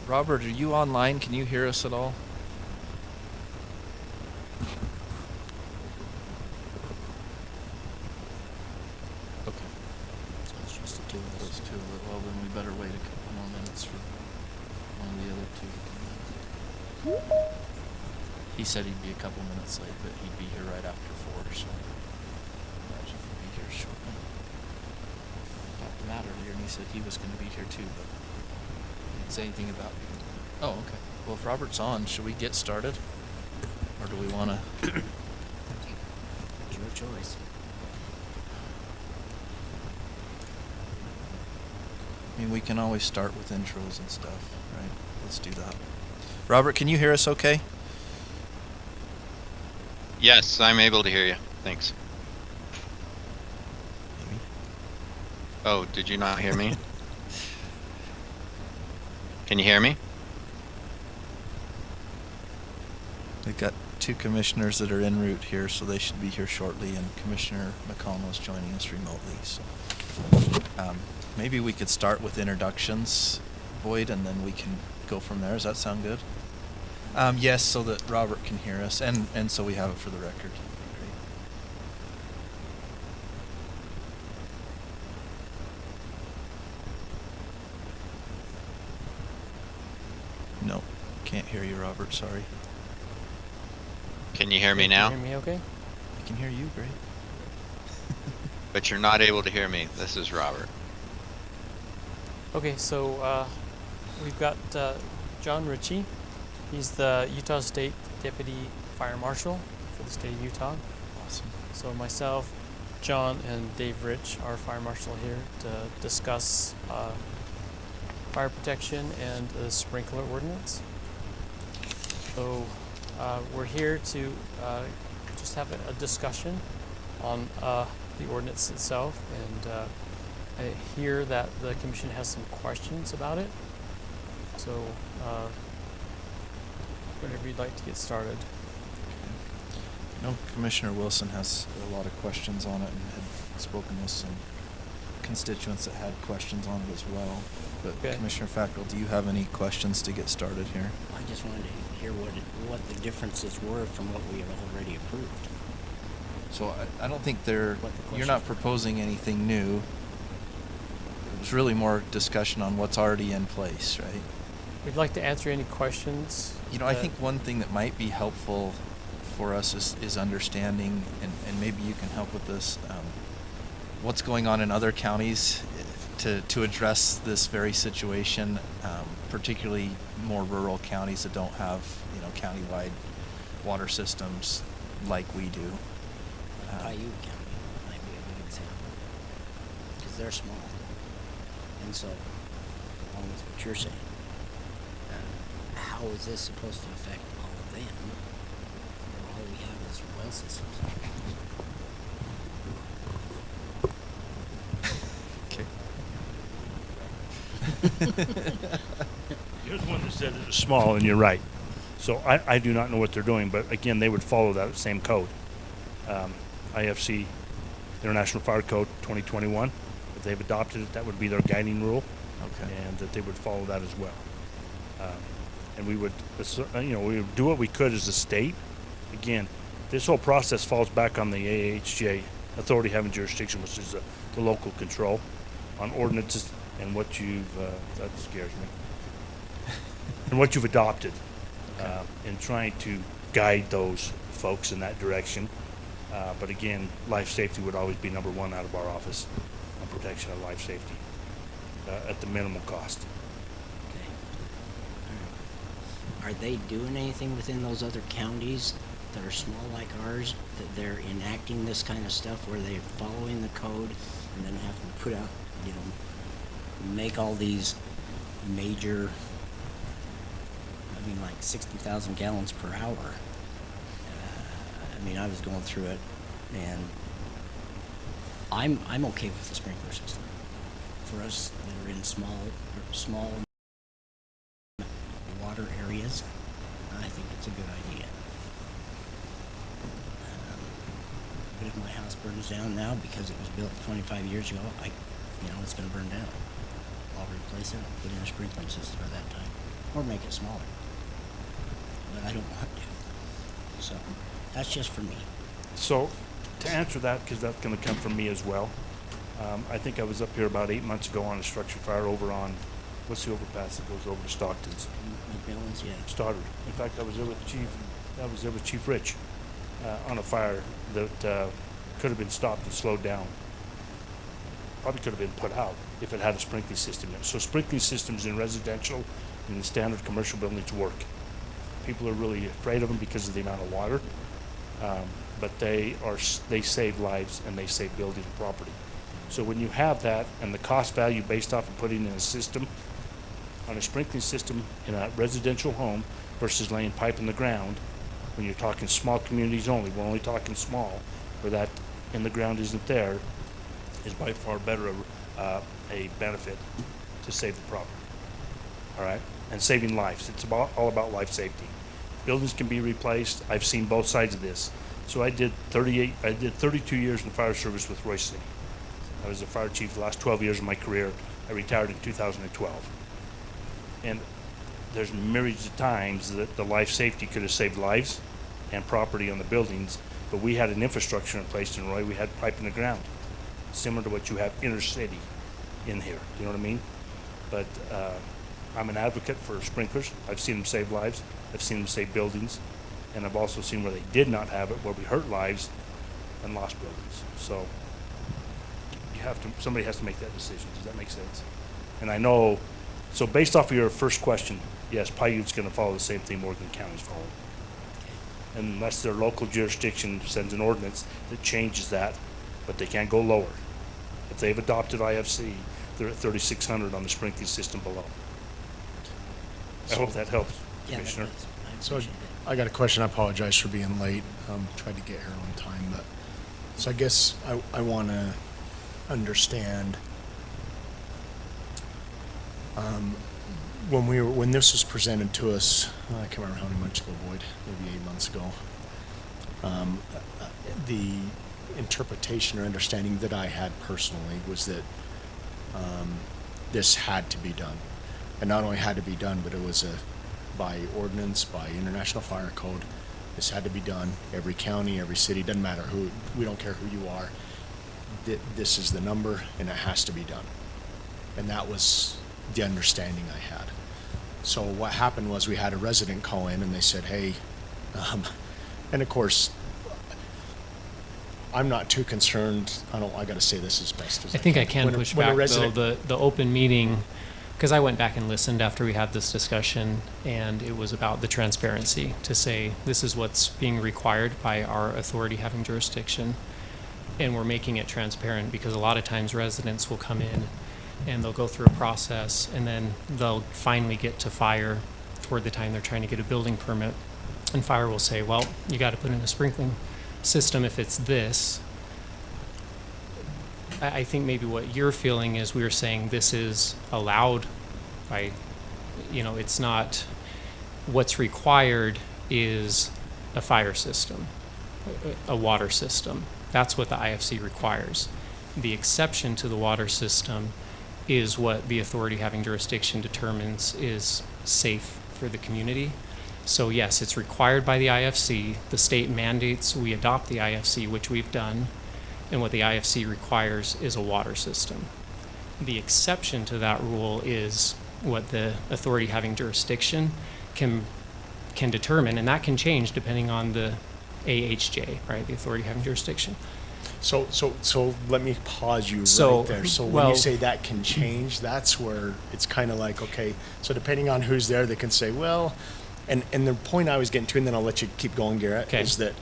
Robert, are you online? Can you hear us at all? Okay. So it's just the two of us. Those two. Well, then we better wait a couple more minutes for one of the other two to come in. He said he'd be a couple minutes late, but he'd be here right after 4, so imagine he'd be here shortly. Talked to Matt earlier, and he said he was going to be here too, but he didn't say anything about. Oh, okay. Well, if Robert's on, should we get started, or do we want to? It's your choice. I mean, we can always start with intros and stuff, right? Let's do that. Robert, can you hear us okay? Yes, I'm able to hear you. Thanks. Maybe. Oh, did you not hear me? Can you hear me? We've got two commissioners that are en route here, so they should be here shortly, and Commissioner McConnell is joining us remotely. So maybe we could start with introductions, Boyd, and then we can go from there. Does that sound good? Yes, so that Robert can hear us, and so we have it for the record. Great. No, can't hear you, Robert. Sorry. Can you hear me Can now? you hear me okay? I can hear you. Great. But you're not able to hear me. This is Robert. Okay, so we've got John Ritchie. He's the Utah State Deputy Fire Marshal for the state of Utah. Awesome. So myself, John, and Dave Rich, our Fire Marshal here, to discuss fire protection and the sprinkler ordinance. So we're here to just have a discussion on the ordinance itself, and I hear that the commission has some questions about it. So whenever you'd like to get started. I know Commissioner Wilson has a lot of questions on it and had spoken with some constituents that had questions on it as well. But Okay. Commissioner Fackrell, do you have any questions to get started here? I just wanted to hear what the differences were from what we have already approved. So I don't think you're not questions were. proposing anything new. It was really more discussion on what's already in place, right? We'd like to answer any questions. You know, I think one thing that might be helpful for us is understanding, and maybe you can help with this, what's going on in other counties to address this very situation, particularly more rural counties that don't have, countywide water systems like we do. Paiute County might be a good example, because they're small. And so, along with what you're saying, how is this supposed to affect all of them? Or all we have is well systems. Here's one that said it was small, and you're right. So I do not know what they're doing, but again, they would follow that same code. IFC, International Fire Code 2021. If they've adopted it, that would be their guiding rule, Okay. and that they would follow that as well. And we would, we would do what we could as a state. Again, this whole process falls back on the AHJ, Authority Having Jurisdiction, which is the local control on ordinances and what you've, that scares me, and what you've adopted in trying to guide those folks in that direction. But again, life safety would always be number one out of our office on protection of life safety at the minimal cost. Okay. Are they doing anything within those other counties that are small like ours, that they're enacting this kind of stuff where they're following the code and then having to put out, make all these major, like 60,000 gallons per hour? I was going through it, and I'm okay with the sprinkler system. For us that are in small water areas, I think it's a good idea. But if my house burns down now because it was built 25 years ago, it's going to burn down. I'll replace it. I'll put in a sprinkler system at that time. or make it smaller. But I don't want to. So that's just for me. So, to answer that, because that's going to come from me as well, I think I was up here about 8 months ago on a structure fire over on, what's the overpass that goes over to Stockton's? McMillan's, yeah. Stoddard. In fact, I was there with Chief Rich on a fire that could have been stopped and slowed down. Probably could have been put out if it had a sprinkling system in it. So sprinkling systems in residential and in standard commercial buildings work. People are really afraid of them because of the amount of water, but they save lives and they save building and property. So when you have that and the cost value based off of putting in a system, on a sprinkling system in a residential home versus laying pipe in the ground, when you're talking small communities only, we're only talking small, where that in the ground isn't there, is by far better a benefit to save the property. All right? And saving lives. It's all about life safety. Buildings can be replaced. I've seen both sides of this. So I did 32 years in the fire service with Royce City. I was a fire chief the last 12 years of my career. I retired in 2012. And there's myriads of times that the life safety could have saved lives and property on the buildings, but we had an infrastructure in place in Roy. We had pipe in the ground, similar to what you have inner city in here. You know what I mean? But I'm an advocate for sprinklers. I've seen them save lives. I've seen them save buildings. And I've also seen where they did not have it, where we hurt lives and lost buildings. So somebody has to make that decision. Does that make sense? And I know, so based off of your first question, yes, Paiute's going to follow the same thing Morgan County's following. Unless their local jurisdiction sends an ordinance that changes that, but they can't go lower. If they've adopted IFC, they're at 3,600 on the sprinkling system below. I hope that helps, Yeah, that Commissioner. does. I So appreciate it. I got a question. I apologize for being late. Tried to get here on time, but so I guess I want to understand when this was presented to us. I can't remember how many months ago, Boyd. Maybe 8 months ago. The interpretation or understanding that I had personally was that this had to be done, and not only had to be done, but it was by ordinance, by International Fire Code. This had to be done. Every county, every city, doesn't matter who. We don't care who you are. This is the number, and it has to be done. And that was the understanding I had. So what happened was we had a resident call in, and they said, "Hey," and of course, I'm not too concerned. I got to say this as best as I think I can When a- push when a back resident- though the open meeting, because I went back and listened after we had this discussion, and it was about the transparency to say this is what's being required by our authority having jurisdiction, and we're making it transparent because a lot of times residents will come in and they'll go through a process and then they'll finally get to fire toward the time they're trying to get a building permit, and fire will say, well, you got to put in a sprinkling system if it's this. I think maybe what you're feeling is we were saying this is allowed by, it's not, what's required is a fire system, a water system. That's what the IFC requires. The exception to the water system is what the authority having jurisdiction determines is safe for the community. So yes, it's required by the IFC. The state mandates we adopt the IFC, which we've done. And what the IFC requires is a water system. The exception to that rule is what the authority having jurisdiction can determine, and that can change depending on the AHJ, right? The authority having jurisdiction. So let me pause you So, right there. So when well- you say that can change, that's where it's kind of like, okay, so depending on who's there, they can say, well, and the point I was getting to, and then I'll let you keep going, Garrett, Okay. is that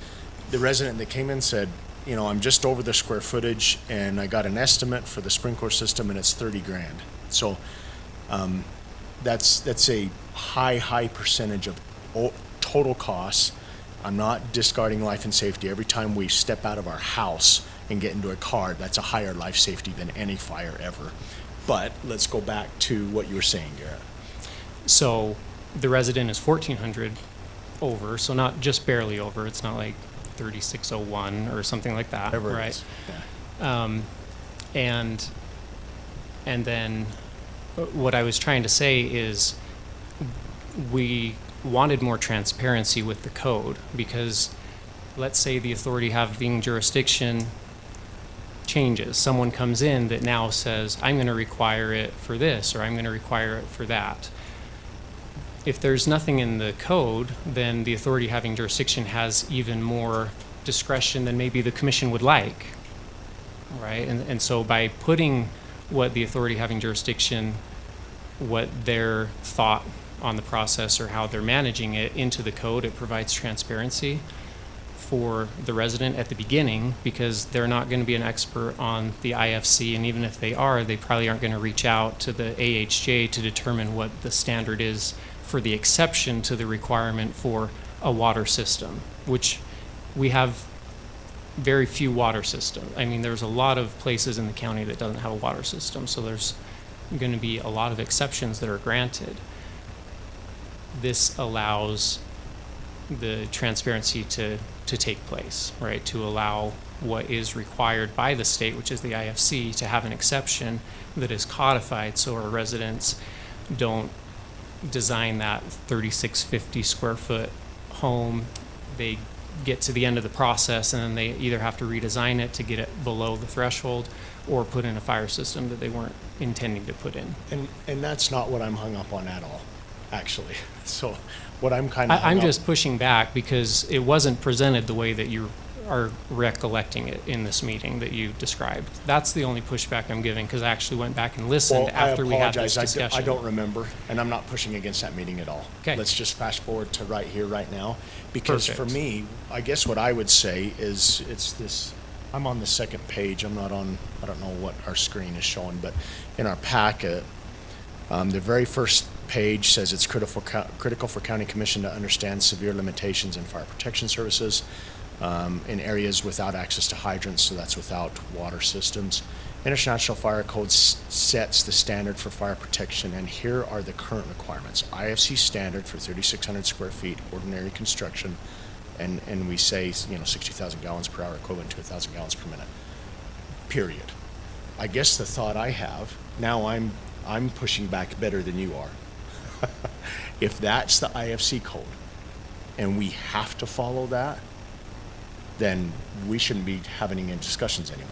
the resident that came in said, I'm just over the square footage, and I got an estimate for the sprinkler system, and it's $30,000. So that's a high percentage of total costs. I'm not discarding life and safety. Every time we step out of our house and get into a car, that's a higher life safety than any fire ever. But let's go back to what you were saying, Garrett. So the resident is 1,400 over, so not just barely over. It's not like 3601 or something like that, Whatever it right? is. Yeah. And then what I was trying to say is we wanted more transparency with the code, because let's say the authority having jurisdiction changes. Someone comes in that now says, I'm going to require it for this, or I'm going to require it for that. If there's nothing in the code, then the authority having jurisdiction has even more discretion than maybe the commission would like, right? And so by putting what the authority having jurisdiction, what their thought on the process or how they're managing it into the code, it provides transparency for the resident at the beginning, because they're not going to be an expert on the IFC, and even if they are, they probably aren't going to reach out to the AHJ to determine what the standard is for the exception to the requirement for a water system, which we have very few water systems. I mean, there's a lot of places in the county that doesn't have a water system, so there's going to be a lot of exceptions that are granted. This allows the transparency to take place, right? To allow what is required by the state, which is the IFC, to have an exception that is codified, so our residents don't design that 3650 square foot home. They get to the end of the process and then they either have to redesign it to get it below the threshold or put in a fire system that they weren't intending to put in. And that's not what I'm hung up on at all, actually. So what I'm kind of I'm just pushing back because it wasn't presented the way that you are recollecting it in this meeting that you described. That's the only pushback I'm giving, because I actually went back and listened after we had this discussion. I don't remember, and I'm not pushing against that meeting at all. Okay. Let's just fast forward to right here, right now. Because for Perfect. me, I guess what I would say is it's this, I'm on the second page. I'm not on, I don't know what our screen is showing, but in our packet, the very first page says it's critical for county commission to understand severe limitations in fire protection services in areas without access to hydrants, so that's without water systems. International Fire Code sets the standard for fire protection, and here are the current requirements. IFC standard for 3,600 square feet, ordinary construction, and we say, 60,000 gallons per hour, equivalent to 1,000 gallons per minute, period. I guess the thought I have, now I'm pushing back better than you are. If that's the IFC code, and we have to follow that, then we shouldn't be having any discussions anymore.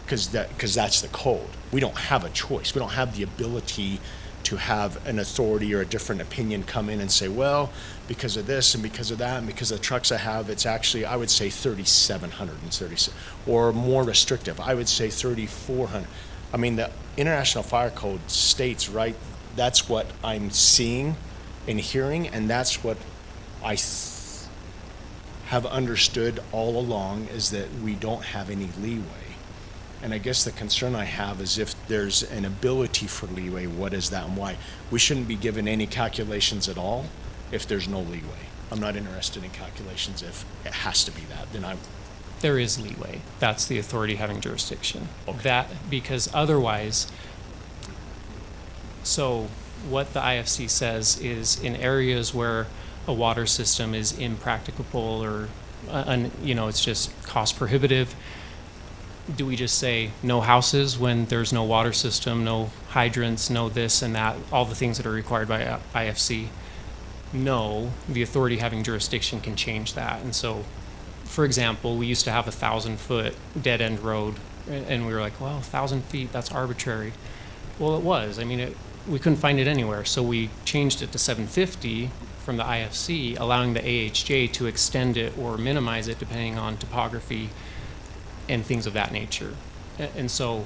Because that's the code. We don't have a choice. We don't have the ability to have an authority or a different opinion come in and say, well, because of this and because of that and because of the trucks I have, it's actually, I would say 3,736, or more restrictive, I would say 3,400. I mean, the International Fire Code states, right, that's what I'm seeing and hearing, and that's what I have understood all along, is that we don't have any leeway. And I guess the concern I have is if there's an ability for leeway, what is that and why? We shouldn't be given any calculations at all if there's no leeway. I'm not interested in calculations if it has to be that, then There is leeway. That's the authority having jurisdiction. Okay. That, because otherwise, so what the IFC says is in areas where a water system is impracticable or, it's just cost prohibitive, do we just say no houses when there's no water system, no hydrants, no this and that, all the things that are required by IFC? No, the authority having jurisdiction can change that. And so, for example, we used to have 1,000-foot dead-end road, and we were like, well, 1,000 feet, that's arbitrary. Well, it was. I mean, we couldn't find it anywhere, so we changed it to 750 from the IFC, allowing the AHJ to extend it or minimize it depending on topography and things of that nature. And so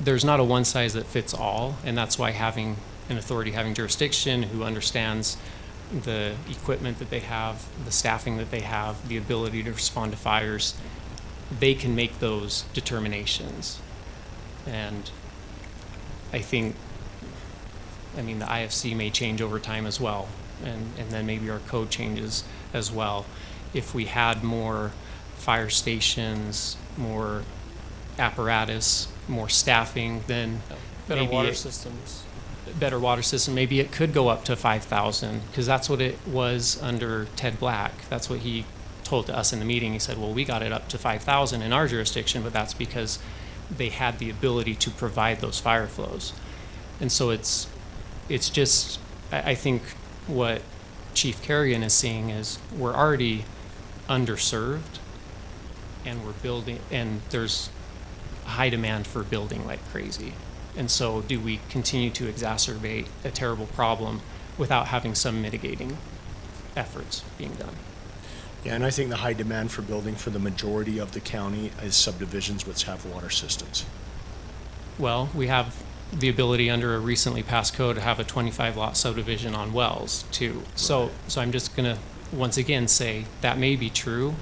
there's not a one size that fits all, and that's why having an authority having jurisdiction who understands the equipment that they have, the staffing that they have, the ability to respond to fires, they can make those determinations. And I think, the IFC may change over time as well, and then maybe our code changes as well. If we had more fire stations, more apparatus, more staffing, then Better maybe water systems. better water system, maybe it could go up to 5,000, because that's what it was under Ted Black. That's what he told to us in the meeting. He said, well, we got it up to 5,000 in our jurisdiction, but that's because they had the ability to provide those fire flows. And so it's it's just, I think what Chief Carrigan is seeing is we're already underserved, and we're building, and there's high demand for building like crazy. And so do we continue to exacerbate a terrible problem without having some mitigating efforts being done? Yeah, and I think the high demand for building for the majority of the county is subdivisions which have water systems. Well, we have the ability under a recently passed code to have a 25 lot subdivision on wells too. So I'm just gonna once again say that may be true,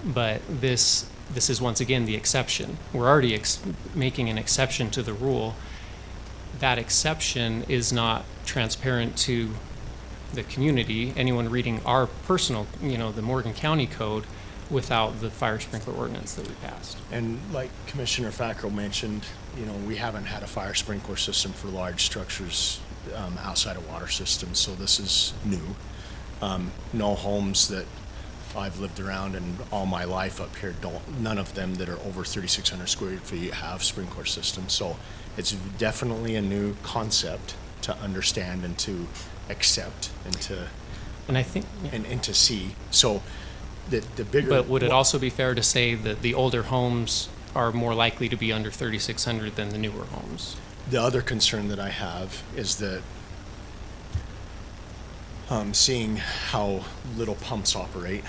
but this is once again the exception. We're already making an exception to the rule. That exception is not transparent to the community, anyone reading our personal, the Morgan County Code, without the fire sprinkler ordinance that we passed. And like Commissioner Fackrell mentioned, we haven't had a fire sprinkler system for large structures outside of water systems, so this is new. No homes that I've lived around in all my life up here none of them that are over 3,600 square feet have sprinkler systems. So it's definitely a new concept to understand and to accept And I think, and to see. So the bigger. but would it also be fair to say that the older homes are more likely to be under 3,600 than the newer homes? The other concern that I have is that seeing how little pumps operate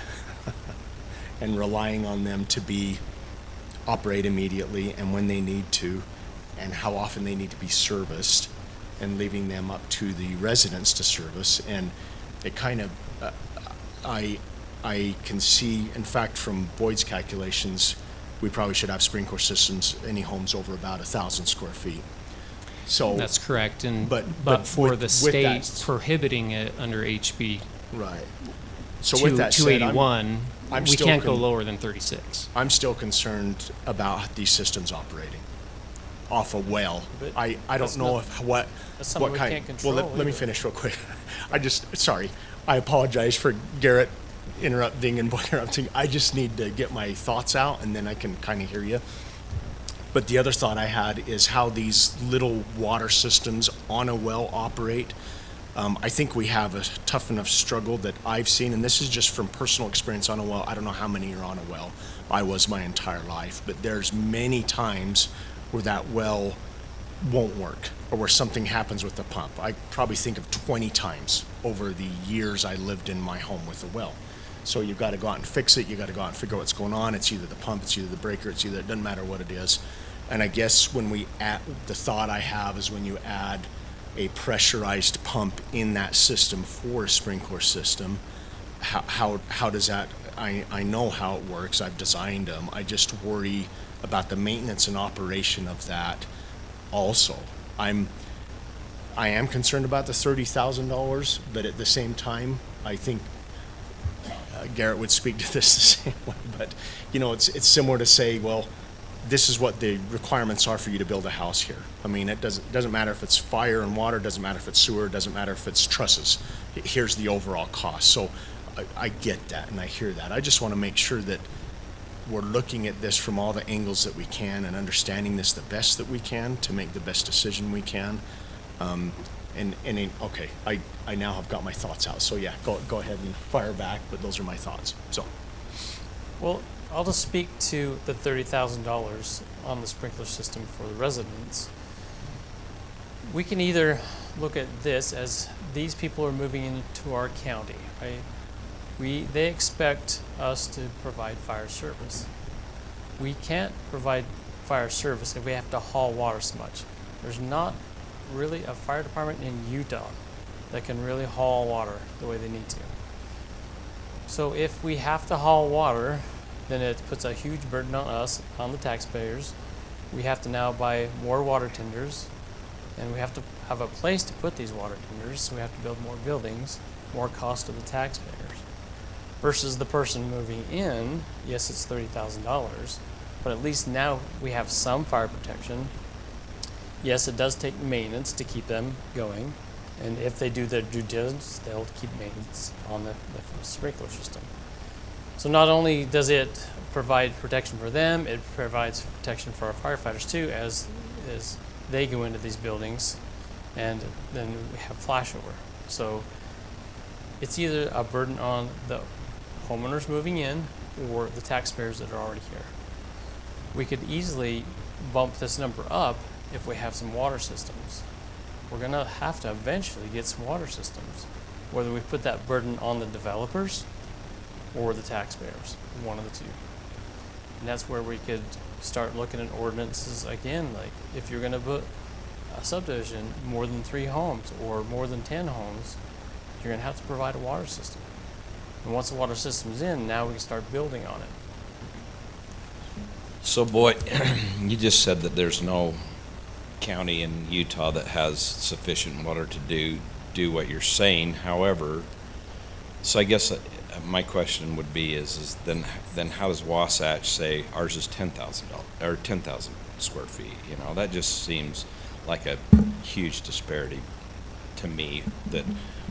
and relying on them to operate immediately and when they need to, and how often they need to be serviced, and leaving them up to the residents to service. And it kind of, I can see, in fact, from Boyd's calculations, we probably should have sprinkler systems, any homes over about 1,000 square feet. So That's correct, but for with the that state s- prohibiting it under HB right. So with that said, 281, I'm we still can't go lower than 36. I'm still concerned about these systems operating off a well. But I don't that's know not- if what that's something what we kind. can't control well, let me either. finish real quick. Sorry. I apologize for Garrett interrupting and interrupting. I just need to get my thoughts out, and then I can kind of hear you. But the other thought I had is how these little water systems on a well operate. I think we have a tough enough struggle that I've seen, and this is just from personal experience on a well. I don't know how many are on a well. I was my entire life, but there's many times where that well won't work or where something happens with the pump. I probably think of 20 times over the years I lived in my home with a well. So you've got to go out and fix it. You got to go out and figure out what's going on. It's either the pump, it's either the breaker, it doesn't matter what it is. And I guess when we add, the thought I have is when you add a pressurized pump in that system for a sprinkler system, how does that, I know how it works. I've designed them. I just worry about the maintenance and operation of that also. I am concerned about the $30,000, but at the same time, I think Garrett would speak to this the same way. But it's similar to say, well, this is what the requirements are for you to build a house here. I mean, it doesn't matter if it's fire and water, doesn't matter if it's sewer, doesn't matter if it's trusses. Here's the overall cost. So I get that and I hear that. I just want to make sure that we're looking at this from all the angles that we can and understanding this the best that we can to make the best decision we can. Okay, I now have got my thoughts out. So yeah, go ahead and fire back, but those are my thoughts. So. Well, I'll just speak to the $30,000 on the sprinkler system for the residents. We can either look at this as these people are moving into our county, right? They expect us to provide fire service. We can't provide fire service if we have to haul water so much. There's not really a fire department in Utah that can really haul water the way they need to. So if we have to haul water, then it puts a huge burden on us, on the taxpayers. We have to now buy more water tenders, and we have to have a place to put these water tenders, so we have to build more buildings, more cost to the taxpayers. Versus the person moving in, yes, it's $30,000, but at least now we have some fire protection. Yes, it does take maintenance to keep them going, and if they do their due diligence, they'll keep maintenance on the sprinkler system. So not only does it provide protection for them, it provides protection for our firefighters too, as they go into these buildings and then we have flashover. So it's either a burden on the homeowners moving in or the taxpayers that are already here. We could easily bump this number up if we have some water systems. We're gonna have to eventually get some water systems, whether we put that burden on the developers or the taxpayers, one of the two. And that's where we could start looking at ordinances again, like if you're gonna put a subdivision, more than 3 homes or more than 10 homes, you're gonna have to provide a water system. And once the water system's in, now we can start building on it. So Boyd, you just said that there's no county in Utah that has sufficient water to do what you're saying. However, so I guess my question would be is then how does Wasatch say ours is $10,000 or 10,000 square feet? You know, that just seems like a huge disparity to me. That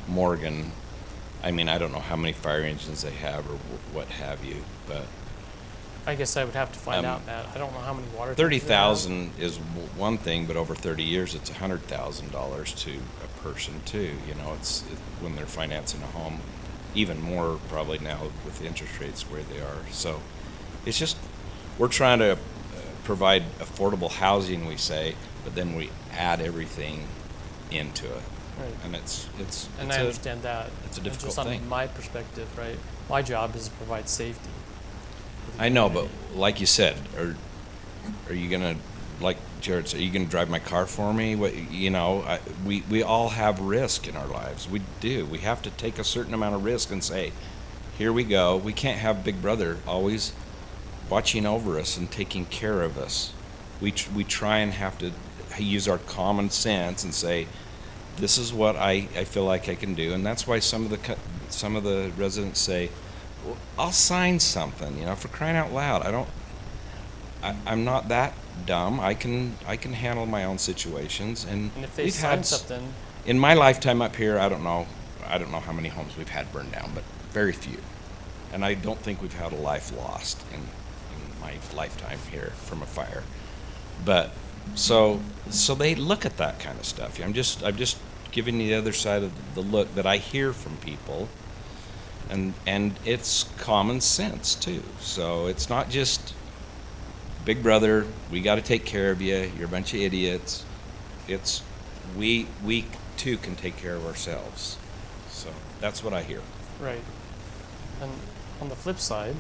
Morgan, I mean, I don't know how many fire engines they have or what have you, but I guess I would have to find out that. I don't know how many water. 30,000 is one thing, but over 30 years, it's $100,000 to a person too. You know, when they're financing a home, even more probably now with the interest rates where they are. So it's just, we're trying to provide affordable housing, we say, but then we add everything into it. Right. And And I understand that. it's a difficult just thing. on my perspective, right? My job is to provide safety. for the I know, but community. like you said, are you gonna, like Jared said, are you gonna drive my car for me? What, you know, we all have risk in our lives. We do. We have to take a certain amount of risk and say, here we go. We can't have Big Brother always watching over us and taking care of us. We try and have to use our common sense and say, this is what I feel like I can do, and that's why some of the residents say, well, I'll sign something, you know, for crying out loud. I'm not that dumb. I can handle my own situations, and And if they we've sign had something, in my lifetime up here. I don't know how many homes we've had burned down, but very few, and I don't think we've had a life lost in my lifetime here from a fire. But so they look at that kind of stuff. I'm just giving you the other side of the look that I hear from people, and it's common sense too. So it's not just Big Brother, we got to take care of you, you're a bunch of idiots. It's we too can take care of ourselves. So that's what I hear. right. And on the flip side,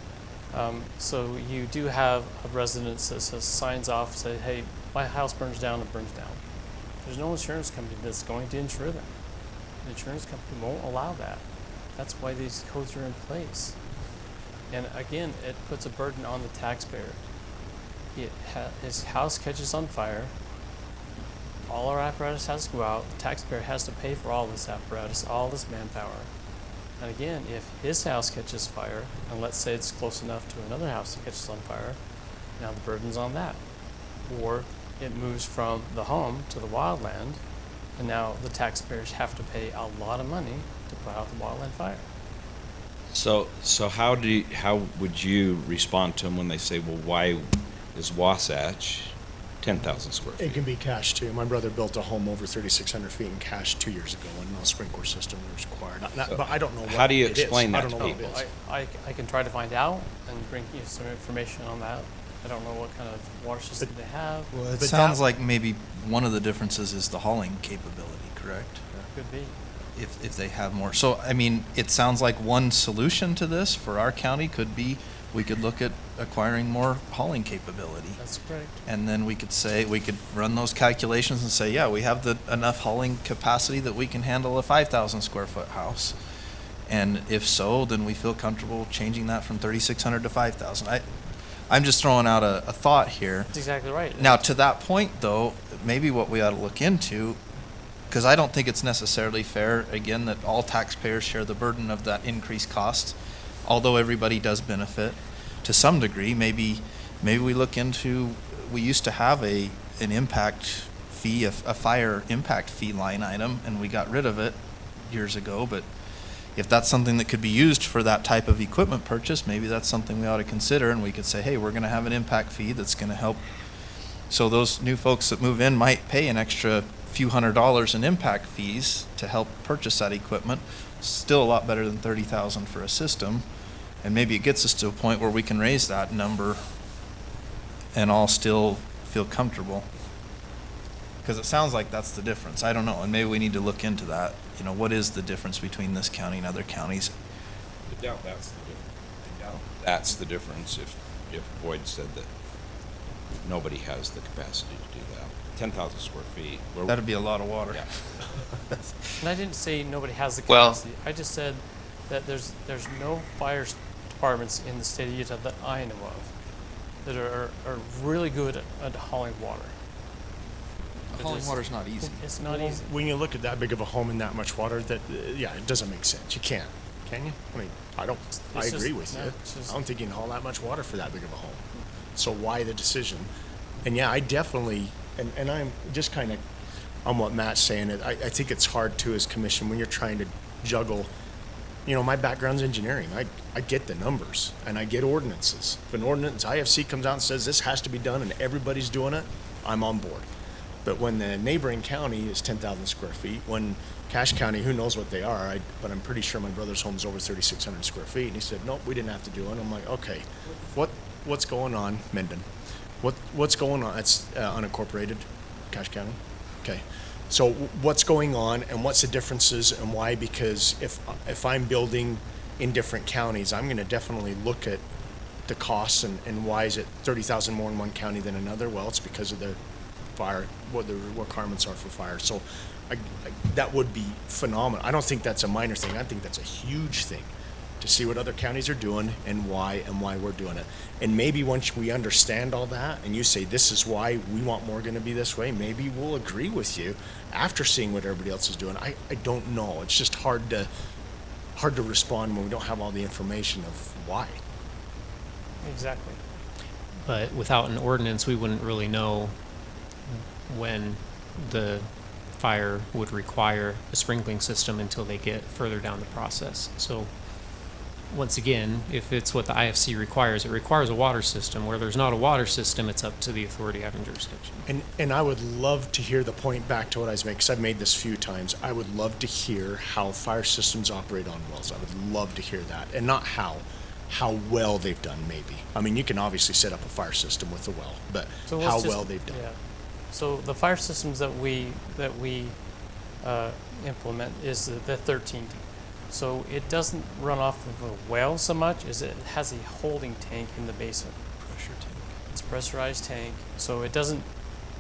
so you do have a residence that says, signs off, say, hey, my house burns down, it burns down. There's no insurance company that's going to insure them. The insurance company won't allow that. That's why these codes are in place. And again, it puts a burden on the taxpayer. His house catches on fire, all our apparatus has to go out, the taxpayer has to pay for all this apparatus, all this manpower. And again, if his house catches fire, and let's say it's close enough to another house that catches on fire, now the burden's on that. Or it moves from the home to the wildland, and now the taxpayers have to pay a lot of money to put out the wildland fire. So how would you respond to them when they say, well, why is Wasatch 10,000 square feet? It can be cash too. My brother built a home over 3,600 feet in cash 2 years ago, and no sprinkler system was required. So But I don't know what how do you it is. explain I that don't to know what people? it is. I can try to find out and bring you some information on that. I don't know what kind of water system they have. Well, it But sounds that- like maybe one of the differences is the hauling capability, correct? Could be. If they have more. So, I mean, it sounds like one solution to this for our county could be, we could look at acquiring more hauling capability. That's correct. And then we could say, we could run those calculations and say, yeah, we have enough hauling capacity that we can handle a 5,000 square foot house. And if so, then we feel comfortable changing that from 3,600 to 5,000. I'm just throwing out a thought here. That's exactly right. Now, to that point, though, maybe what we ought to look into, because I don't think it's necessarily fair, again, that all taxpayers share the burden of that increased cost, although everybody does benefit to some degree. Maybe we look into, we used to have an impact fee, a fire impact fee line item, and we got rid of it years ago. But if that's something that could be used for that type of equipment purchase, maybe that's something we ought to consider, and we could say, hey, we're going to have an impact fee that's going to help. So those new folks that move in might pay an extra few $100s in impact fees to help purchase that equipment. Still a lot better than 30,000 for a system. And maybe it gets us to a point where we can raise that number and all still feel comfortable. Because it sounds like that's the difference. I don't know, and maybe we need to look into that. You know, what is the difference between this county and other counties? I doubt that's the difference. That's the difference if Boyd said that nobody has the capacity to do that. 10,000 square feet. That'd be a lot of water. Yeah. And I didn't say nobody has the Well- capacity. I just said that there's no fire departments in the state of Utah that I know of that are really good at hauling water. Hauling water's not easy. It's not easy. When you look at that big of a home and that much water, that yeah, it doesn't make sense. You can't, can you? I mean, I It's agree just- with no, you. it's just- I don't think you can haul that much water for that big of a home. So why the decision? And yeah, I definitely, and I'm just kind of on what Matt's saying. I think it's hard too as commission when you're trying to juggle. You know, my background's engineering. I get the numbers and I get ordinances. If an ordinance IFC comes out and says this has to be done and everybody's doing it, I'm on board. But when the neighboring county is 10,000 square feet, when Cache County, who knows what they are, but I'm pretty sure my brother's home's over 3,600 square feet, and he said, nope, we didn't have to do it. I'm like, okay, what's going on, Mendon? What's going on? It's unincorporated, Cache County. Okay, so what's going on, and what's the differences, and why? Because if I'm building in different counties, I'm going to definitely look at the costs and why is it 30,000 more in one county than another? Well, it's because of the fire, what the requirements are for fire. So that would be phenomenal. I don't think that's a minor thing. I think that's a huge thing to see what other counties are doing and why we're doing it. And maybe once we understand all that and you say this is why we want Morgan to be this way, maybe we'll agree with you after seeing what everybody else is doing. I don't know. It's just hard to respond when we don't have all the information of why. Exactly. But without an ordinance, we wouldn't really know when the fire would require a sprinkling system until they get further down the process. So once again, if it's what the IFC requires, it requires a water system. Where there's not a water system, it's up to the authority having jurisdiction. And I would love to hear the point back to what I was making, because I've made this a few times. I would love to hear how fire systems operate on wells. I would love to hear that. And not how well they've done, maybe. I mean, you can obviously set up a fire system with a well, but So let's how just- well they've done. Yeah. So the fire systems that we implement is the 13D. So it doesn't run off of a well so much as it has a holding tank in the basement. Pressure tank. It's a pressurized tank, so it doesn't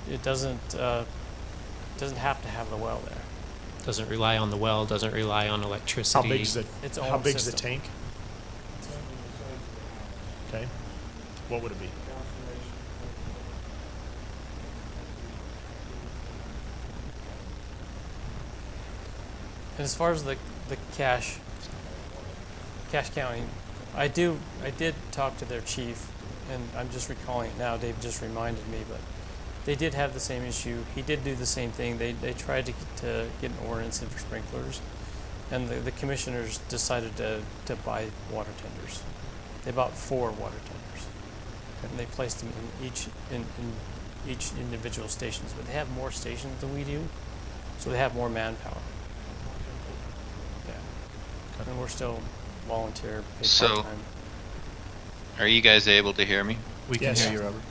have to have the well there. Doesn't rely on the well, doesn't rely on How electricity. big's the Its how own big's the system. tank? Okay. What would it be? And as far as the Cache County, I did talk to their chief, and I'm just recalling it now. Dave just reminded me, but they did have the same issue. He did do the same thing. They tried to get an ordinance in for sprinklers, and the commissioners decided to buy water tenders. They bought 4 water tenders, and they placed them in each individual stations. But they have more stations than we do, so they have more manpower. Yeah, and we're still volunteer, paid So- part-time. Are you guys able to hear me? We can Yes. hear you, Robert.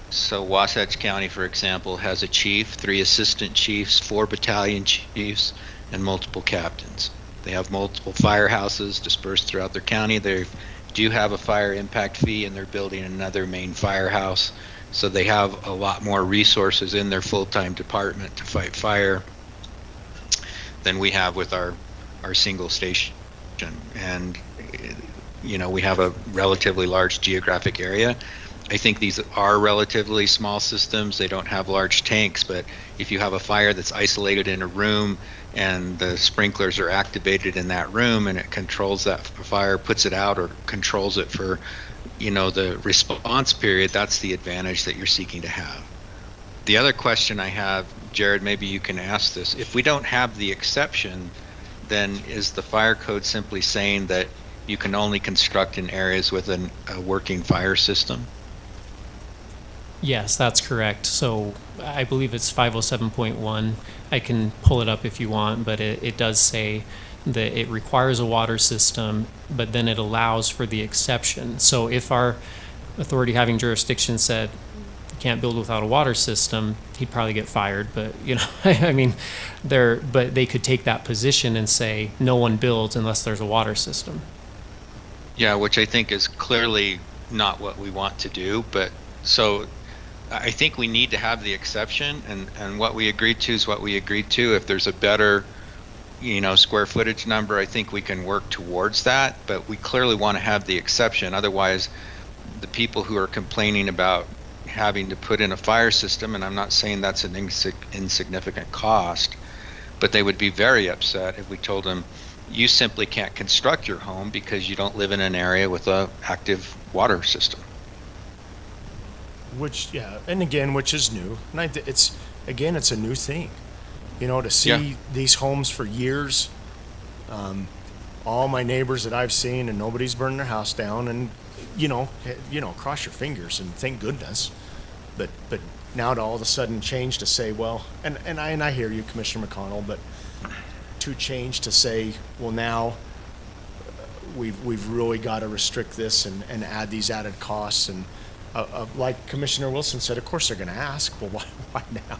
So Wasatch County, for example, has a chief, 3 assistant chiefs, 4 battalion chiefs, and multiple captains. They have multiple firehouses dispersed throughout their county. They do have a fire impact fee, and they're building another main firehouse. So they have a lot more resources in their full-time department to fight fire than we have with our single station. And, you know, we have a relatively large geographic area. I think these are relatively small systems. They don't have large tanks, but if you have a fire that's isolated in a room and the sprinklers are activated in that room and it controls that fire, puts it out, or controls it for, you know, the response period, that's the advantage that you're seeking to have. The other question I have, Jared, maybe you can ask this. If we don't have the exception, then is the fire code simply saying that you can only construct in areas with a working fire system? Yes, that's correct. So I believe it's 507.1. I can pull it up if you want, but it does say that it requires a water system, but then it allows for the exception. So if our authority having jurisdiction said you can't build without a water system, he'd probably get fired. But I mean, but they could take that position and say no one builds unless there's a water system. Yeah, which I think is clearly not what we want to do, but so I think we need to have the exception, and what we agreed to is what we agreed to. If there's a better, square footage number, I think we can work towards that, but we clearly want to have the exception. Otherwise, the people who are complaining about having to put in a fire system, and I'm not saying that's an insignificant cost, but they would be very upset if we told them, you simply can't construct your home because you don't live in an area with a active water system. Which is new. And it's a new thing. To see these homes for years, all my neighbors that I've seen, and nobody's burned their house down, and cross your fingers and thank goodness. But now to all of a sudden change to say, well, and I hear you, Commissioner McConnell, but to change to say, well, now we've really got to restrict this and add these added costs, and like Commissioner Wilson said, of course they're going to ask, well, why now?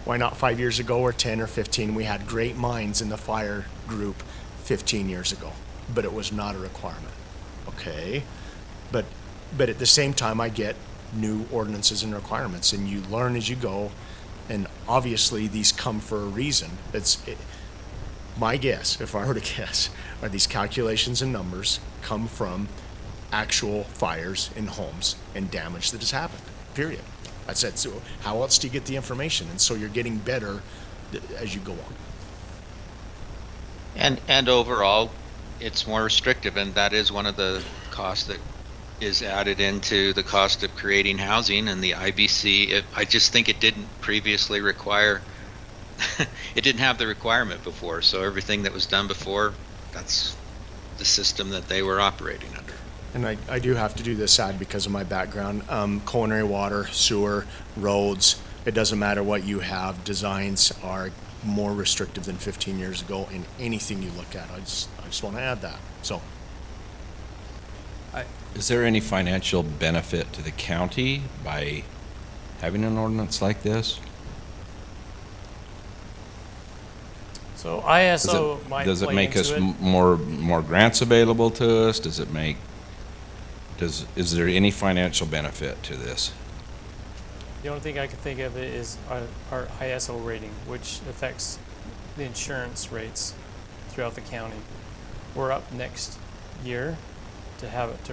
Why not 5 years ago or 10 or 15? We had great minds in the fire group 15 years ago, but it was not a requirement. Okay, but at the same time, I get new ordinances and requirements, and you learn as you go, and obviously these come for a reason. My guess, if I were to guess, are these calculations and numbers come from actual fires in homes and damage that has happened, period. That's it. So how else do you get the information? And so you're getting better as you go on. And overall, it's more restrictive, and that is one of the costs that is added into the cost of creating housing. And the IBC, I just think it didn't previously require, it didn't have the requirement before, so everything that was done before, that's the system that they were operating under. And I do have to do this side because of my background. Culinary water, sewer, roads, it doesn't matter what you have. Designs are more restrictive than 15 years ago in anything you look at. I just want to add that. So, Is there any financial benefit to the county by having an ordinance like this? So ISO might Does it play make us into it. more grants available to us? Is there any financial benefit to this? The only thing I can think of is our ISO rating, which affects the insurance rates throughout the county. We're up next year to have it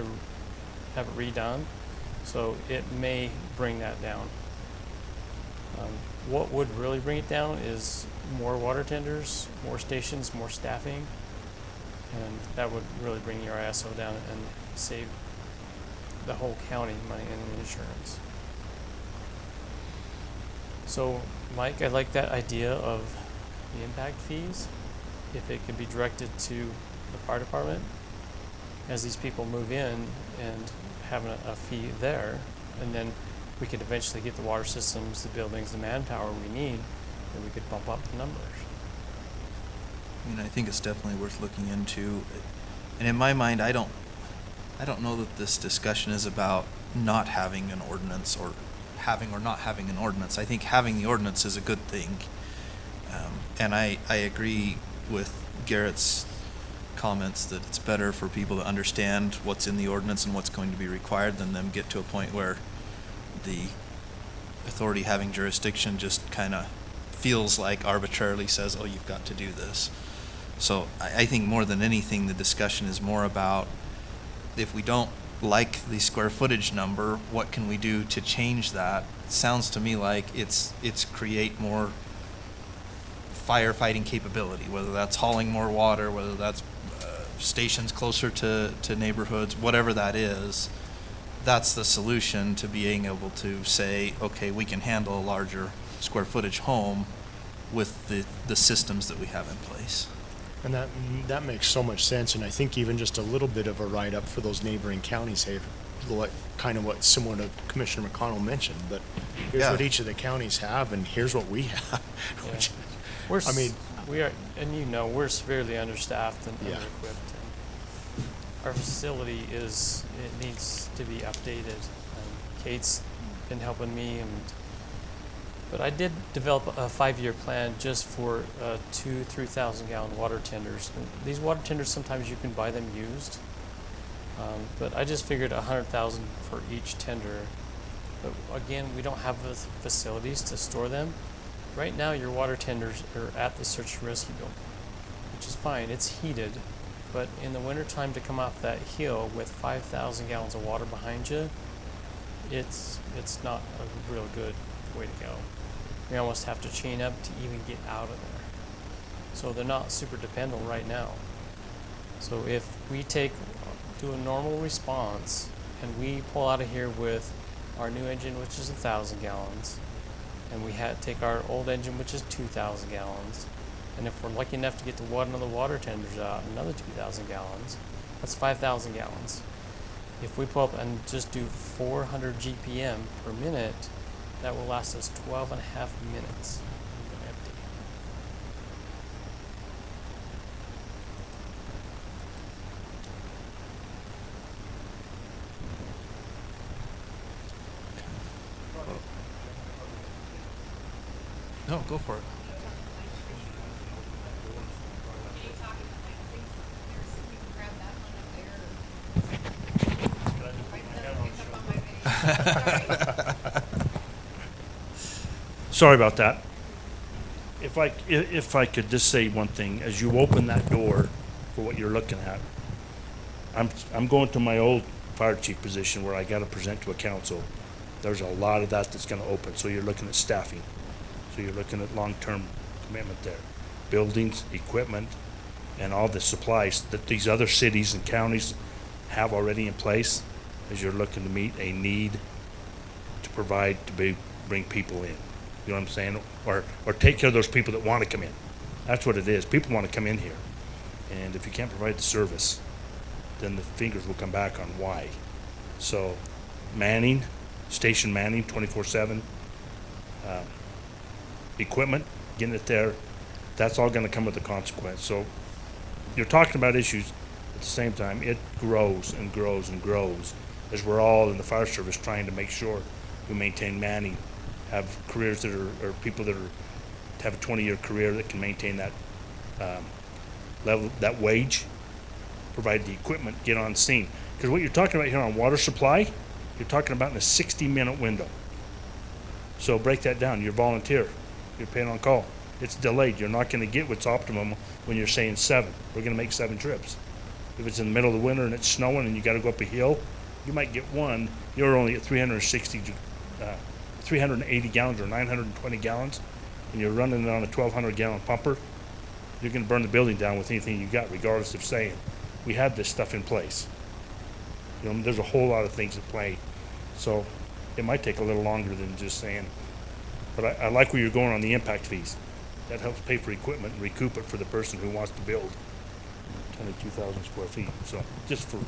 redone, so it may bring that down. What would really bring it down is more water tenders, more stations, more staffing, and that would really bring your ISO down and save the whole county money in insurance. So, Mike, I like that idea of the impact fees, if it could be directed to the fire department as these people move in and having a fee there, and then we could eventually get the water systems, the buildings, the manpower we need, and we could bump up the numbers. I think it's definitely worth looking into. And in my mind, I don't know that this discussion is about not having an ordinance or having or not having an ordinance. I think having the ordinance is a good thing. And I agree with Garrett's comments that it's better for people to understand what's in the ordinance and what's going to be required than them get to a point where the authority having jurisdiction just kind of feels like arbitrarily says, oh, you've got to do this. So I think more than anything, the discussion is more about, if we don't like the square footage number, what can we do to change that? It sounds to me like it's create more firefighting capability, whether that's hauling more water, whether that's stations closer to neighborhoods, whatever that is. That's the solution to being able to say, okay, we can handle a larger square footage home with the systems that we have in place. And that makes so much sense, and I think even just a little bit of a write-up for those neighboring counties. Hey, what, kind of what, similar to Commissioner McConnell mentioned, but here's Yeah. what each of the counties have, and here's what we have. Yeah. Which, We're, I mean- we are, and you know, we're severely understaffed and Yeah. under-equipped. And our facility it needs to be updated. Kate's been helping me, but I did develop a 5-year plan just for 3,000 gallon water tenders. And these water tenders, sometimes you can buy them used, but I just figured 100,000 for each tender. But again, we don't have the facilities to store them. Right now, your water tenders are at the search and rescue building, which is fine. It's heated, but in the wintertime, to come off that hill with 5,000 gallons of water behind you, it's not a real good way to go. We almost have to chain up to even get out of there. So they're not super dependable right now. So if we do a normal response and we pull out of here with our new engine, which is 1,000 gallons, and we take our old engine, which is 2,000 gallons, and if we're lucky enough to get one of the water tenders out, another 2,000 gallons, that's 5,000 gallons. If we pull up and just do 400 GPM per minute, that will last us 12 and a half minutes. Empty. No, go for it. Sorry about that. If I could just say one thing, as you open that door for what you're looking at, I'm going to my old fire chief position where I got to present to a council. There's a lot of that's going to open. So you're looking at staffing. So you're looking at long-term commitment there, buildings, equipment, and all the supplies that these other cities and counties have already in place. As you're looking to meet a need to provide bring people in. You know what I'm saying? Or take care of those people that want to come in. That's what it is. People want to come in here. And if you can't provide the service, then the fingers will come back on why. So manning, station manning 24/7, equipment, getting it there, that's all going to come with a consequence. So you're talking about issues at the same time. It grows and grows and grows as we're all in the fire service trying to make sure we maintain manning, have careers that are people that have a 20-year career that can maintain that level, that wage, provide the equipment, get on scene. Because what you're talking about here on water supply, you're talking about in a 60-minute window. So break that down. You're volunteer. You're paid on call. It's delayed. You're not going to get what's optimum when you're saying 7. We're going to make 7 trips. If it's in the middle of the winter and it's snowing and you got to go up a hill, you might get one. You're only at 380 gallons or 920 gallons, and you're running it on a 1,200-gallon pumper. You're going to burn the building down with anything you got, regardless of saying we have this stuff in place. You know, there's a whole lot of things at play, so it might take a little longer than just saying. But I like where you're going on the impact fees. That helps pay for equipment and recoup it for the person who wants to build 22,000 square feet. So just for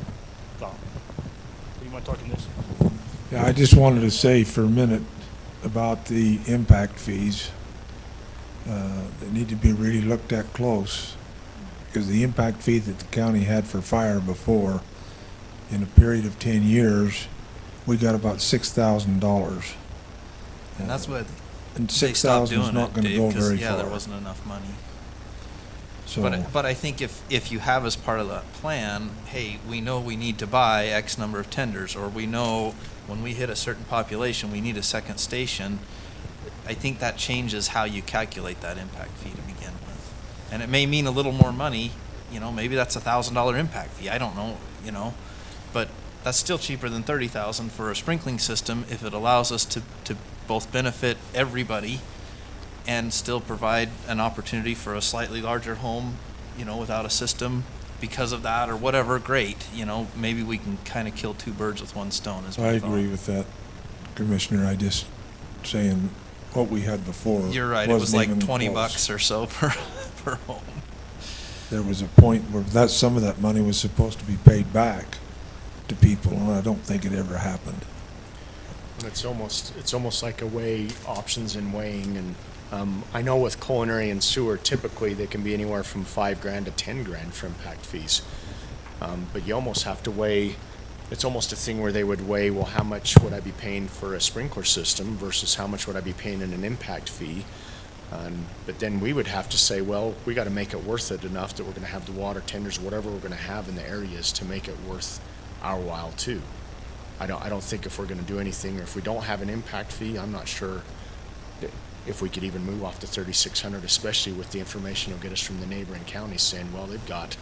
thought. You mind talking this? Yeah, I just wanted to say for a minute about the impact fees. They need to be really looked at close, because the impact fee that the county had for fire before, in a period of 10 years, we got about $6,000. And that's what And they stopped 6,000 is doing not it, going to Dave, go 'cause, very yeah, far. there wasn't enough money. So, But I think if you have as part of that plan, hey, we know we need to buy X number of tenders, or we know when we hit a certain population, we need a second station, I think that changes how you calculate that impact fee to begin with. And it may mean a little more money, you know, maybe that's $1,000 impact fee, I don't know, you know, but that's still cheaper than $30,000 for a sprinkling system if it allows us to both benefit everybody and still provide an opportunity for a slightly larger home, you know, without a system because of that or whatever. Great, you know, maybe we can kind of kill 2 birds with 1 stone. Is my I thought. agree with that, Commissioner. I just saying what we had before. You're right. It was wasn't like even $20 close. or so per home. There was a point where some of that money was supposed to be paid back, to people, and I don't think it ever happened. And it's almost like a weigh options and weighing, and I know with culinary and sewer, typically they can be anywhere from $5,000 to $10,000 for impact fees. But you almost have to weigh. It's almost a thing where they would weigh, well, how much would I be paying for a sprinkler system versus how much would I be paying in an impact fee? But then we would have to say, well, we got to make it worth it enough that we're going to have the water tenders, whatever we're going to have in the areas, to make it worth our while too. I don't think if we're going to do anything, or if we don't have an impact fee, I'm not sure if we could even move off the 3,600, especially with the information it'll get us from the neighboring counties saying, well, they've got,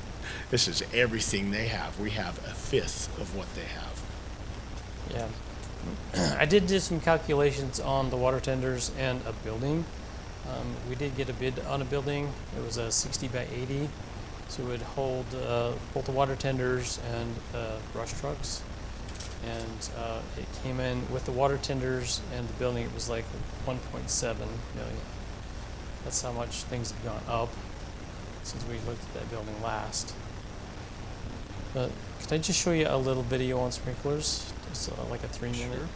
this is everything they have. We have a fifth of what they have. Yeah. I did do some calculations on the water tenders and a building. We did get a bid on a building. It was a 60 by 80, so it would hold both the water tenders and brush trucks. And it came in with the water tenders and the building. It was like 1.7 million. That's how much things have gone up since we looked at that building last. But can I just show you a little video on sprinklers? Just like a 3-minute. Sure.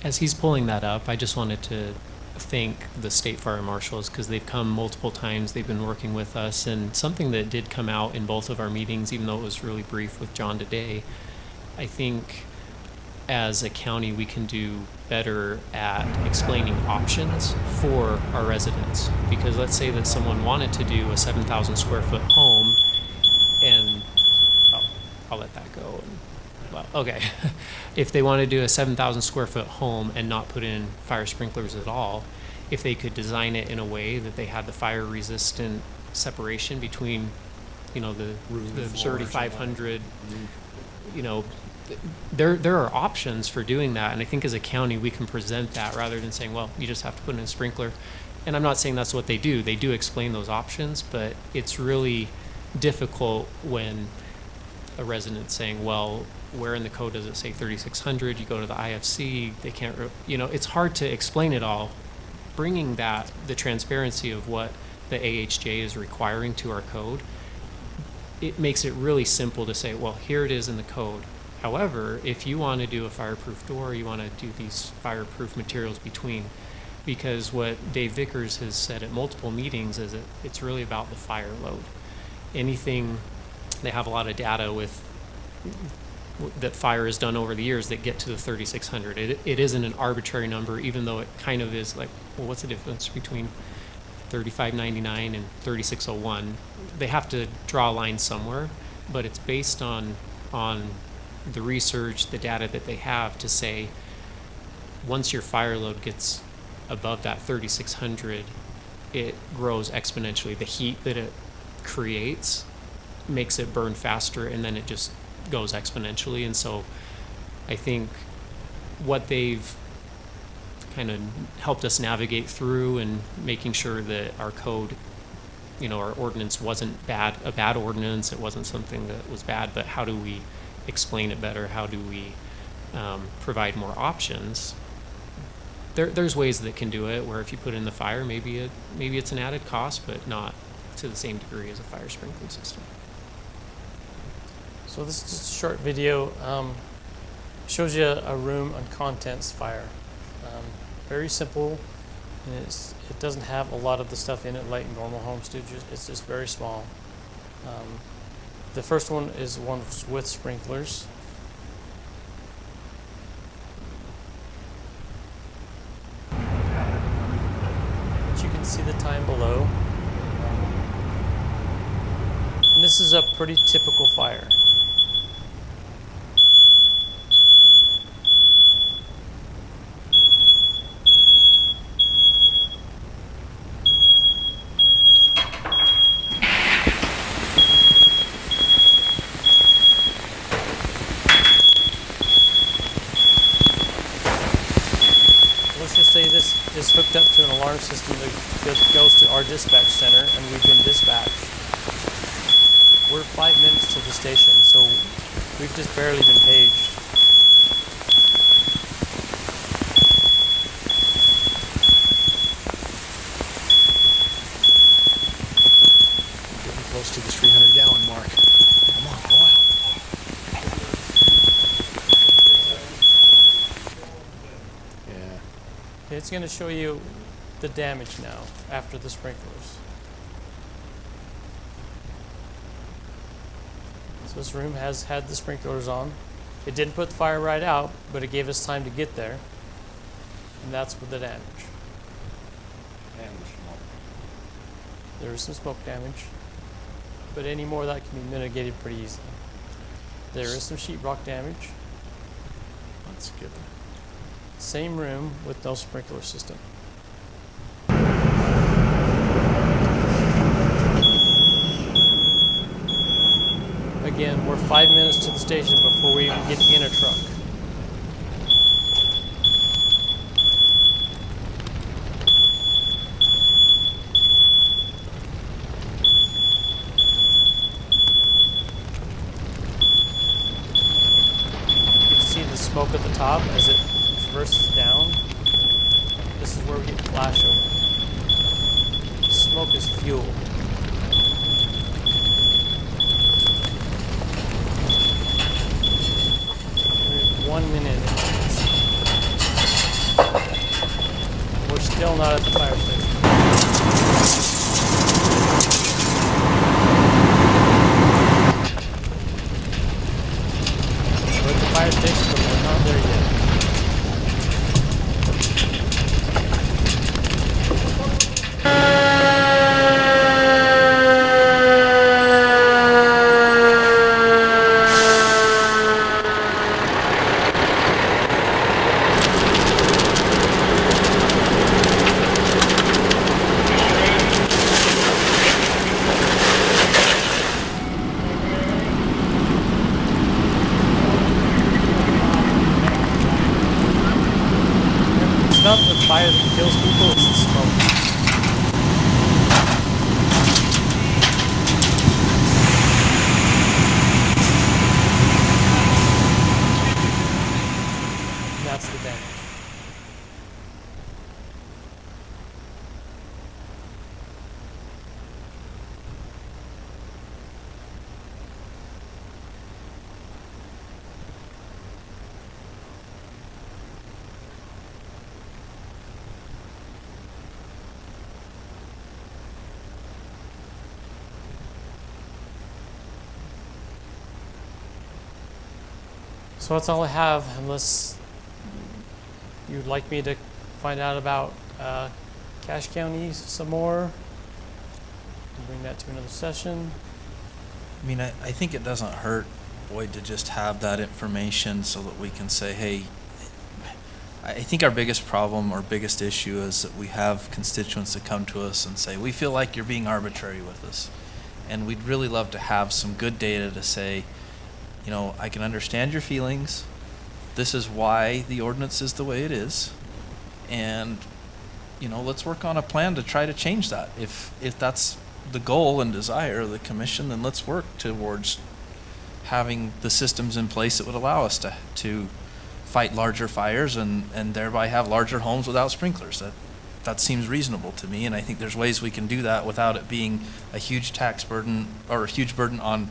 As he's pulling that up, I just wanted to thank the state fire marshals because they've come multiple times. They've been working with us, and something that did come out in both of our meetings, even though it was really brief with John today, I think as a county we can do better at explaining options for our residents. Because let's say that someone wanted to do a 7,000 square foot home, and I'll let that go. Well, okay. If they want to do a 7,000 square foot home and not put in fire sprinklers at all, if they could design it in a way that they had the fire resistant separation between, you know, the 3,500, you know, there are options for doing that. And I think as a county, we can present that rather than saying, well, you just have to put in a sprinkler. And I'm not saying that's what they do. They do explain those options, but it's really difficult when a resident saying, well, where in the code does it say 3,600? You go to the IFC, they can't, you know, it's hard to explain it all. Bringing that, the transparency of what the AHJ is requiring to our code, it makes it really simple to say, well, here it is in the code. However, if you want to do a fireproof door, you want to do these fireproof materials between, because what Dave Vickers has said at multiple meetings is that it's really about the fire load. Anything, they have a lot of data with that fire is done over the years that get to the 3,600. It isn't an arbitrary number, even though it kind of is like, well, what's the difference between 3,599 and 3,601? They have to draw a line somewhere, but it's based on the research, the data that they have to say, once your fire load gets above that 3,600, it grows exponentially. The heat that it creates makes it burn faster, and then it just goes exponentially. And so I think what they've kind of helped us navigate through and making sure that our code, you know, our ordinance wasn't a bad ordinance, it wasn't something that was bad, but how do we explain it better? How do we provide more options? There's ways that can do it where if you put in the fire, maybe it's an added cost, but not to the same degree as a fire sprinkling system. So this is just a short video. Shows you a room on contents fire. Very simple, and it doesn't have a lot of the stuff in it like normal homes do. It's just very small. The first one is one with sprinklers. But you can see the time below. And this is a pretty typical fire. Let's just say this is hooked up to an alarm system that goes to our dispatch center, and we've been dispatched. We're 5 minutes to the station, so we've just barely been paged. Getting close to the 300-gallon mark. Come on, go out. it's going to show you the damage now after the sprinklers. So this room has had the sprinklers on. It didn't put the fire right out, but it gave us time to get there. And that's with the damage. And the smoke. There was some smoke damage, but any more of that can be mitigated pretty easily. There is some sheetrock damage. Let's get them. Same room with no sprinkler system. Again, we're 5 minutes to the station before we even get in a truck. You can see the smoke at the top as it traverses down. This is where we get flashover. The smoke is fuel. We're 1 minute into this. We're still not at the fire station. We're at the fire station, but we're not there yet. It's not the fire that kills people, it's the smoke. That's the damage. So that's all I have, unless you'd like me to find out about Cache County some more. And bring that to another session. I mean, I think it doesn't hurt, Boyd, to just have that information so that we can say, hey, I think our biggest problem or biggest issue is that we have constituents that come to us and say, we feel like you're being arbitrary with us. And we'd really love to have some good data to say, you know, I can understand your feelings. This is why the ordinance is the way it is. And, you know, let's work on a plan to try to change that. If that's the goal and desire of the commission, then let's work towards having the systems in place that would allow us to fight larger fires and thereby have larger homes without sprinklers. That seems reasonable to me, and I think there's ways we can do that without it being a huge tax burden or a huge burden on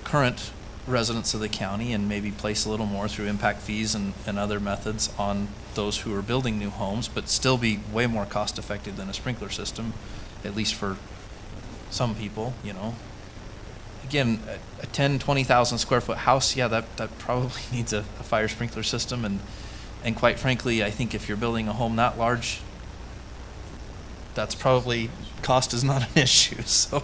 current residents of the county, and maybe place a little more through impact fees and other methods on those who are building new homes, but still be way more cost effective than a sprinkler system, at least for some people, you know. Again, a 10, 20,000 square foot house, yeah, that probably needs a fire sprinkler system, and quite frankly, I think if you're building a home that large, that's probably, cost is not an issue. So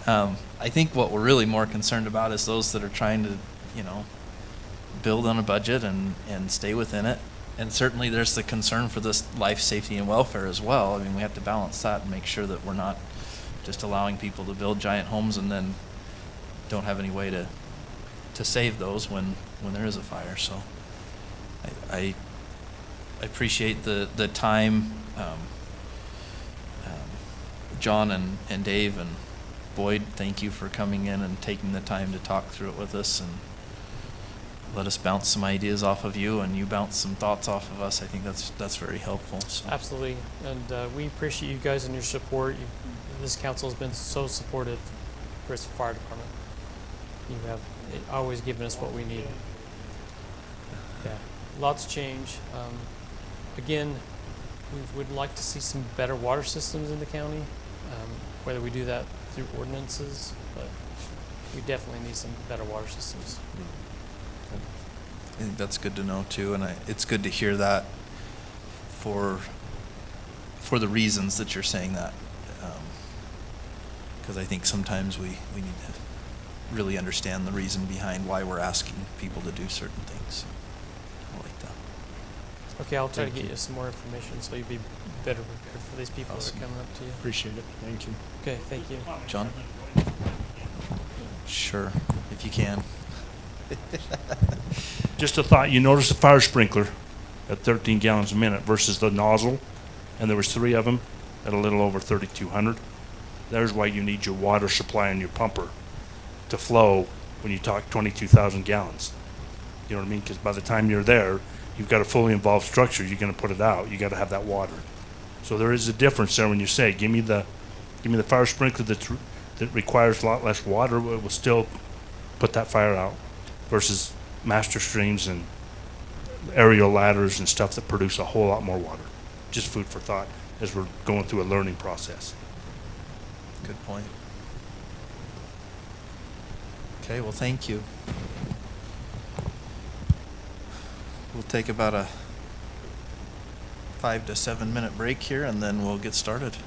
I think what we're really more concerned about is those that are trying to, you know, build on a budget and stay within it. And certainly there's the concern for this life, safety, and welfare as well. I mean, we have to balance that and make sure that we're not just allowing people to build giant homes and then don't have any way to save those when there is a fire. So I appreciate the time, John and Dave and Boyd, thank you for coming in and taking the time to talk through it with us and let us bounce some ideas off of you and you bounce some thoughts off of us. I think that's very helpful. So. Absolutely, and we appreciate you guys and your support. This council has been so supportive of Bristol Fire Department. You have always given us what we need. Yeah, lots change. Again, We would like to see some better water systems in the county, whether we do that through ordinances, but we definitely need some better water systems. I think that's good to know too, and it's good to hear that for the reasons that you're saying that. Because I think sometimes we need to really understand the reason behind why we're asking people to do certain things. I like that. Okay, I'll try Thank to get you. you some more information so you'll be better prepared for these people Awesome. that are coming up to you. Appreciate it. Thank you. Okay, thank you. John? Sure, if you can. Just a thought, you notice the fire sprinkler at 13 gallons a minute versus the nozzle, and there was 3 of them at a little over 3,200. There's why you need your water supply and your pumper to flow when you talk 22,000 gallons. You know what I mean? Because by the time you're there, you've got a fully involved structure. You're going to put it out. You got to have that water. So there is a difference there when you say, give me the fire sprinkler that requires a lot less water. It will still put that fire out versus master streams and aerial ladders and stuff that produce a whole lot more water. Just food for thought as we're going through a learning process. Good point. Okay, well, thank you. We'll take about a 5 to 7 minute break here, and then we'll get started.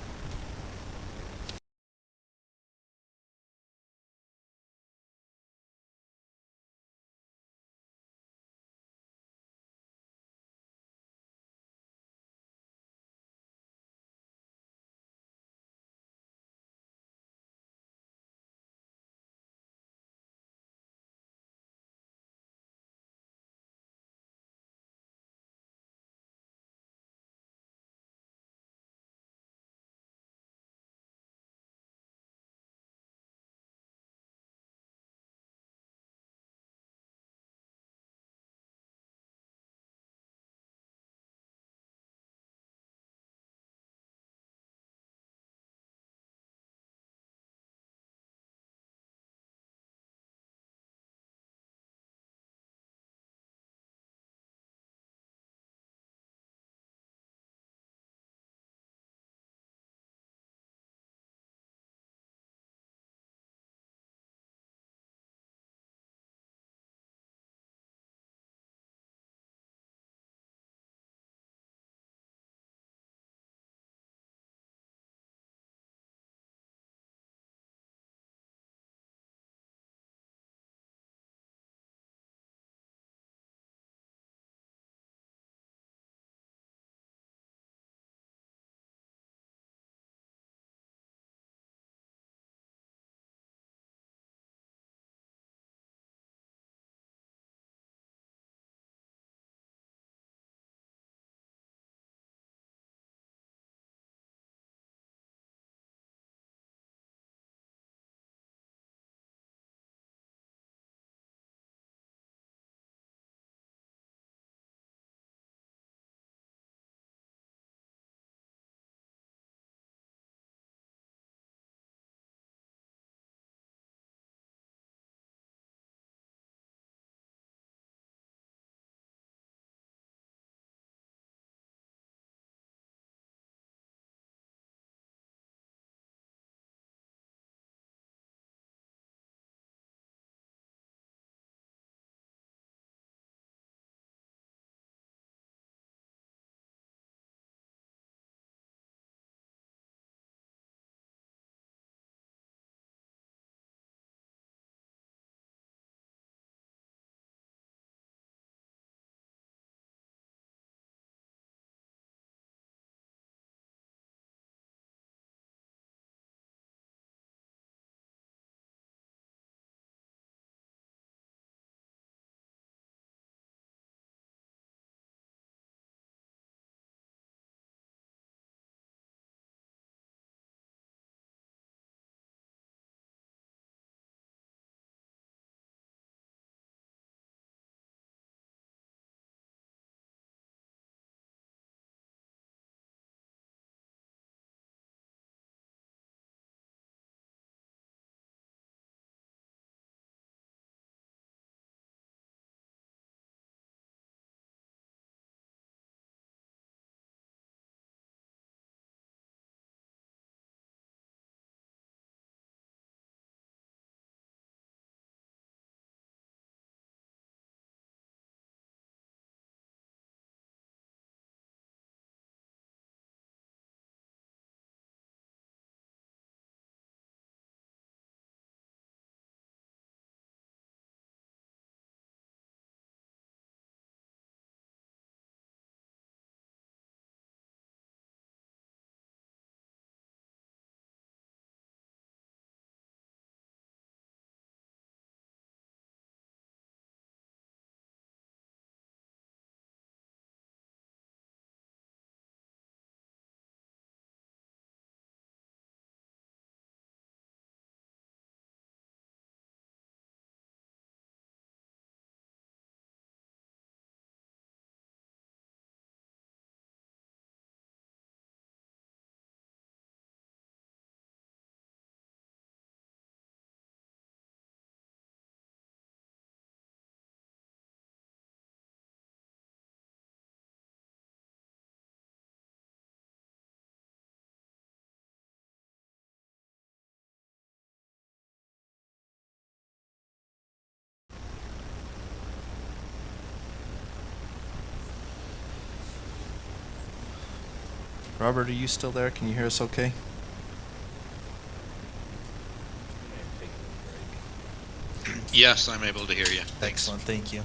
Robert, are you still there? Can you hear us okay? Yes, I'm able to hear you. Thanks. Excellent, thank you.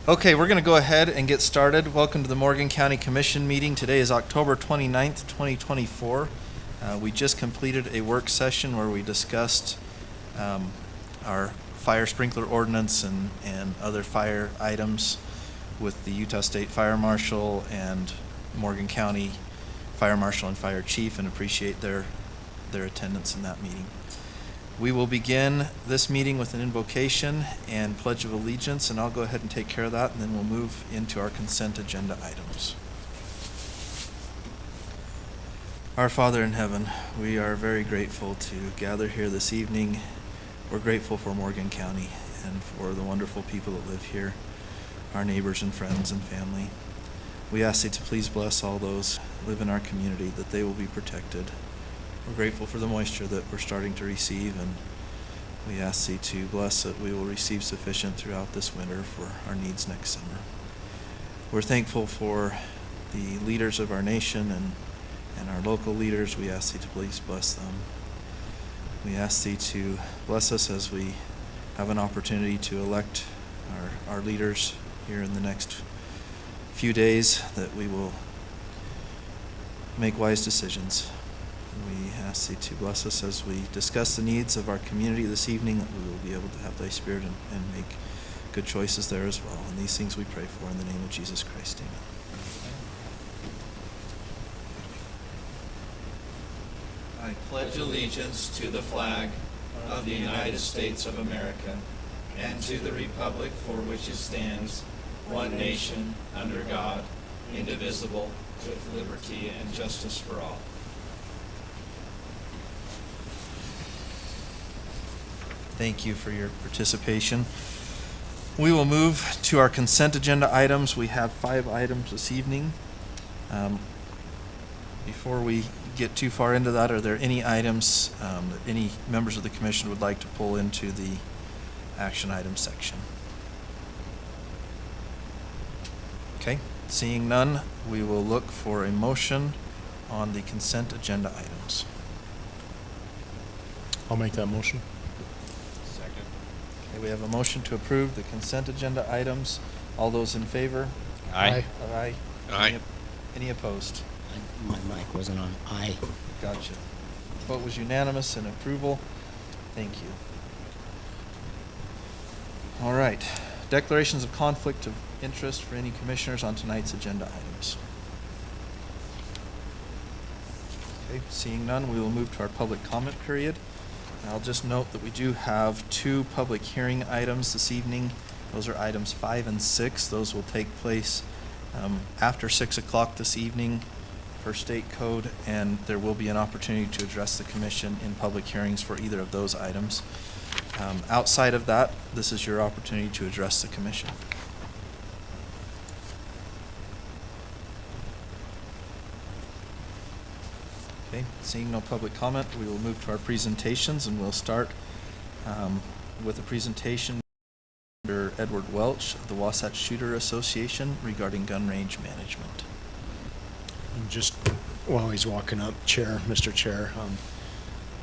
Okay, we're going to go ahead and get started. Welcome to the Morgan County Commission meeting. Today is October 29th, 2024. We just completed a work session where we discussed our fire sprinkler ordinance and other fire items with the Utah State Fire Marshal and Morgan County Fire Marshal and Fire Chief, and appreciate their attendance in that meeting. We will begin this meeting with an invocation and pledge of allegiance, and I'll go ahead and take care of that, and then we'll move into our consent agenda items. Our Father in heaven, we are very grateful to gather here this evening. We're grateful for Morgan County and for the wonderful people that live here, our neighbors and friends and family. We ask Thee to please bless all those who live in our community, that they will be protected. We're grateful for the moisture that we're starting to receive, and we ask Thee to bless that we will receive sufficient throughout this winter for our needs next summer. We're thankful for the leaders of our nation and our local leaders. We ask Thee to please bless them. We ask Thee to bless us as we have an opportunity to elect our leaders here in the next few days, that we will make wise decisions. We ask Thee to bless us as we discuss the needs of our community this evening, that we will be able to have Thy Spirit and make good choices there as well. And these things we pray for in the name of Jesus Christ. Amen. I pledge allegiance to the flag of the United States of America and to the republic for which it stands, one nation, under God, indivisible, with liberty and justice for all. Thank you for your participation. We will move to our consent agenda items. We have 5 items this evening. Before we get too far into that, are there any items that any members of the commission would like to pull into the action item section? Okay, seeing none, we will look for a motion on the consent agenda items. I'll make that motion. Okay, we have a motion to approve the consent agenda items. All those in favor? Aye. Aye. Aye. Any opposed? My mic wasn't on. Aye. Gotcha. Vote was unanimous in approval. Thank you. All right. Declarations of conflict of interest for any commissioners on tonight's agenda items. Okay, seeing none, we will move to our public comment period. I'll just note that we do have 2 public hearing items this evening. Those are items 5 and 6. Those will take place after 6 o'clock this evening per state code, and there will be an opportunity to address the commission in public hearings for either of those items. Outside of that, this is your opportunity to address the commission. Okay, seeing no public comment, we will move to our presentations, and we'll start with a presentation under Edward Welch of the Wasatch Shooter Association regarding gun range management. And just while he's walking up, Mr. Chair,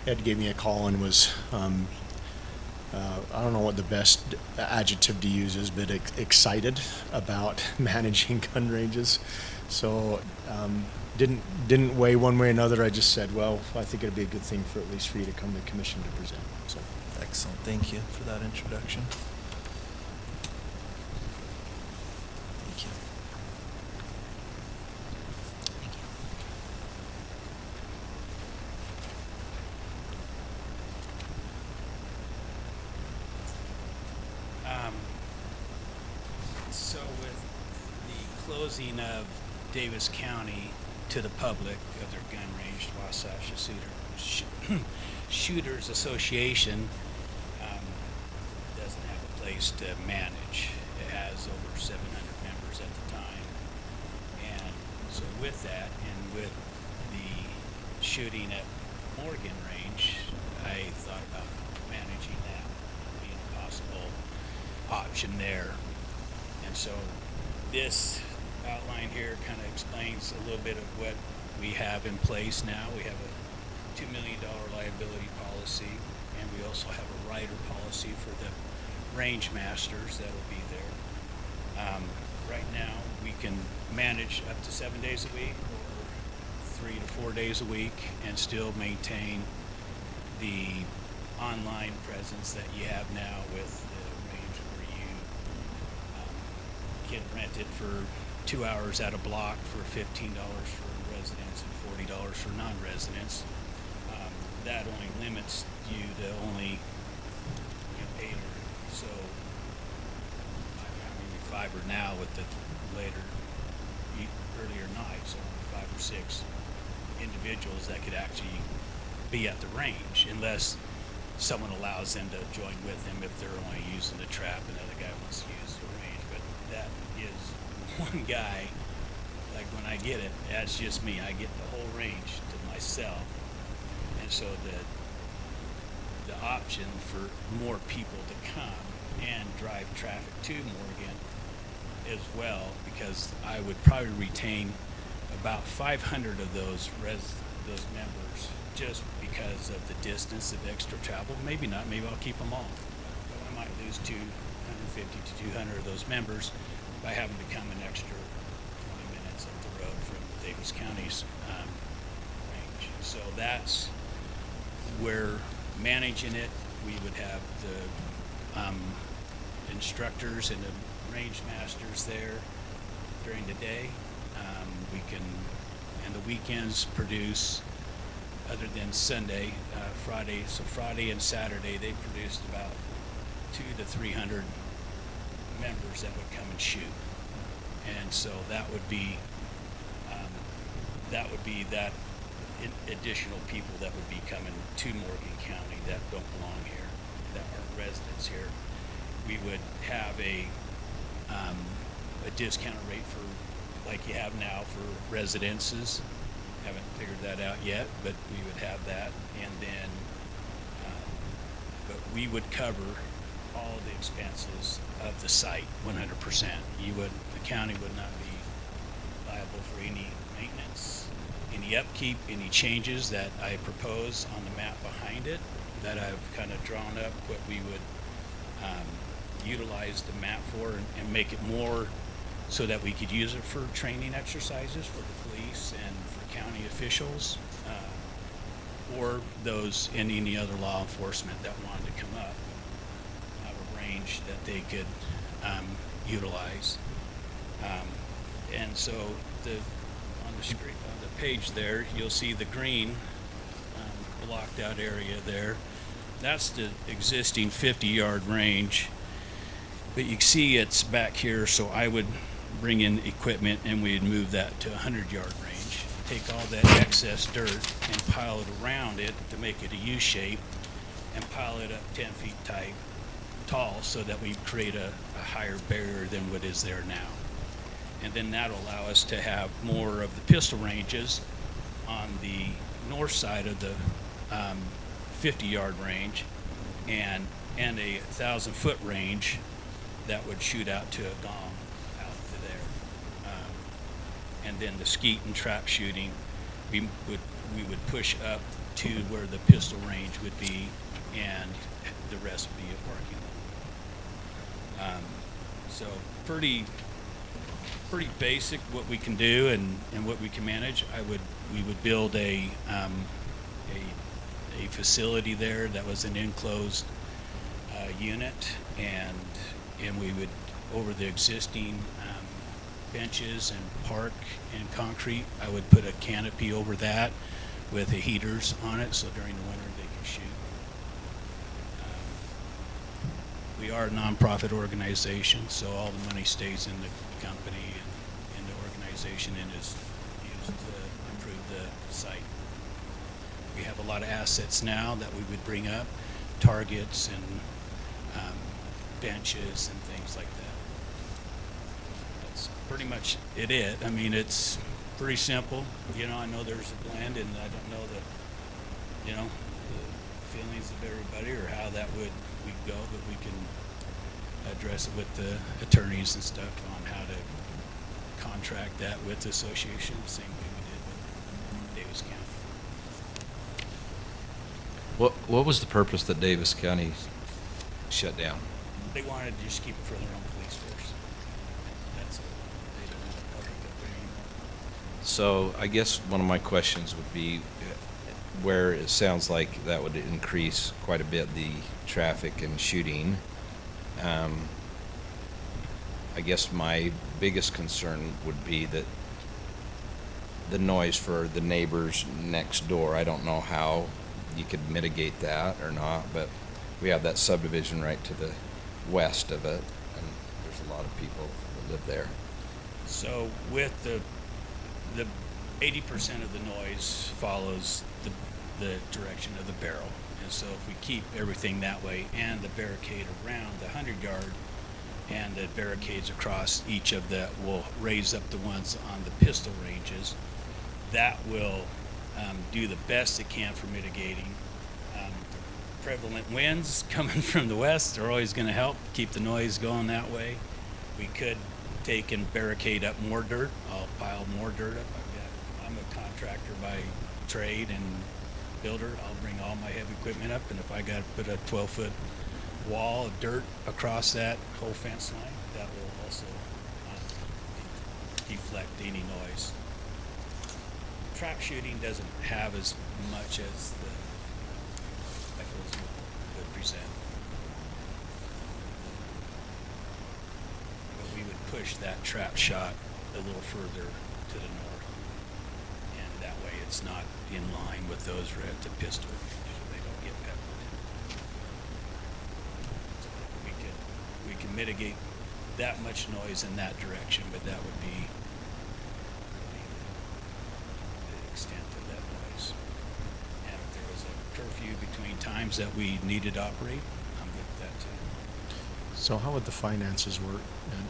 Ed gave me a call and was, I don't know what the best adjective to use is, but excited about managing gun ranges. So didn't weigh one way or another. I just said, well, I think it'd be a good thing for at least for you to come to the commission to present. So excellent. Thank you for that introduction. Thank you. So with the closing of Davis County to the public of their gun range, Wasatch Shooters Association doesn't have a place to manage. It has over 700 members at the time. And so with that, and with the shooting at Morgan Range, I thought about managing that, being a possible option there. And so this outline here kind of explains a little bit of what we have in place now. We have a $2 million liability policy, and we also have a rider policy for the range masters that'll be there. Right now, we can manage up to 7 days a week or 3 to 4 days a week and still maintain the online presence that you have now with the range where you can rent it for 2 hours at a block for $15 for residents and $40 for non-residents. That only limits you to only 8 or so. I mean 5 or now with the later, earlier nights, so 5 or 6 individuals that could actually be at the range, unless someone allows them to join with them if they're only using the trap and the other guy wants to use the range. But that is one guy. Like when I get it, that's just me. I get the whole range to myself. And so the option for more people to come and drive traffic to Morgan as well, because I would probably retain about 500 of those members just because of the distance of extra travel. Maybe not. Maybe I'll keep them all. But I might lose 250 to 200 of those members by having to come an extra 20 minutes up the road from Davis County's range. So that's where managing it, we would have the instructors and the range masters there during the day. We can, and the weekends, produce, other than Sunday, Friday. So Friday and Saturday, they produced about 200 to 300 members that would come and shoot. And so that would be that additional people that would be coming to Morgan County that don't belong here, that aren't residents here. We would have a discounted rate for, like you have now for residences. Haven't figured that out yet, but we would have that. And then, but we would cover all the expenses of the site 100%. The county would not be liable for any maintenance, any upkeep, any changes that I propose on the map behind it that I've kind of drawn up what we would utilize the map for and make it more so that we could use it for training exercises for the police and for county officials or those in any other law enforcement that wanted to come up, have a range that they could utilize. And so on the page there, you'll see the green blocked out area there. That's the existing 50-yard range. But you can see it's back here, so I would bring in equipment and we'd move that to a 100-yard range. Take all that excess dirt and pile it around it to make it a U shape and pile it up 10 feet tall so that we create a higher barrier than what is there now. And then that'll allow us to have more of the pistol ranges on the north side of the 50-yard range and a 1,000-foot range that would shoot out to a gong out to there. And then the skeet and trap shooting, we would push up to where the pistol range would be, and the rest would be a parking lot. So pretty basic what we can do and what we can manage. We would build a facility there that was an enclosed unit, and we would, over the existing benches and park and concrete, I would put a canopy over that with the heaters on it, so during the winter they can shoot. We are a nonprofit organization, so all the money stays in the company and in the organization and is used to improve the site. We have a lot of assets now that we would bring up, targets and benches and things like that. That's pretty much it. I mean, it's pretty simple. You know, I know there's a blend, and I don't know the feelings of everybody or how that would go, but we can address it with the attorneys and stuff on how to contract that with the association, the same way we did with What was the purpose that Davis County shut down? They wanted to just keep it for their own police force. That's it. They don't want public up there anymore. So I guess one of my questions would be where it sounds like that would increase quite a bit the traffic and shooting. I guess my biggest concern would be that the noise for the neighbors next door. I don't know how you could mitigate that or not, but we have that subdivision right to the west of it, and there's a lot of people that live there. So with the 80% of the noise follows the direction of the barrel. And so if we keep everything that way and the barricade around the 100-yard and the barricades across each of that will raise up the ones on the pistol ranges, that will do the best it can for mitigating. Prevalent winds coming from the west are always going to help keep the noise going that way. We could take and barricade up more dirt. I'll pile more dirt up. I'm a contractor by trade and builder. I'll bring all my heavy equipment up, and if I got to put a 12-foot wall of dirt across that whole fence line, that will also deflect any noise. Trap shooting doesn't have as much as the rifles would present. But we would push that trap shot a little further to the north, and that way it's not in line with those at the pistol range, so they don't get peppered. So we can mitigate that much noise in that direction, but that would be the extent of that noise. And if there was a curfew between times that we needed to operate, I'm good with that too. So how would the finances work then?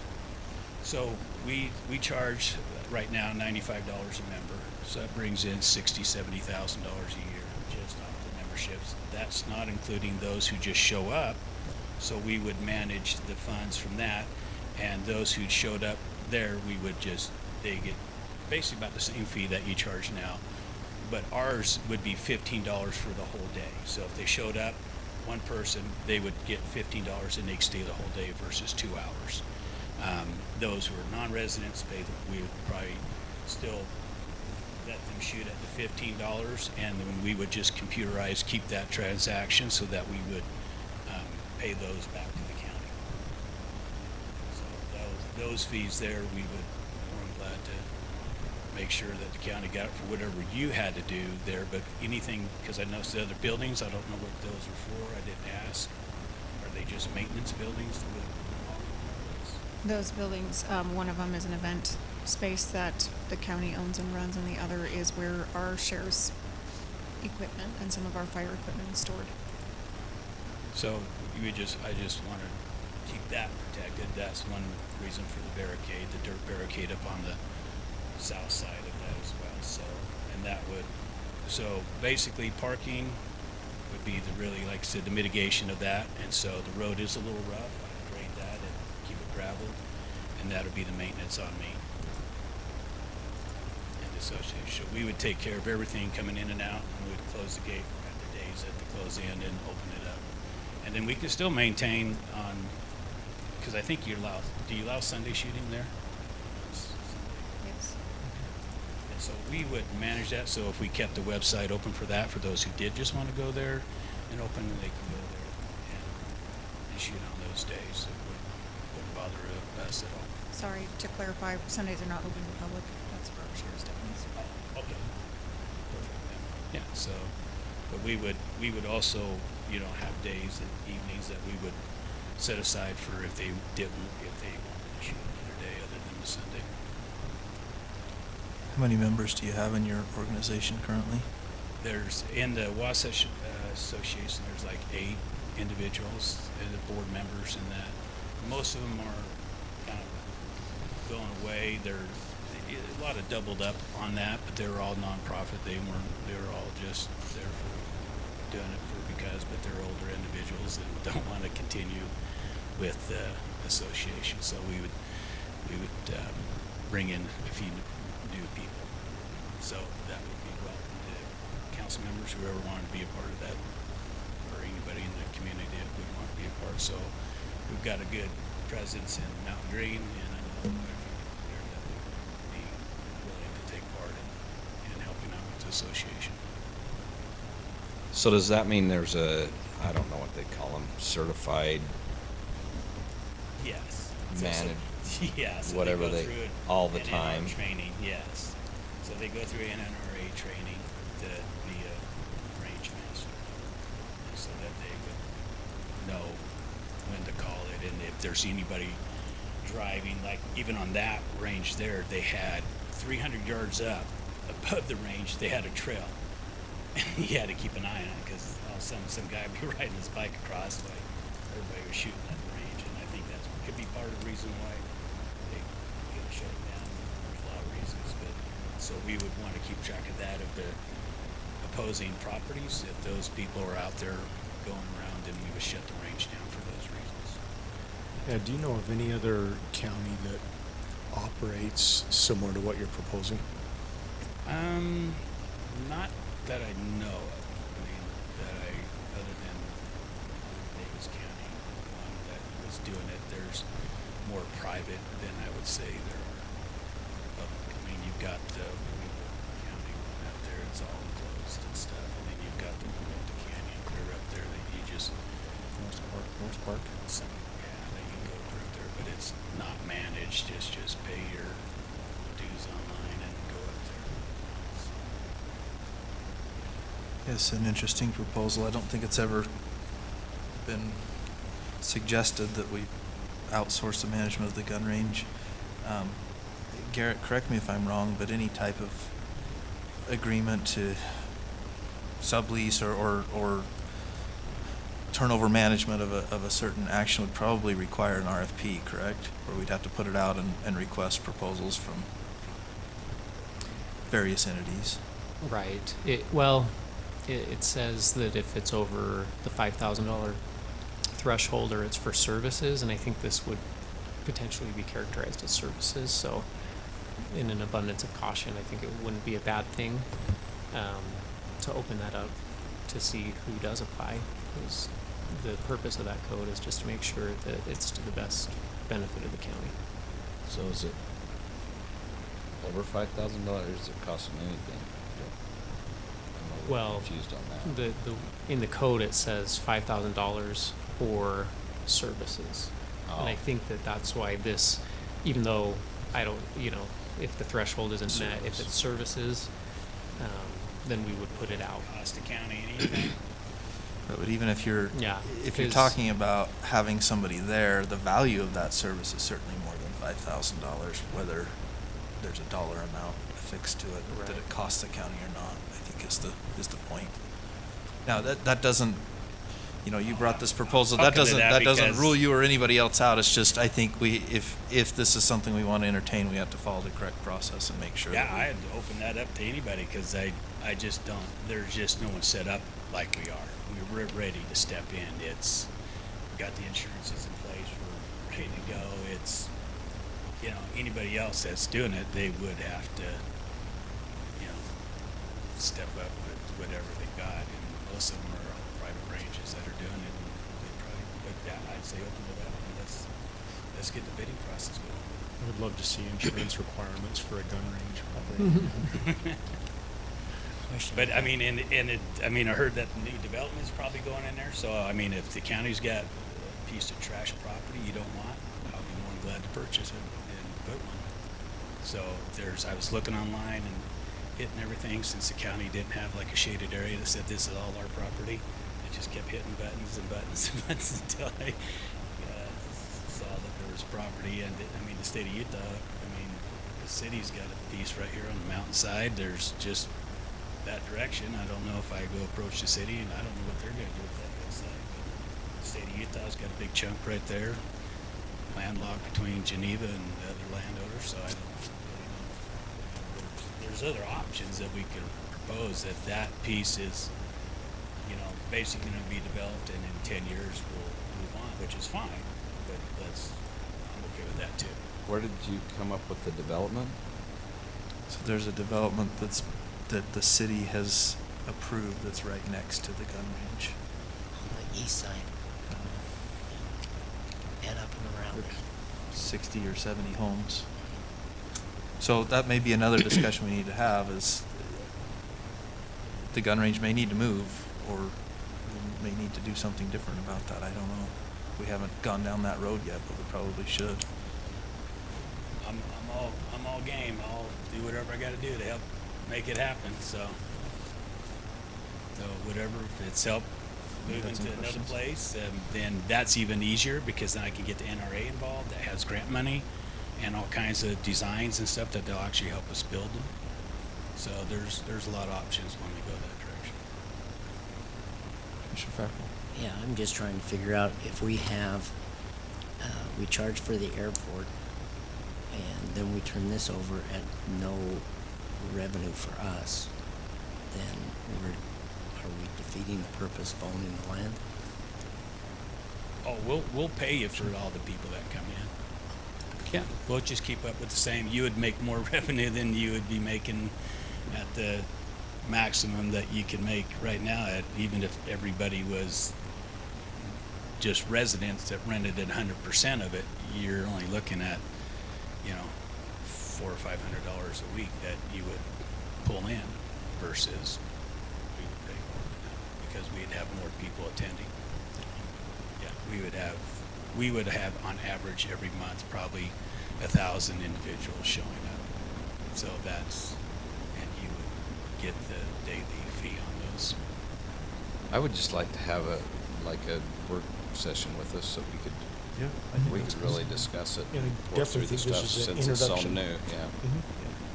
So we charge right now $95 a member, so that brings in $60,000, $70,000 a year just off the memberships. That's not including those who just show up. So we would manage the funds from that, and those who showed up there, they get basically about the same fee that you charge now. But ours would be $15 for the whole day. So if they showed up, one person, they would get $15 and they could stay the whole day versus 2 hours. Those who are non-residents, we would probably still let them shoot at the $15, and then we would just computerize, keep that transaction so that we would pay those back to the county. So those fees there, we're glad to make sure that the county got it for whatever you had to do there, but anything, because I noticed the other buildings, I don't know what those are for, I didn't ask. Are they just maintenance buildings? Those buildings, one of them is an event space that the county owns and runs, and the other is where our sheriff's equipment and some of our fire equipment is stored. So I just want to keep that protected. That's one reason for the barricade, the dirt barricade up on the south side of that as well. So basically parking would be like I said, the mitigation of that. And so the road is a little rough. I grade that and keep it gravel, and that'll be the maintenance on me and the association. So we would take care of everything coming in and out, and we would close the gate at the days that they close in and open it up. And then we can still maintain on, because I think do you allow Sunday shooting there? Yes. And so we would manage that, so if we kept the website open for that, for those who did just want to go there and open, they can go there and shoot on those days. It wouldn't bother us at all. Sorry, to clarify, Sundays are not open to the public. That's for our sheriff's deputies. Okay. Perfect. Yeah, so, but we would also, have days and evenings that we would set aside for if they wanted to shoot another day other than the Sunday. How many members do you have in your organization currently? There's, in the Wasatch Association, there's like 8 individuals, the board members in that. Most of them are kind of going away. They're a lot of doubled up on that, but they were all nonprofit. They were all just there for doing it but they're older individuals that don't want to continue with the association. So we would bring in a few new people. So that would be welcome to council members, whoever wanted to be a part of that anybody in the community that would want to be a part. So we've got a good presence in Mountain Green, and I know they're definitely be willing to take part in helping out with the association. So does that mean there's a, I don't know what they call them, certified Yes. manage, Yeah, so whatever they they, go through all the an NR time? training, yes. So they go through an NRA training to be a range master, and so that they would know when to call it, and if there's anybody driving, like even on that range there, they had 300 yards up above the range, they had a trail. You had to keep an eye on it because all of a sudden some guy would be riding his bike across while everybody was shooting at the range, and I think that could be part of the reason why they get shut down. There's a lot of reasons, but so we would want to keep track of that, of the opposing properties, if those people are out there going around, and we would shut the range down for those reasons. Yeah, do you know of any other county that operates similar to what you're proposing? Not that I know of. I mean, other than Davis County, one that was doing it, there's more private than I would say there are public. I mean, you've got the Weaver County one out there, it's all enclosed and stuff, and then you've got the Canyon clear up there that you just, North Park? some, yeah, that you go through up there, but it's not managed, it's just pay your dues online and go up there. It's an interesting proposal. I don't think it's ever been suggested that we outsource the management of the gun range. Garrett, correct me if I'm wrong, but any type of agreement to sublease or turnover management of a certain action would probably require an RFP, correct? Where we'd have to put it out and request proposals from various entities. Right. It says that if it's over the $5,000 threshold or it's for services, and I think this would potentially be characterized as services. So in an abundance of caution, I think it wouldn't be a bad thing to open that up to see who does apply. Because the purpose of that code is just to make sure that it's to the best benefit of the county. So is it over $5,000? Is it costing anything? I'm a little Well, confused on that. in the code it says $5,000 for services, and I Oh. think that's why this, even though I don't, if the threshold isn't met, if it's services, then we would put it out. Cost the county anything. But even if you're Yeah, if you're 'cause- talking about having somebody there, the value of that service is certainly more than $5,000. Whether there's a dollar amount affixed to it that Right. it costs the county or not, I think is the point. Now that doesn't, you brought this proposal. That Welcome to doesn't that doesn't because- rule you or anybody else out. It's just I think if this is something we want to entertain, we have to follow the correct process and make sure. Yeah, that we, I'd open that up to anybody because I just don't. There's just no one set up like we are. We're ready to step in. It's got the insurances in place. We're ready to go. It's anybody else that's doing it, they would have to step up with whatever they got. And most of them are private ranges that are doing it. And they probably, but yeah, I'd say open it up and let's get the bidding process going. I would love to see insurance requirements for a gun range operating. But I mean, I heard that the new development is probably going in there. So I mean, if the county's got a piece of trash property you don't want, I'll be more than glad to purchase it and put one. So I was looking online and hitting everything since the county didn't have like a shaded area that said this is all our property. I just kept hitting buttons and buttons and buttons until I saw that there was property. And the state of Utah, the city's got a piece right here on the mountainside. There's just that direction. I don't know if I go approach the city, and I don't know what they're going to do with that hillside. But the state of Utah's got a big chunk right there, landlocked between Geneva and the other landowners. So I don't really know. There's other options that we could propose. That piece is, basically going to be developed, and in 10 years we'll move on, which is fine. But I'm okay with that too. Where did you come up with the development? So there's a development that the city has approved that's right next to the gun range. Like East side. And up and around. 60 or 70 homes. So that may be another discussion we need to have, is the gun range may need to move, or we may need to do something different about that. I don't know. We haven't gone down that road yet, but we probably should. I'm all game. I'll do whatever I gotta do to help make it happen, so whatever, if it's help moving got some to another questions? place, then that's even easier, because then I can get the NRA involved, that has grant money and all kinds of designs and stuff that they'll actually help us build them. So there's a lot of options when we go that direction. Commissioner Fackrell? Yeah, I'm just trying to figure out if we have, we charge for the airport, and then we turn this over at no revenue for us, then are we defeating the purpose of owning the land? Oh, we'll pay you for all the people that come in. Yeah, we'll just keep up with the same. You would make more revenue than you would be making at the maximum that you can make right now, even if everybody was just residents that rented at 100% of it. You're only looking at, $400 or $500 a week that you would pull in versus we would pay more than that, because we'd have more people attending. Yeah, we would have on average every month probably 1,000 individuals showing up. So and you would get the daily fee on those. I would just like to have a work session with us so we could really discuss it. Yeah, I work definitely through the think this stuff is an since it's so introduction. new. Yeah.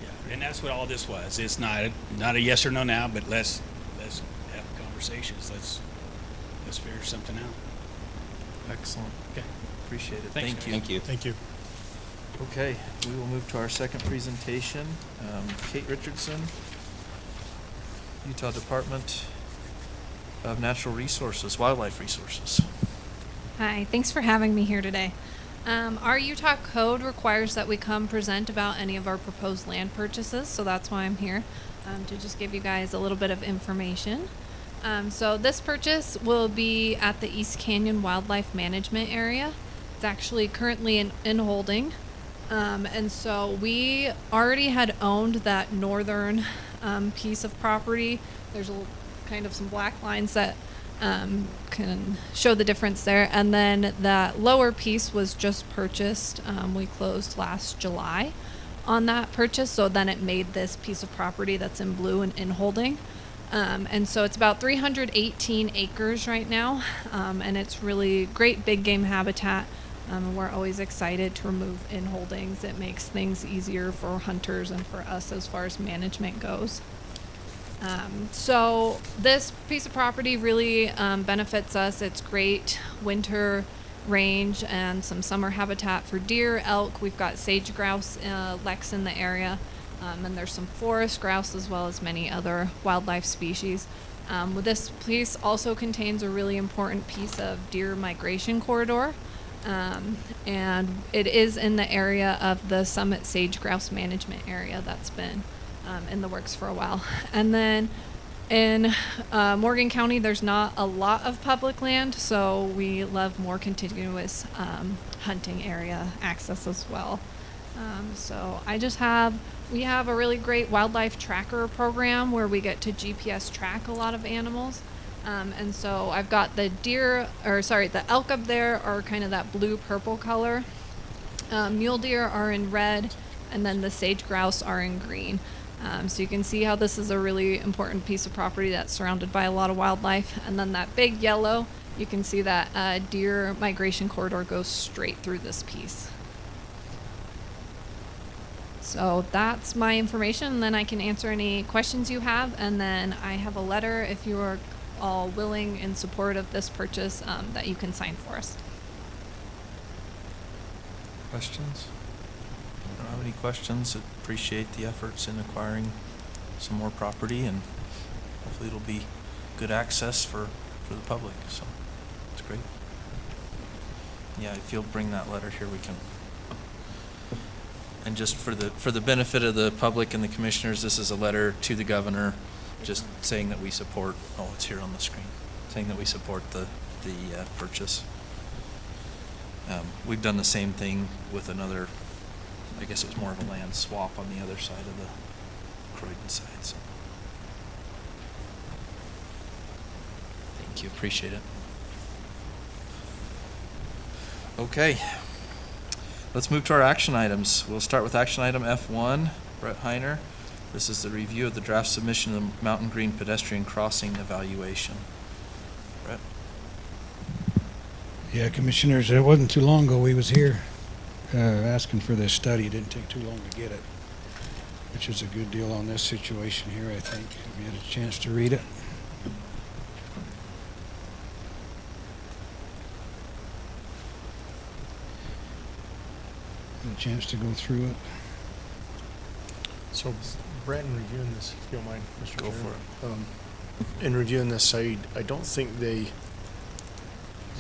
Yeah, and that's what all this was. It's not a yes or no now, but let's have conversations. Let's figure something out. Excellent. Okay. Appreciate it. Thanks, Thank you. Thank you. Thank you. Okay, we will move to our second presentation. Kate Richardson, Utah Department of Natural Resources, Wildlife Resources. Hi, thanks for having me here today. Our Utah code requires that we come present about any of our proposed land purchases, so that's why I'm here, to just give you guys a little bit of information. So this purchase will be at the East Canyon Wildlife Management Area. It's actually currently in holding. And so we already had owned that northern piece of property. There's kind of some black lines that can show the difference there. And then that lower piece was just purchased. We closed last July on that purchase. So then it made this piece of property that's in blue and in holding. And so it's about 318 acres right now. And it's really great big game habitat. We're always excited to remove in holdings. It makes things easier for hunters and for us as far as management goes. So this piece of property really benefits us. It's great winter range and some summer habitat for deer, elk. We've got sage grouse leks in the area, and there's some forest grouse as well as many other wildlife species. This piece also contains a really important piece of deer migration corridor. And it is in the area of the Summit Sage Grouse Management Area that's been in the works for a while. And then in Morgan County, there's not a lot of public land, so we love more continuous hunting area access as well. So we have a really great wildlife tracker program where we get to GPS track a lot of animals. And so I've got the the elk up there are kind of that blue-purple color. Mule deer are in red, and then the sage grouse are in green. So you can see how this is a really important piece of property that's surrounded by a lot of wildlife. And then that big yellow, you can see that deer migration corridor goes straight through this piece. So that's my information, and then I can answer any questions you have. And then I have a letter if you are all willing in support of this purchase that you can sign for us. Questions? I don't have any questions. Appreciate the efforts in acquiring some more property, and hopefully it'll be good access for the public. So it's great. Yeah, if you'll bring that letter here, we can. And just for the benefit of the public and the commissioners, this is a letter to the governor, just saying that we support. Oh, it's here on the screen. Saying that we support the the purchase. We've done the same thing with another, I guess it was more of a land swap on the other side of the Croydon side. So. Thank you, appreciate it. Okay, let's move to our action items. We'll start with action item F1, Brett Heiner. This is the review of the draft submission of the Mountain Green pedestrian crossing evaluation. Brett? Yeah, Commissioners, it wasn't too long ago we was here asking for this study. It didn't take too long to get it, which is a good deal on this situation here, I think. Have you had a chance to read it? Had a chance to go through it? So, Brett, in reviewing this, if you don't mind, Mr. Go Chairman, for it. In reviewing this, I don't think they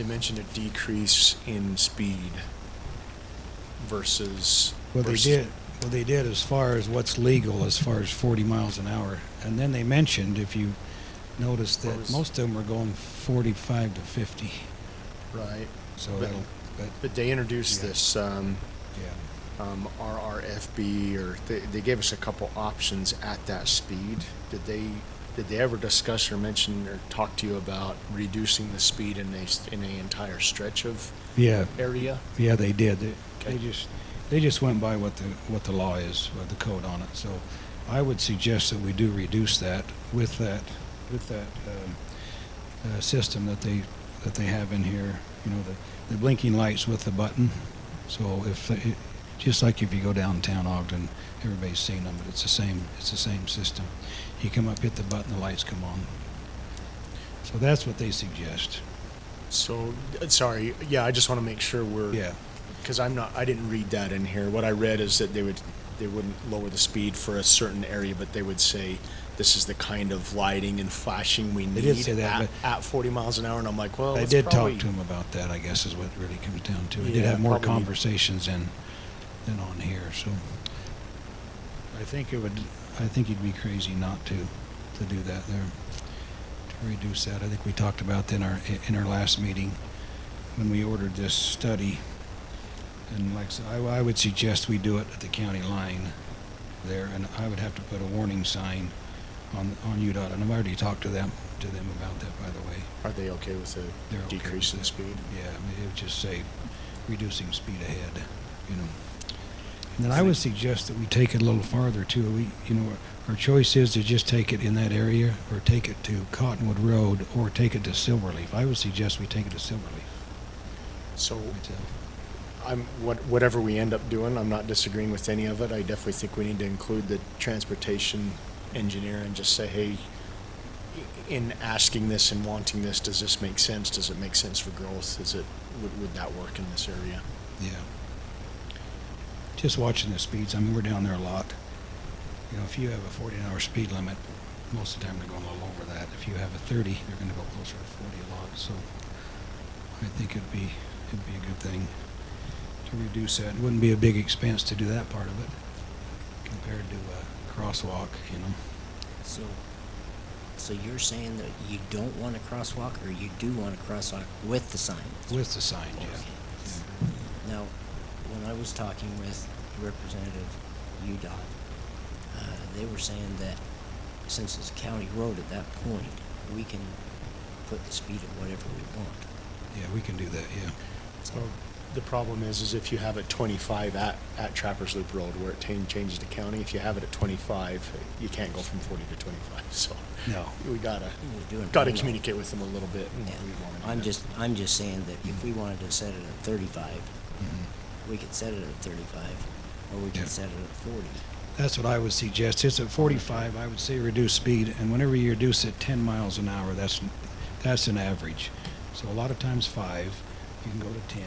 mentioned a decrease in speed versus. Well, they did. Well, they did as far as what's legal, as far as 40 miles an hour. And then they mentioned, if you notice, that most of them were going 45 to 50. Right. So But- that'll, But they introduced Yeah. this yeah. RRFB, or they gave us a couple options at that speed. Did they ever discuss or mention or talk to you about reducing the speed in a entire stretch of Yeah. area? Yeah, they did. Okay. They just went by what the law is, or the code on it. So I would suggest that we do reduce that with that system that they have in here. You know, the blinking lights with the button. So just like if you go downtown Ogden, everybody's seen them, but it's the same system. You come up, hit the button, the lights come on. So that's what they suggest. So, sorry, yeah, I just want to make sure Yeah. because I didn't read that in here. What I read is that they wouldn't lower the speed for a certain area, but they would say this is the kind of lighting and flashing we need They did say that, at 40 miles an hour, and I'm like, well, I it's did probably, talk to him about that, I guess is what it really comes down to. We did Yeah, have more probably. conversations than on here, so I think you'd be crazy not to do that there, to reduce that. I think we talked about that in our last meeting when we ordered this study. And like I said, I would suggest we do it at the county line there, and I would have to put a warning sign on UDOT, and I've already talked to them about that, by the way. Are they okay with They're the okay decrease with in that. speed? Yeah, I mean, it would just say reducing speed ahead, you know. And then I would suggest that we take it a little farther too. Our choice is to just take it in that area, or take it to Cottonwood Road, or take it to Silverleaf. I would suggest we take it to Silverleaf. So, myself. whatever we end up doing, I'm not disagreeing with any of it. I definitely think we need to include the transportation engineer and just say, hey, in asking this and wanting this, does this make sense? Does it make sense for growth? Would that work in this area? Yeah. Just watching the speeds. I mean, we're down there a lot. You know, if you have a 40-hour speed limit, most of the time they're going a little over that. If you have a 30, they're going to go closer to 40 a lot. So I think it'd be a good thing to reduce that. It wouldn't be a big expense to do that part of it compared to a crosswalk, you know. So you're saying that you don't want a crosswalk, or you do want a crosswalk with the sign? With the sign, yeah. Okay. Now, when I was talking with Representative UDOT, they were saying that since it's a county road at that point, we can put the speed at whatever we want. Yeah, we can do that, yeah. So the problem is if you have it 25 at Trappers Loop Road, where it changes to county, if you have it at 25, you can't go from 40 to 25. So No. we gotta Gotta communicate with them a little bit. And Yeah. we wanna do that. I'm just saying that if we wanted to set it at 35, we could set it at 35, or we could Yeah. set it at 40. That's what I would suggest. It's at 45, I would say reduce speed, and whenever you reduce it 10 miles an hour, that's an average. So a lot of times 5, you can go to 10.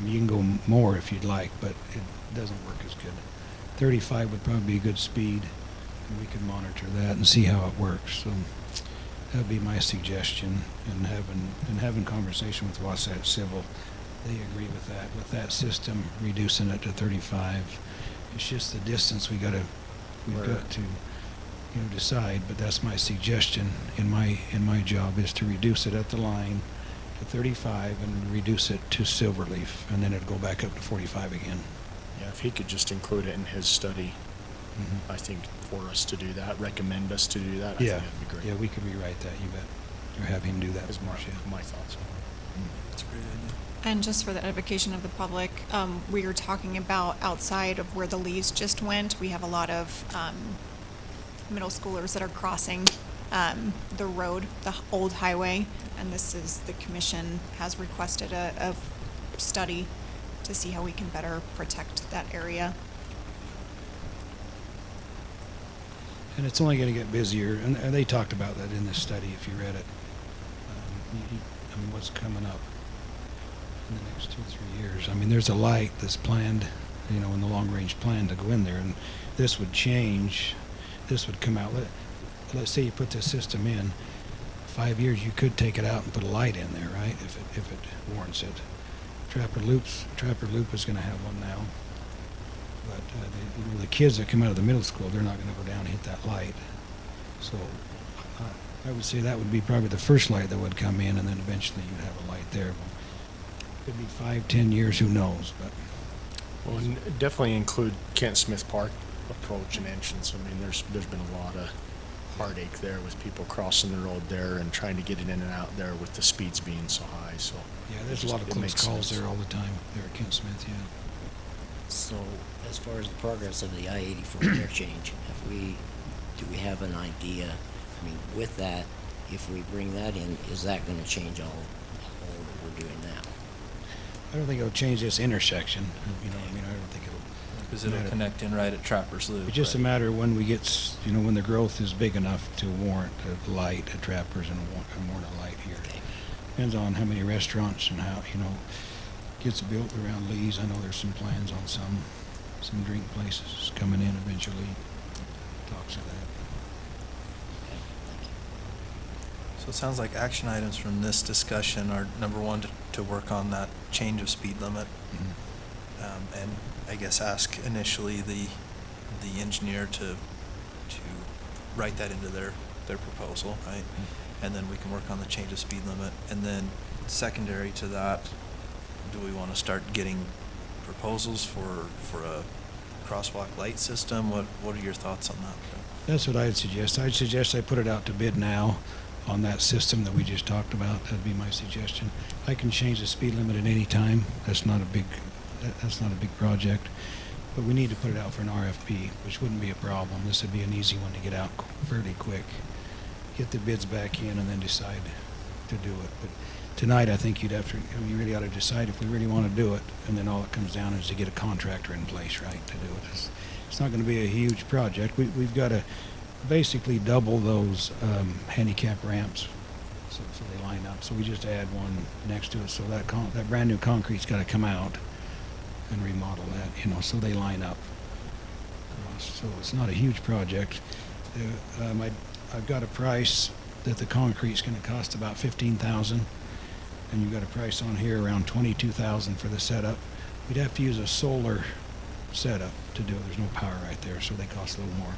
You can go more if you'd like, but it doesn't work as good. 35 would probably be a good speed, and we can monitor that and see how it works. So that would be my suggestion, and having conversation with Wasatch Civil. They agree with that system, reducing it to 35. It's just the distance we've got to decide, but that's my suggestion in my job, is to reduce it at the line to 35 and reduce it to Silverleaf, and then it'd go back up to 45 again. Yeah, if he could just include it in his study, Mhm. I think for us to do that, recommend us to do that, I Yeah, think that'd be great. yeah, we could rewrite that, you bet. Or have him do that Is for us, yeah. my thoughts. That's a great idea. And just for the edification of the public, we are talking about outside of where the leaves just went, we have a lot of, middle schoolers that are crossing, the road, the old highway. And this is, the commission has requested a study to see how we can better protect that area. And it's only going to get busier, and they talked about that in this study, if you read it. I mean, what's coming up in the next 2 or 3 years. I mean, there's a light that's planned, you know, in the long-range plan to go in there, and this would change, this would come out. Let's say you put this system in, 5 years, you could take it out and put a light in there, right, if it warrants it. Trapper Loop is going to have one now. But the kids that come out of the middle school, they're not going to go down and hit that light. So I would say that would be probably the first light that would come in, and then eventually you'd have a light there. Could be 5, 10 years, who knows? But Well, and definitely include Kent Smith Park approach and entrance. I mean, there's been a lot of heartache there with people crossing the road there and trying to get it in and out there with the speeds being so high. So yeah, there's a lot of it close makes calls sense. there all the time there at Kent Smith. Yeah. So, as far as the progress of the I-84 interchange, do we have an idea? I mean, with that, if we bring that in, is that going to change all that we're doing now? I don't think it'll change this intersection. You know, I mean, I don't think it'll. Because it'll connect in right at Trapper's Loop. It's just a right? matter of when we get, you know, when the growth is big enough to warrant a light at Trappers and warrant a light here. Okay. Depends on how many restaurants and how, you know, gets built around Lee's. I know there's some plans on some drink places coming in eventually. Talks of that. Okay, thank you. So it sounds like action items from this discussion are, number one, to work on that change of speed limit. And I guess ask initially the engineer to write that into their proposal, right? And then we can work on the change of speed limit. And then secondary to that, do we want to start getting proposals for a crosswalk light system? What are your thoughts on that? That's what I'd suggest. I'd suggest I put it out to bid now on that system that we just talked about. That'd be my suggestion. I can change the speed limit at any time. That's not a big project. But we need to put it out for an RFP, which wouldn't be a problem. This would be an easy one to get out fairly quick. Get the bids back in and then decide to do it. But tonight, I think you really ought to decide if we really want to do it. And then all it comes down is to get a contractor in place, right, to do it. It's not going to be a huge project. We've got to basically double those handicap ramps so they line up. So we just add one next to it. So that brand new concrete's got to come out and remodel that, you know, so they line up. So it's not a huge project. I've got a price that the concrete's going to cost about $15,000, and you've got a price on here around $22,000 for the setup. We'd have to use a solar setup to do it. There's no power right there, so they cost a little more.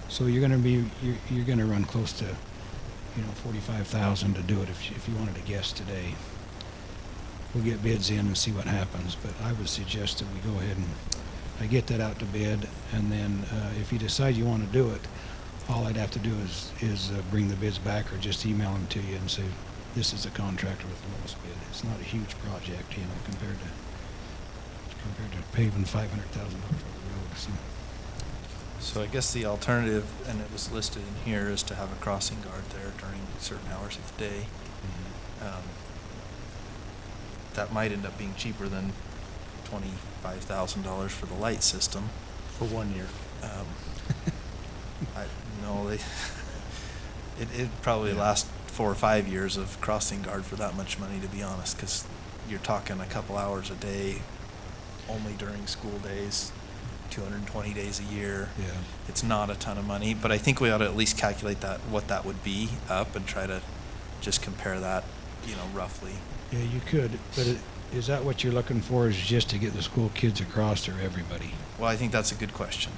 So you're going to run close to, you know, $45,000 to do it if you wanted to guess today. We'll get bids in and see what happens, but I would suggest that we go ahead and I get that out to bid, and then if you decide you want to do it, all I'd have to do is bring the bids back or just email them to you and say, this is the contractor with the lowest bid. It's not a huge project, you know, compared to paving $500,000 over the road. So I guess the alternative, and it was listed in here, is to have a crossing guard there during certain hours of the day. That might end up being cheaper than $25,000 for the light system. For 1 year. It'd probably last 4 or 5 years of crossing guard for that much money, to be honest, because you're talking a couple hours a day, only during school days, 220 days a year. Yeah. It's not a ton of money, but I think we ought to at least calculate what that would be up and try to just compare that, you know, roughly. Yeah, you could, but is that what you're looking for, is just to get the school kids across or everybody? Well, I think that's a good question.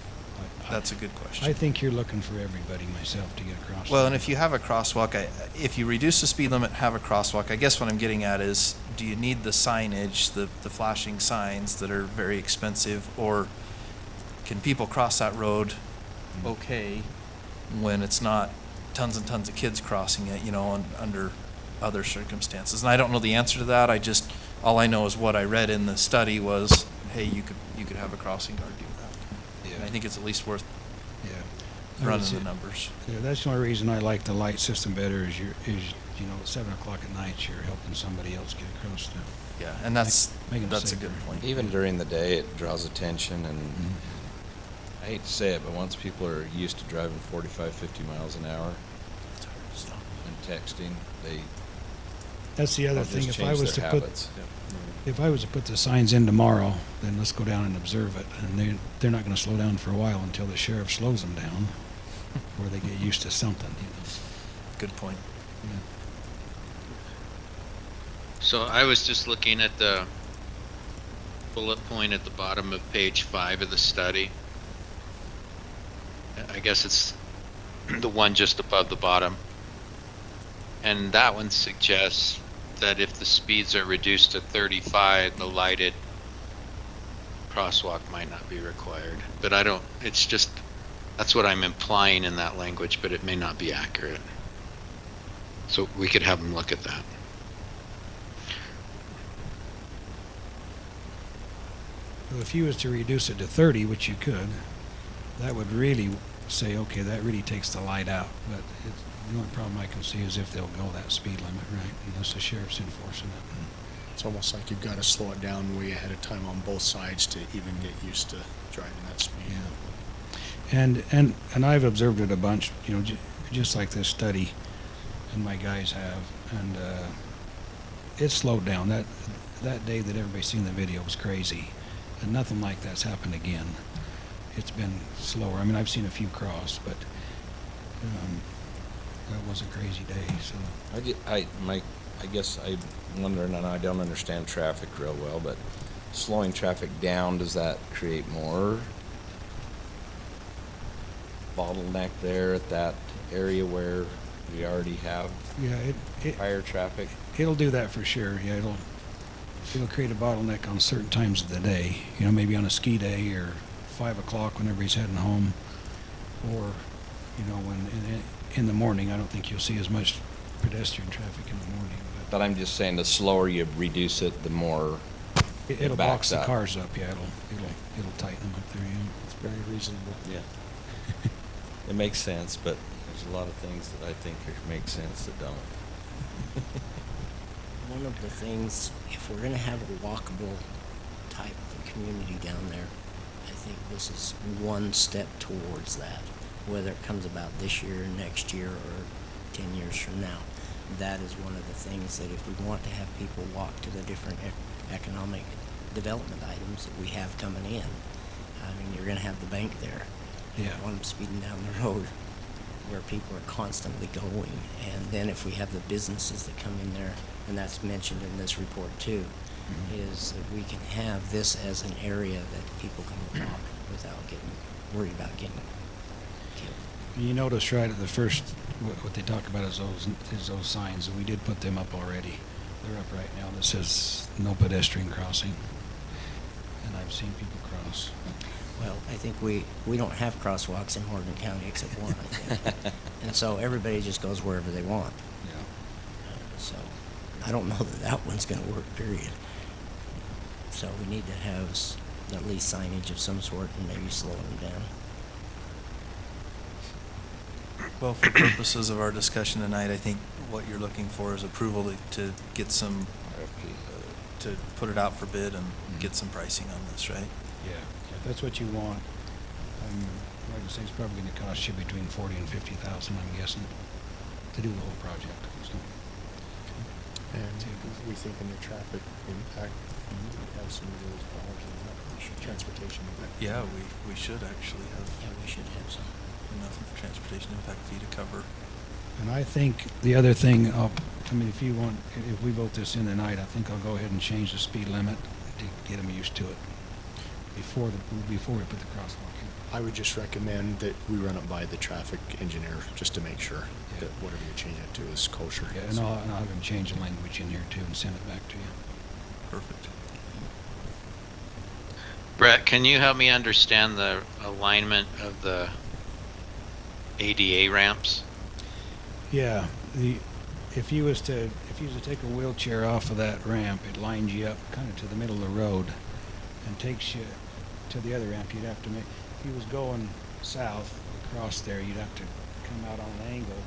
That's a good question. I think you're looking for everybody myself to get across. Well, and if you have a crosswalk, if you reduce the speed limit, have a crosswalk, I guess what I'm getting at is, do you need the signage, the flashing signs that are very expensive, or can people cross that road okay when it's not tons and tons of kids crossing it, under other circumstances? And I don't know the answer to that. All I know is what I read in the study was, hey, you could have a crossing guard do that. Yeah. And I think it's at least worth Yeah. running That's the it. numbers. Yeah, that's the only reason I like the light system better is at 7 o'clock at night, you're helping somebody else get across the. Yeah, and that's Making it a safer. good point. Even during the day, it draws attention, and I hate to say it, but once people are used to driving 45, 50 miles an hour and texting, That's the other they'll thing. just If I change was their to put, habits. if I was to put the signs in tomorrow, then let's go down and observe it. And they're not going to slow down for a while until the sheriff slows them down, or they get used to something. Good point. Yeah. So I was just looking at the bullet point at the bottom of page 5 of the study. I guess it's the one just above the bottom. And that one suggests that if the speeds are reduced to 35, the lighted crosswalk might not be required. But that's what I'm implying in that language, but it may not be accurate. So we could have them look at that. Well, if you was to reduce it to 30, which you could, that would really say, okay, that really takes the light out. But the only problem I can see is if they'll go that speed limit, right? Unless the sheriff's enforcing it. It's almost like you've got to slow it down way ahead of time on both sides to even get used to driving that speed. And I've observed it a bunch, just like this study, and my guys have, and it slowed down. That day that everybody seen the video was crazy, and nothing like that's happened again. It's been slower. I mean, I've seen a few cross, but that was a crazy day. So I guess I'm wondering, and I don't understand traffic real well, but slowing traffic down, does that create more bottleneck there at that area where we already have higher traffic? It'll do that for sure. Yeah, it'll create a bottleneck on certain times of the day. Maybe on a ski day or 5 o'clock when everybody's heading home, or when in the morning. I don't think you'll see as much pedestrian traffic in the morning. But I'm just saying, the slower you reduce it, the more It'll backs box the up. cars up. Yeah, it'll tighten them up there. Yeah. It's very reasonable. Yeah. It makes sense, but there's a lot of things that I think make sense that don't. One of the things, if we're going to have a walkable type of community down there, I think this is one step towards that. Whether it comes about this year, next year, or 10 years from now, that is one of the things that if we want to have people walk to the different economic development items that we have coming in, I mean, you're going to have the bank there. You Yeah. don't want them speeding down the road where people are constantly going. And then if we have the businesses that come in there, and that's mentioned in this report too, is that we can have this as an area that people can walk without getting worried about getting killed. You notice right at the first, what they talk about is those signs, and we did put them up already. They're up right now that says no pedestrian crossing, and I've seen people cross. Well, I think we don't have crosswalks in Morgan County except one, I think. And so everybody just goes wherever they want. Yeah. So I don't know that one's going to work, period. So we need to have at least signage of some sort and maybe slow them down. Well, for purposes of our discussion tonight, I think what you're looking for is approval to get some, to put it out for bid and get some pricing on this, right? Yeah. If that's what you want, like I say, it's probably going to cost you between $40,000 and $50,000, I'm guessing, to do the whole project. So, And we think in the traffic impact, we have some of those dollars in that transportation impact. Yeah, we should actually have Yeah, we should have some. enough transportation impact fee to cover. and I think the other thing, if you want, if we vote this in tonight, I think I'll go ahead and change the speed limit to get them used to it. before we put the crosswalk in. I would just recommend that we run it by the traffic engineer just to make sure that whatever you change it to is kosher. Yeah, and I'll have him change the language in here too and send it back to you. Perfect. Brett, can you help me understand the alignment of the ADA ramps? Yeah, if you was to take a wheelchair off of that ramp, it lines you up kind of to the middle of the road and takes you to the other ramp. You'd have to make, if you was going south across there, you'd have to come out on an angle,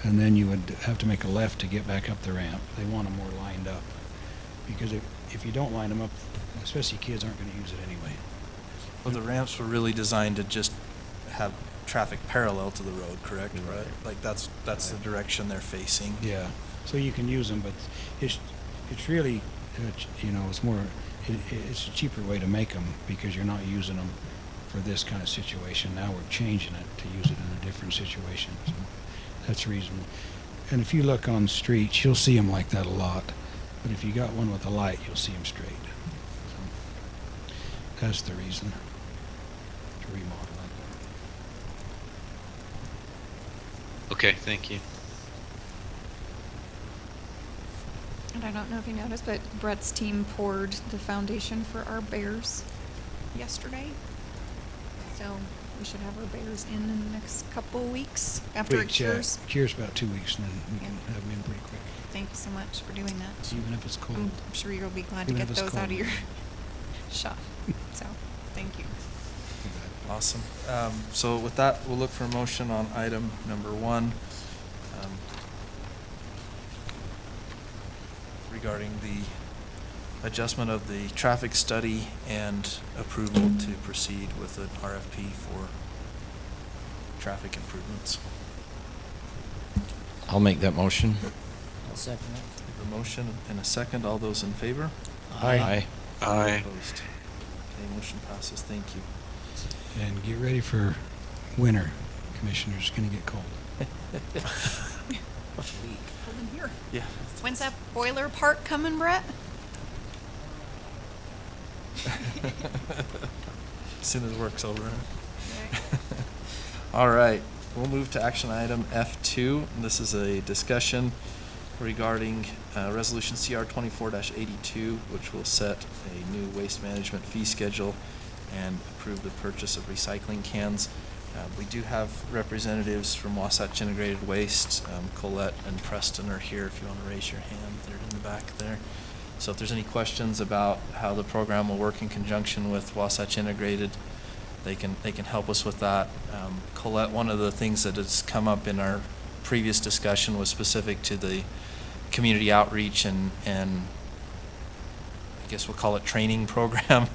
and then you would have to make a left to get back up the ramp. They want them more lined up, because if you don't line them up, especially kids aren't going to use it anyway. Well, the ramps were really designed to just have traffic parallel to the road, correct? Right. Like that's the direction they're facing. Yeah, so you can use them, but it's really, it's more, it's a cheaper way to make them because you're not using them for this kind of situation. Now we're changing it to use it in a different situation. So that's the reason. And if you look on the streets, you'll see them like that a lot. But if you got one with a light, you'll see them straight. So that's the reason to remodel it. Okay, thank you. And I don't know if you noticed, but Brett's team poured the foundation for our bears yesterday. So we should have our bears in the next couple weeks after it cures. Cures about 2 weeks, and then we can Yeah. have them in pretty quick. Thank you so much for doing that. Even if it's cold. I'm sure you'll be glad to Even get if it's those out of cold. your shop. So, thank you. Awesome. So with that, we'll look for a motion on item number 1. Regarding the adjustment of the traffic study and approval to proceed with an RFP for traffic improvements. I'll make that motion. I'll second it. We have a motion and a second. All those in favor? Aye. Aye. Opposed? Okay, motion passes. Thank you. And get ready for winter, Commissioner. It's going to get cold. Hold them here. Yeah. When's that boiler part coming, Brett? As soon as work's over. All right, we'll move to action item F2. This is a discussion regarding Resolution CR 24-82, which will set a new waste management fee schedule and approve the purchase of recycling cans. We do have representatives from Wasatch Integrated Waste. Colette and Preston are here if you want to raise your hand. They're in the back there. So if there's any questions about how the program will work in conjunction with Wasatch Integrated, they can help us with that. Colette, one of the things that has come up in our previous discussion was specific to the community outreach and I guess we'll call it training program,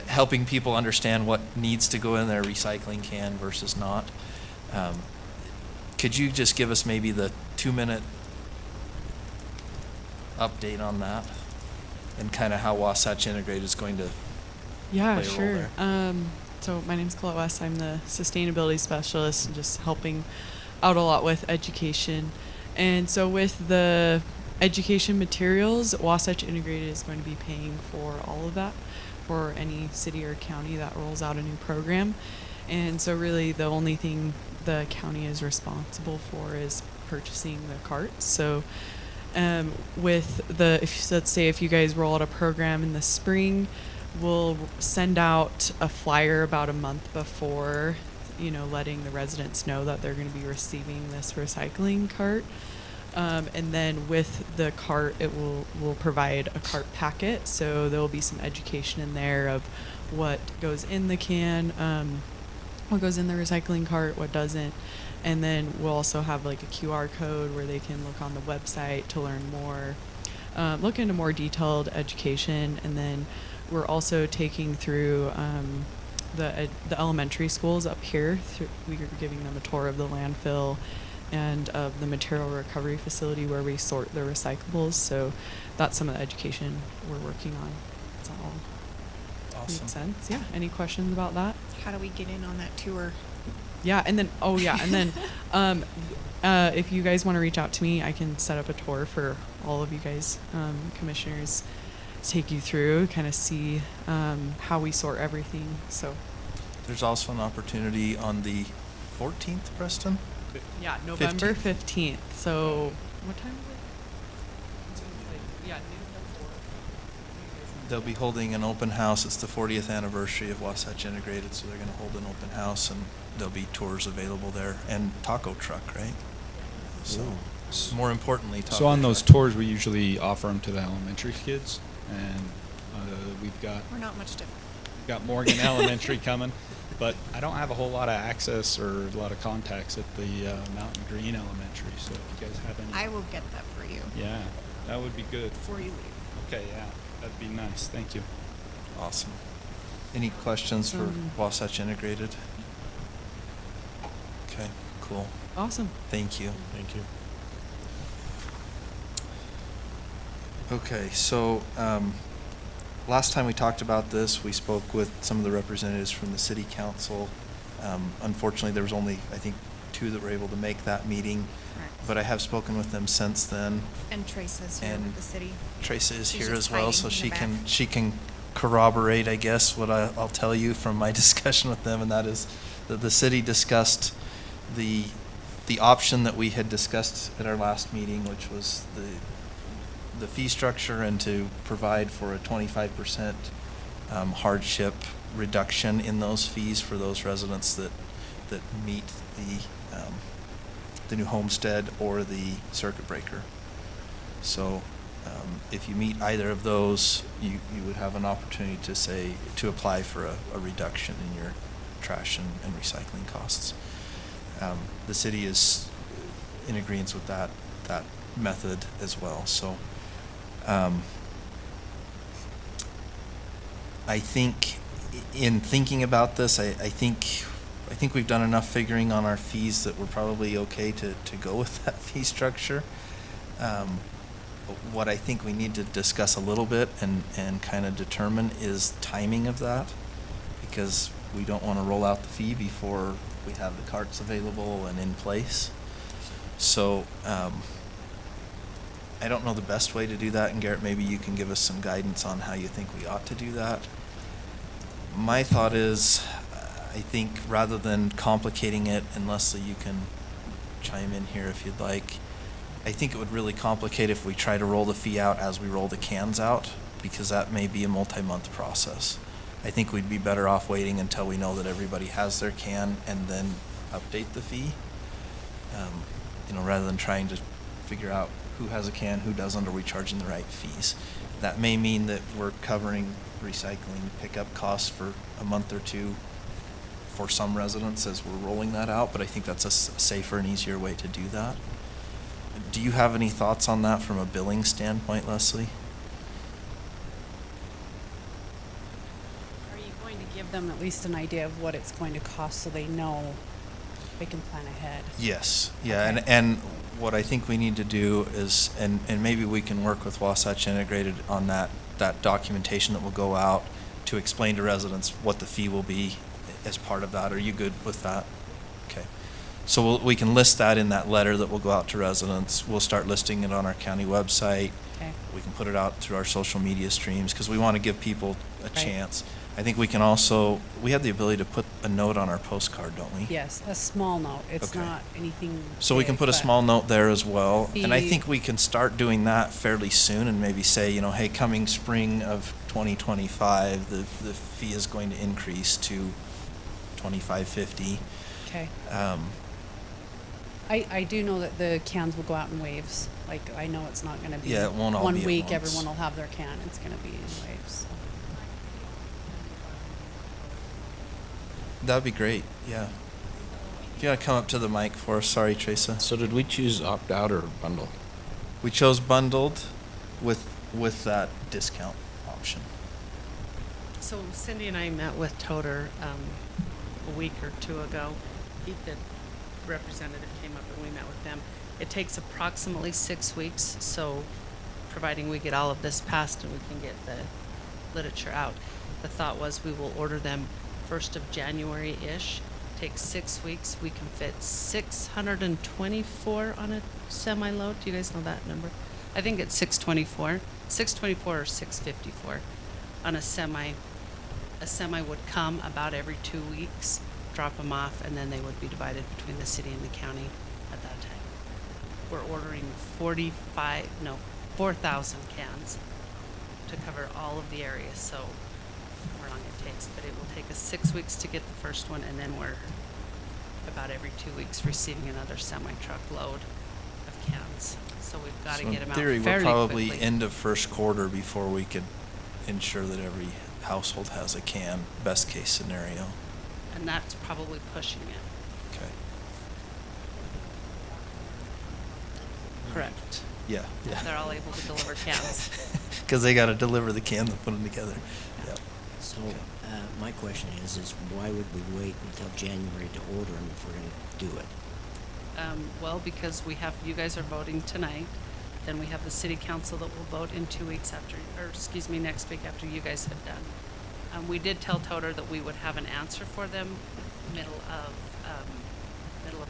helping people understand what needs to go in their recycling can versus not. Could you just give us maybe the 2-minute update on that and kind of how Wasatch Integrated is going to Yeah, play a role sure. there? So my name's Colette West. I'm the sustainability specialist and just helping out a lot with education. And so with the education materials, Wasatch Integrated is going to be paying for all of that for any city or county that rolls out a new program. And so really the only thing the county is responsible for is purchasing the carts. So with the, let's say if you guys roll out a program in the spring, we'll send out a flyer about a month before, letting the residents know that they're going to be receiving this recycling cart. And then with the cart, we'll provide a cart packet. So there will be some education in there of what goes in the can, what goes in the recycling cart, what doesn't. And then we'll also have like a QR code where they can look on the website to learn more, look into more detailed education. And then we're also taking through the elementary schools up here. We're giving them a tour of the landfill and of the material recovery facility where we sort the recyclables. So that's some of the education we're working on. Does that all Awesome. make sense? Yeah. Any questions about that? How do we get in on that tour? Yeah, and then if you guys want to reach out to me, I can set up a tour for all of you guys, commissioners. take you through, kind of see how we sort everything. So There's also an opportunity on the 14th, Preston? yeah, November 15th. So what time is it? Yeah, noon till 4. They'll be holding an open house. It's the 40th anniversary of Wasatch Integrated, so they're going to hold an open house, and there'll be tours available there, and taco truck, right? So, more importantly, taco So on those truck. tours, we usually offer them to the elementary kids, and we've got We're not much different. Morgan Elementary coming, but I don't have a whole lot of access or a lot of contacts at the Mountain Green Elementary. So if you guys have any, I will get that for you yeah, that would be good. before you leave. Okay, yeah, that'd be nice. Thank you. Awesome. Any questions for Wasatch Integrated? Okay, cool. Awesome. Thank you. Thank you. Okay, so last time we talked about this, we spoke with some of the representatives from the city council. Unfortunately, there was only, I think, 2 that were able to make that meeting, but I have spoken with them since then. And Teresa's here And with the city. Teresa is She's here just as well, hiding so in the she back. can corroborate, I guess, what I'll tell you from my discussion with them, and that is that the city discussed the option that we had discussed at our last meeting, which was the fee structure and to provide for a 25% hardship reduction in those fees for those residents that meet the new homestead or the circuit breaker. So if you meet either of those, you would have an opportunity to apply for a reduction in your trash and recycling costs. The city is in agreement with that method as well. So I think in thinking about this, I think we've done enough figuring on our fees that we're probably okay to go with that fee structure. What I think we need to discuss a little bit and kind of determine is timing of that, because we don't want to roll out the fee before we have the carts available and in place. So I don't know the best way to do that, and Garrett, maybe you can give us some guidance on how you think we ought to do that. My thought is, I think rather than complicating it, and Leslie, you can chime in here if you'd like, I think it would really complicate if we try to roll the fee out as we roll the cans out, because that may be a multi-month process. I think we'd be better off waiting until we know that everybody has their can and then update the fee, rather than trying to figure out who has a can, who doesn't, are we charging the right fees. That may mean that we're covering recycling pickup costs for a month or 2 for some residents as we're rolling that out, but I think that's a safer and easier way to do that. Do you have any thoughts on that from a billing standpoint, Leslie? Are you going to give them at least an idea of what it's going to cost so they know they can plan ahead? Yes, yeah, Okay. and what I think we need to do is, and maybe we can work with Wasatch Integrated on that documentation that will go out to explain to residents what the fee will be as part of that. Are you good with that? Okay. So we can list that in that letter that will go out to residents. We'll start listing it on our county website. Okay. We can put it out through our social media streams because we want to give people a Right. chance. I think we can also, we have the ability to put a note on our postcard, don't we? Yes, a small note. It's Okay. not anything So we can big, put a but small note there as well. And I Fee- think we can start doing that fairly soon and maybe say, hey, coming spring of 2025, the fee is going to increase to $25.50. Okay. Um, I do know that the cans will go out in waves. Like, I know it's not going to be Yeah, it won't all one be at week once. everyone will have their can. It's going to be in waves. So. That'd be great, yeah. You gotta come up to the mic for us. Sorry, Teresa. So did we choose opt-out or bundle? We chose bundled with that discount option. So Cindy and I met with Toter a week or 2 ago. The representative came up and we met with them. It takes approximately 6 weeks, so providing we get all of this passed and we can get the literature out. The thought was we will order them 1st of January-ish. Takes 6 weeks. We can fit 624 on a semi-load. Do you guys know that number? I think it's 624. 624 or 654 on a semi. A semi would come about every 2 weeks, drop them off, and then they would be divided between the city and the county at that time. We're ordering 4,000 cans to cover all of the areas, so how long it takes, but it will take us 6 weeks to get the first one, and then we're about every 2 weeks receiving another semi-truck load of cans. So we've got to So get them in out theory, fairly we're probably quickly. end of first quarter before we could ensure that every household has a can, best case scenario. And that's probably pushing it. Okay. Correct. Yeah. They're all able to deliver cans. Because they got to deliver the cans and put them together. Yeah. So, my question is why would we wait until January to order them if we're gonna do it? Well, because you guys are voting tonight, then we have the city council that will vote in 2 weeks after, next week after you guys have done. We did tell Toter that we would have an answer for them middle of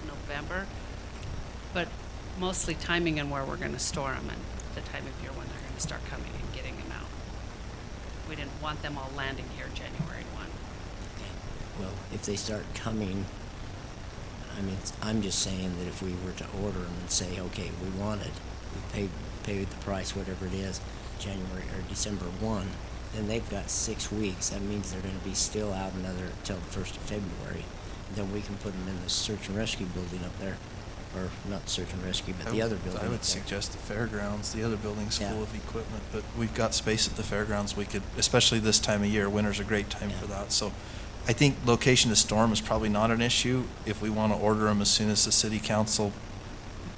November, but mostly timing and where we're gonna store them and the time of year when they're gonna start coming and getting them out. We didn't want them all landing here January 1. Well, if they start coming, I mean, I'm just saying that if we were to order them and say, okay, we want it, we pay the price, whatever it is, January or December 1, then they've got 6 weeks. That means they're going to be still out till the 1st of February. Then we can put them in the search and rescue building up there, or not search and rescue, but the other building. I up would there. suggest the fairgrounds. The other building's Yeah. full of equipment, but we've got space at the fairgrounds. We could, especially this time of year, winter's a great time for that. So I think location to store 'em is probably not an issue. If we want to order them as soon as the city council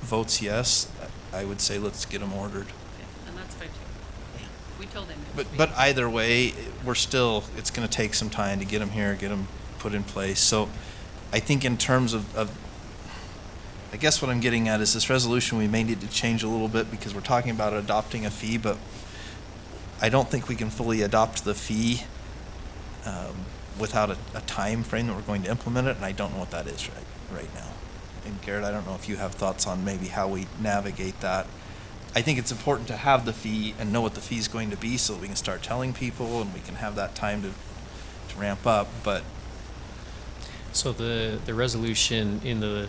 votes yes, I would say let's get them ordered. Yeah, and that's fine too. We told him. it would be- But either way, it's going to take some time to get them here, get them put in place. So I think in terms of I guess what I'm getting at is this resolution, we may need to change a little bit because we're talking about adopting a fee, but I don't think we can fully adopt the fee without a time frame that we're going to implement it, and I don't know what that is right now. And Garrett, I don't know if you have thoughts on maybe how we navigate that. I think it's important to have the fee and know what the fee is going to be so that we can start telling people and we can have that time to ramp up, but So the resolution in the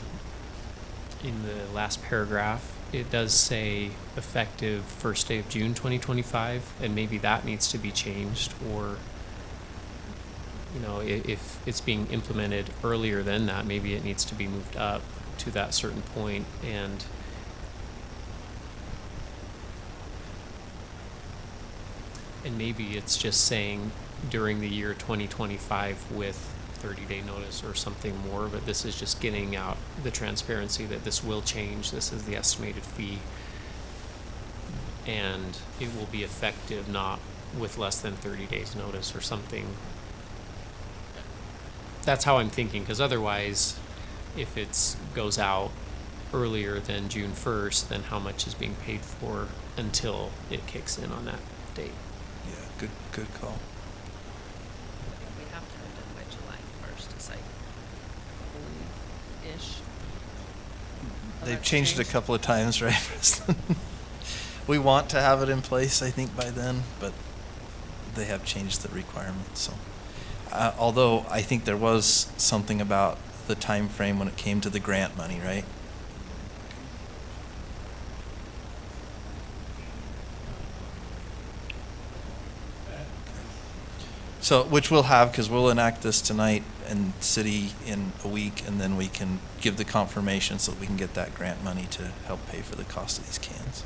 last paragraph, it does say effective first day of June 2025, and maybe that needs to be changed, or if it's being implemented earlier than that, maybe it needs to be moved up to that certain point. And maybe it's just saying during the year 2025 with 30-day notice or something more, but this is just getting out the transparency that this will change. This is the estimated fee, and it will be effective not with less than 30 days notice or something. That's how I'm thinking, because otherwise, if it goes out earlier than June 1st, then how much is being paid for until it kicks in on that date? yeah, good call. We have to have it done by July 1st, it's like, ish. They've changed it a couple of times, right? Preston? We want to have it in place, I think, by then, but they have changed the requirements, so. Although I think there was something about the time frame when it came to the grant money, right? So, which we'll have, because we'll enact this tonight and city in a week, and then we can give the confirmation so that we can get that grant money to help pay for the cost of these cans.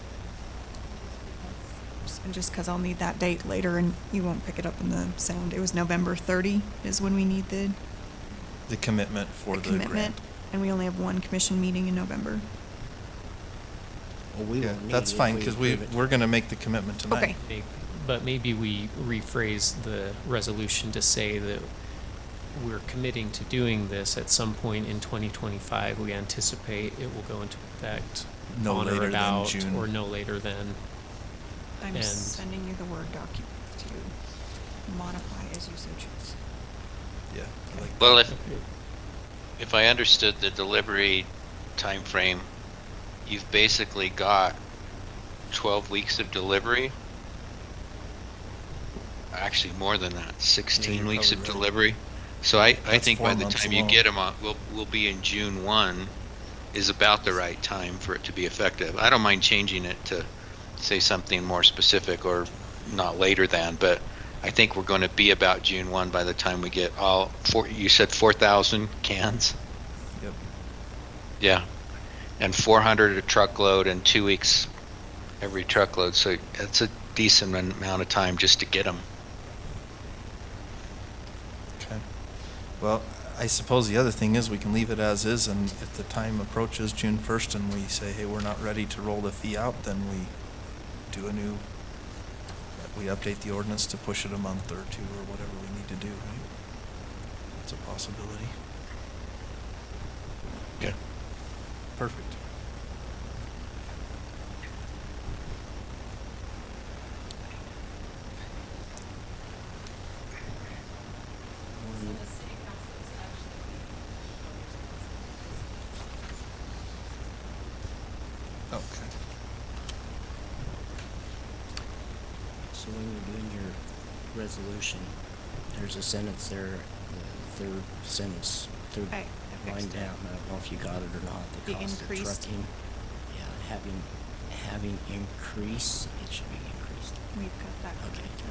And just because I'll need that date later and you won't pick it up in the sound, it was November 30 is when we need the The commitment for the commitment. grant. And we only have one commission meeting in November. Well, we Yeah, won't need that's it if fine, we because approve it. we're going to make the commitment tonight. Okay. But maybe we rephrase the resolution to say that we're committing to doing this at some point in 2025. We anticipate it will go into effect No on or later than about, June. or no later than. I'm And- sending you the Word document to modify as you so choose. Yeah. Well, if I understood the delivery time frame, you've basically got 12 weeks of delivery actually more than that, 16 you're weeks of probably right. delivery. So I That's think 4 by the months time you alone. get them, we'll be in June 1 is about the right time for it to be effective. I don't mind changing it to say something more specific or not later than, but I think we're going to be about June 1 by the time we get you said 4,000 cans? Yep. Yeah. And 400 a truckload and 2 weeks every truckload. So that's a decent amount of time just to get them. Okay. Well, I suppose the other thing is we can leave it as is, and if the time approaches June 1st and we say, hey, we're not ready to roll the fee out, then we update the ordinance to push it a month or two or whatever we need to do, right? It's a possibility. Okay. Perfect. Okay. So when you're doing your resolution, there's a sentence there, the third sentence, third I line fixed it. down. I don't know if you got it or not. The The cost of increased. trucking. Yeah, having increased, it should be increased. We've got that Okay. corrected.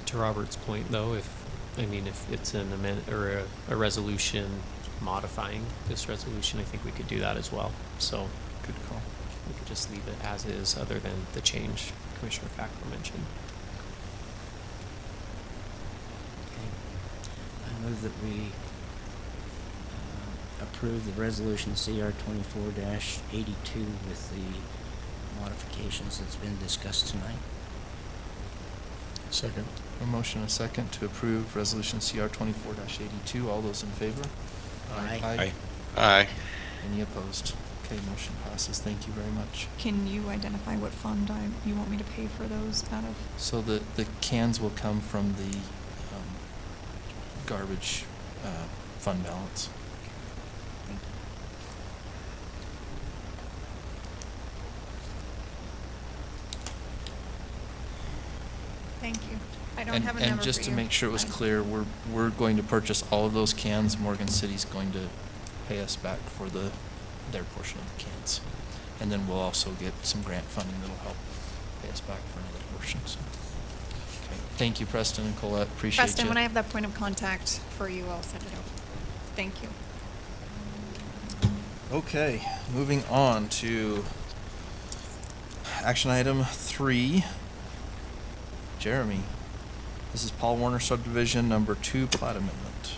To Robert's point, though, if it's an amendment or a resolution modifying this resolution, I think we could do that as well. So Good call. we could just leave it as is, other than the change Commissioner Fackler mentioned. Okay. I move that we approve the resolution CR 24-82 with the modifications that's been discussed tonight. Second. A motion and a second to approve resolution CR 24-82. All those in favor? Aye. Aye. Aye. Any opposed? Okay, motion passes. Thank you very much. Can you identify what fund you want me to pay for those out of? So the cans will come from the garbage fund balance. Thank you. Thank you. I don't have a number for you. And just to make sure it was Fine. clear, we're going to purchase all of those cans. Morgan City's going to pay us back for their portion of the cans. And then we'll also get some grant funding that'll help pay us back for another portion, so. Okay, thank you, Preston and Colette, appreciate you. Preston, when I have that point of contact for you, I'll send it over. Thank you. Okay, moving on to action item 3. Jeremy, this is Paul Warner subdivision number 2 plat amendment.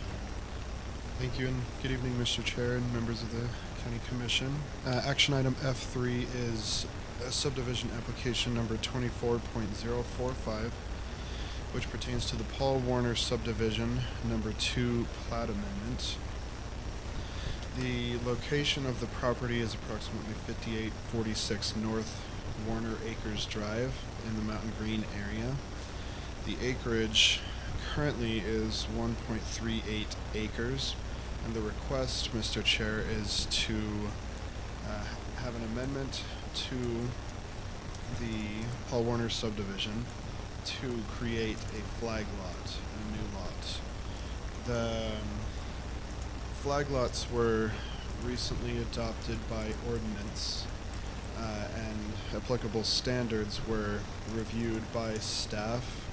Thank you, and good evening, Mr. Chair and members of the County Commission. Action item F3 is subdivision application number 24.045, which pertains to the Paul Warner subdivision number 2 plat amendment. The location of the property is approximately 5846 North Warner Acres Drive in the Mountain Green area. The acreage currently is 1.38 acres, and the request, Mr. Chair, is to have an amendment to the Paul Warner subdivision to create a flag lot, a new lot. The flag lots were recently adopted by ordinance, and applicable standards were reviewed by staff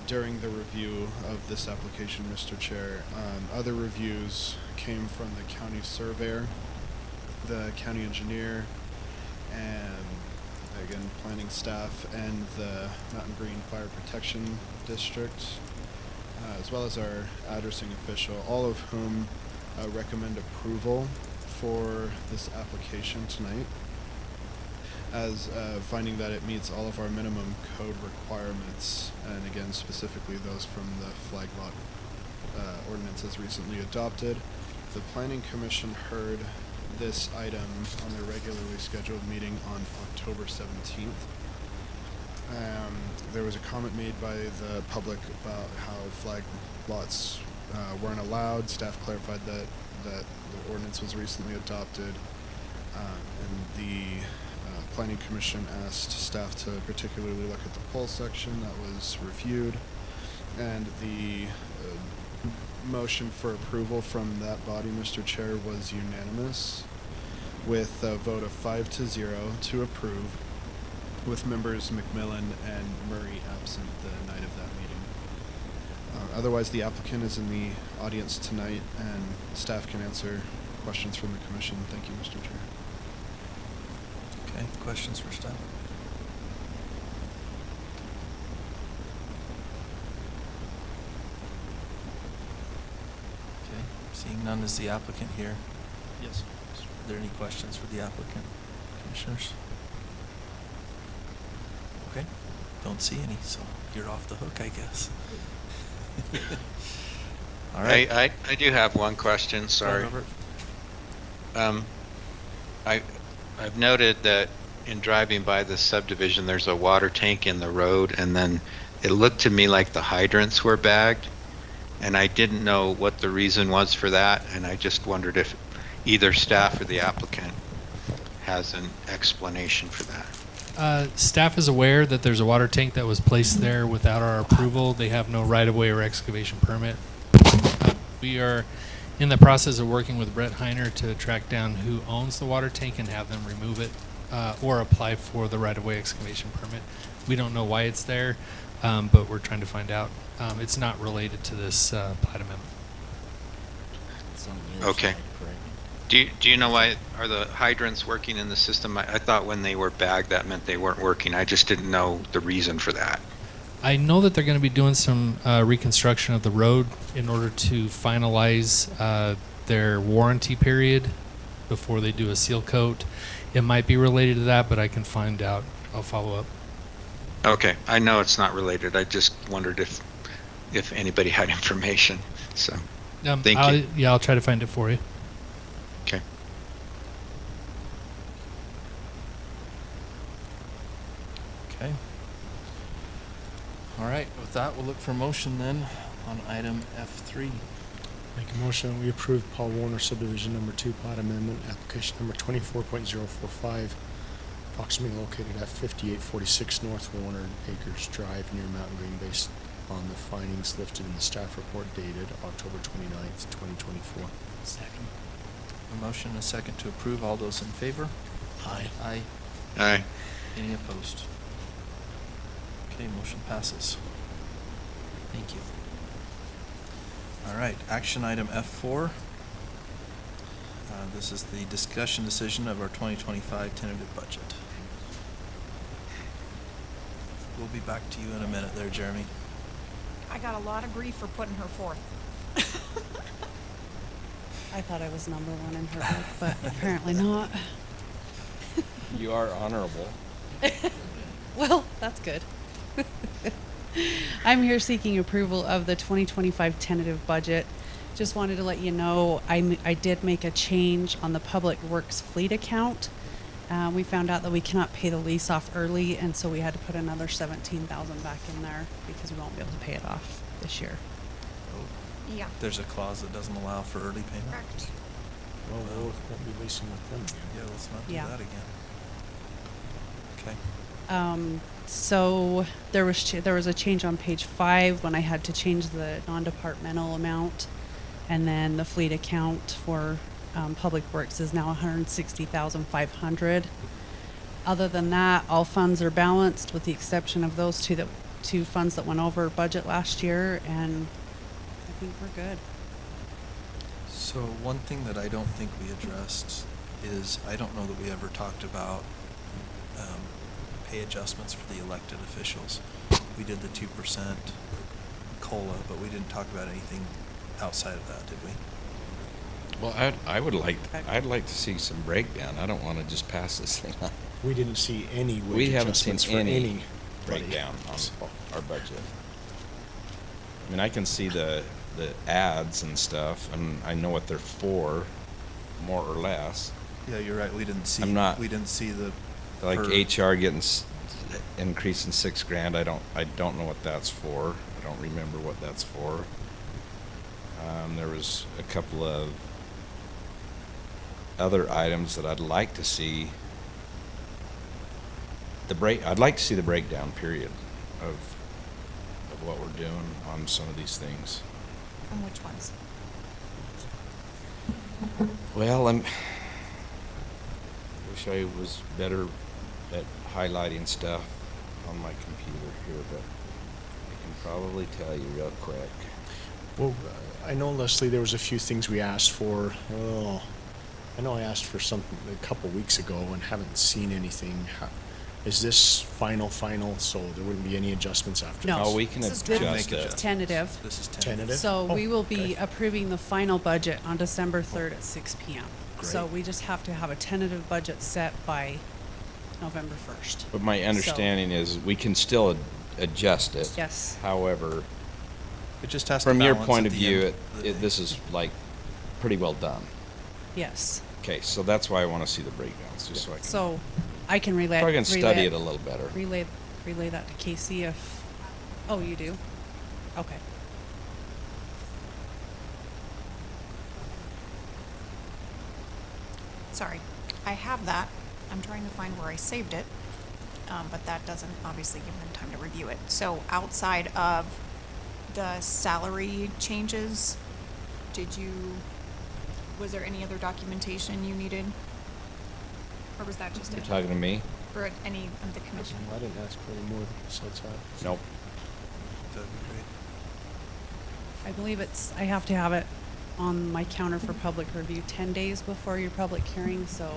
during the review of this application, Mr. Chair. Other reviews came from the county surveyor, the county engineer, and again, planning staff, and the Mountain Green Fire Protection District, as well as our addressing official, all of whom recommend approval for this application tonight, as finding that it meets all of our minimum code requirements, and again, specifically those from the flag lot ordinances recently adopted. The Planning Commission heard this item on their regularly scheduled meeting on October 17th. There was a comment made by the public about how flag lots weren't allowed. Staff clarified that the ordinance was recently adopted. And the Planning Commission asked staff to particularly look at the pole section that was reviewed. And the motion for approval from that body, Mr. Chair, was unanimous with a vote of 5-0 to approve, with members McMillan and Murray absent the night of that meeting. Otherwise, the applicant is in the audience tonight, and staff can answer questions from the commission. Thank you, Mr. Chair. Okay, questions for staff? Okay, seeing none, is the applicant here? Yes. Are there any questions for the applicant, commissioners? Okay, don't see any, so you're off the hook, I guess. All right. I do have one question, sorry. Robert. I've noted that in driving by the subdivision, there's a water tank in the road, and then it looked to me like the hydrants were bagged, and I didn't know what the reason was for that, and I just wondered if either staff or the applicant has an explanation for that. Staff is aware that there's a water tank that was placed there without our approval. They have no right-of-way or excavation permit. We are in the process of working with Brett Heiner to track down who owns the water tank and have them remove it or apply for the right-of-way excavation permit. We don't know why it's there, but we're trying to find out. It's not related to this plat amendment. It's on the other Okay. side, correct? Do you know why are the hydrants working in the system? I thought when they were bagged that meant they weren't working. I just didn't know the reason for that. I know that they're going to be doing some reconstruction of the road in order to finalize their warranty period before they do a seal coat. It might be related to that, but I can find out. I'll follow up. Okay, I know it's not related. I just wondered if anybody had information. So, thank you. Yeah, I'll try to find it for you. Okay. Okay. All right, with that, we'll look for motion then on item F3. Make a motion, we approve Paul Warner subdivision number 2 plat amendment, application number 24.045, approximately located at 5846 North Warner Acres Drive near Mountain Green, based on the findings lifted in the staff report dated October 29th, 2024. Second. A motion and a second to approve. All those in favor? Aye. Aye. Aye. Any opposed? Okay, motion passes. Thank you. All right, action item F4. This is the discussion decision of our 2025 tentative budget. We'll be back to you in a minute there, Jeremy. I got a lot of grief for putting her forth. I thought I was number one in her book, but apparently not. You are honorable. Well, that's good. I'm here seeking approval of the 2025 tentative budget. Just wanted to let you know I did make a change on the Public Works fleet account. We found out that we cannot pay the lease off early, and so we had to put another $17,000 back in there because we won't be able to pay it off this year. Yeah. There's a clause that doesn't allow for early payment. Correct. Well, we won't be leasing with them again. Yeah, let's not do Yeah. that again. Okay. So there was a change on page 5 when I had to change the non-departmental amount, and then the fleet account for Public Works is now $160,500. Other than that, all funds are balanced with the exception of those two funds that went over budget last year, and I think we're good. So one thing that I don't think we addressed is, I don't know that we ever talked about pay adjustments for the elected officials. We did the 2% COLA, but we didn't talk about anything outside of that, did we? Well, I'd like to see some breakdown. I don't want to just pass this thing on. We didn't see any wage We haven't seen adjustments for any anybody. breakdown on our budget. I mean, I can see the ads and stuff, and I know what they're for, more or less. Yeah, you're right. We didn't see. I'm not- We didn't see the. Like per- HR getting increase in $6,000. I don't know what that's for. I don't remember what that's for. There was a couple of other items that I'd like to see. I'd like to see the breakdown period of what we're doing on some of these things. And which ones? Well, wish I was better at highlighting stuff on my computer here, but I can probably tell you real quick. Well, I know, Leslie, there was a few things we asked for. Oh, I know I asked for something a couple weeks ago and haven't seen anything. Is this final, so there wouldn't be any adjustments after No. this? Oh, we can This is adjust draft. it. Tentative. This is Tentative? So Oh, we will be okay. approving the final budget on December 3rd at 6 p.m. So Great. we just have to have a tentative budget set by November 1st. But my understanding is we can still adjust it. Yes. However, It just has to from your balance point at of the view, end of the day. this is like pretty well done. Yes. Okay, so that's why I want to see the breakdowns, just so I can. So I can relay. Probably gonna study relay it a little better. Relay that to Casey if. Oh, you do? Okay. Sorry, I have that. I'm trying to find where I saved it, but that doesn't obviously give them time to review it. So outside of the salary changes, was there any other documentation you needed? Or was that just You're it? talking to me? For any of the commission? I didn't ask for any more besides that. Nope. That'd be great. I believe I have to have it on my counter for public review 10 days before your public hearing, so.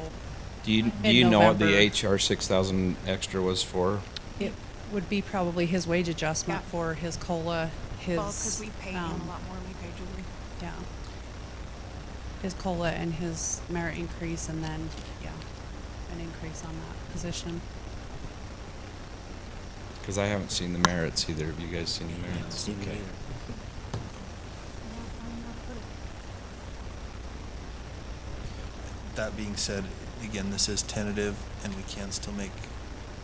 Do you in know what the November. HR 6,000 extra was for? It would be probably his wage adjustment Yeah. for his COLA, his. Well, because we pay him a lot more than we pay Julie. Yeah. His COLA and his merit increase, and then, yeah, an increase on that position. Because I haven't seen the merits either. Have you guys seen the merits? Seen it Okay. either. That being said, again, this is tentative, and we can still make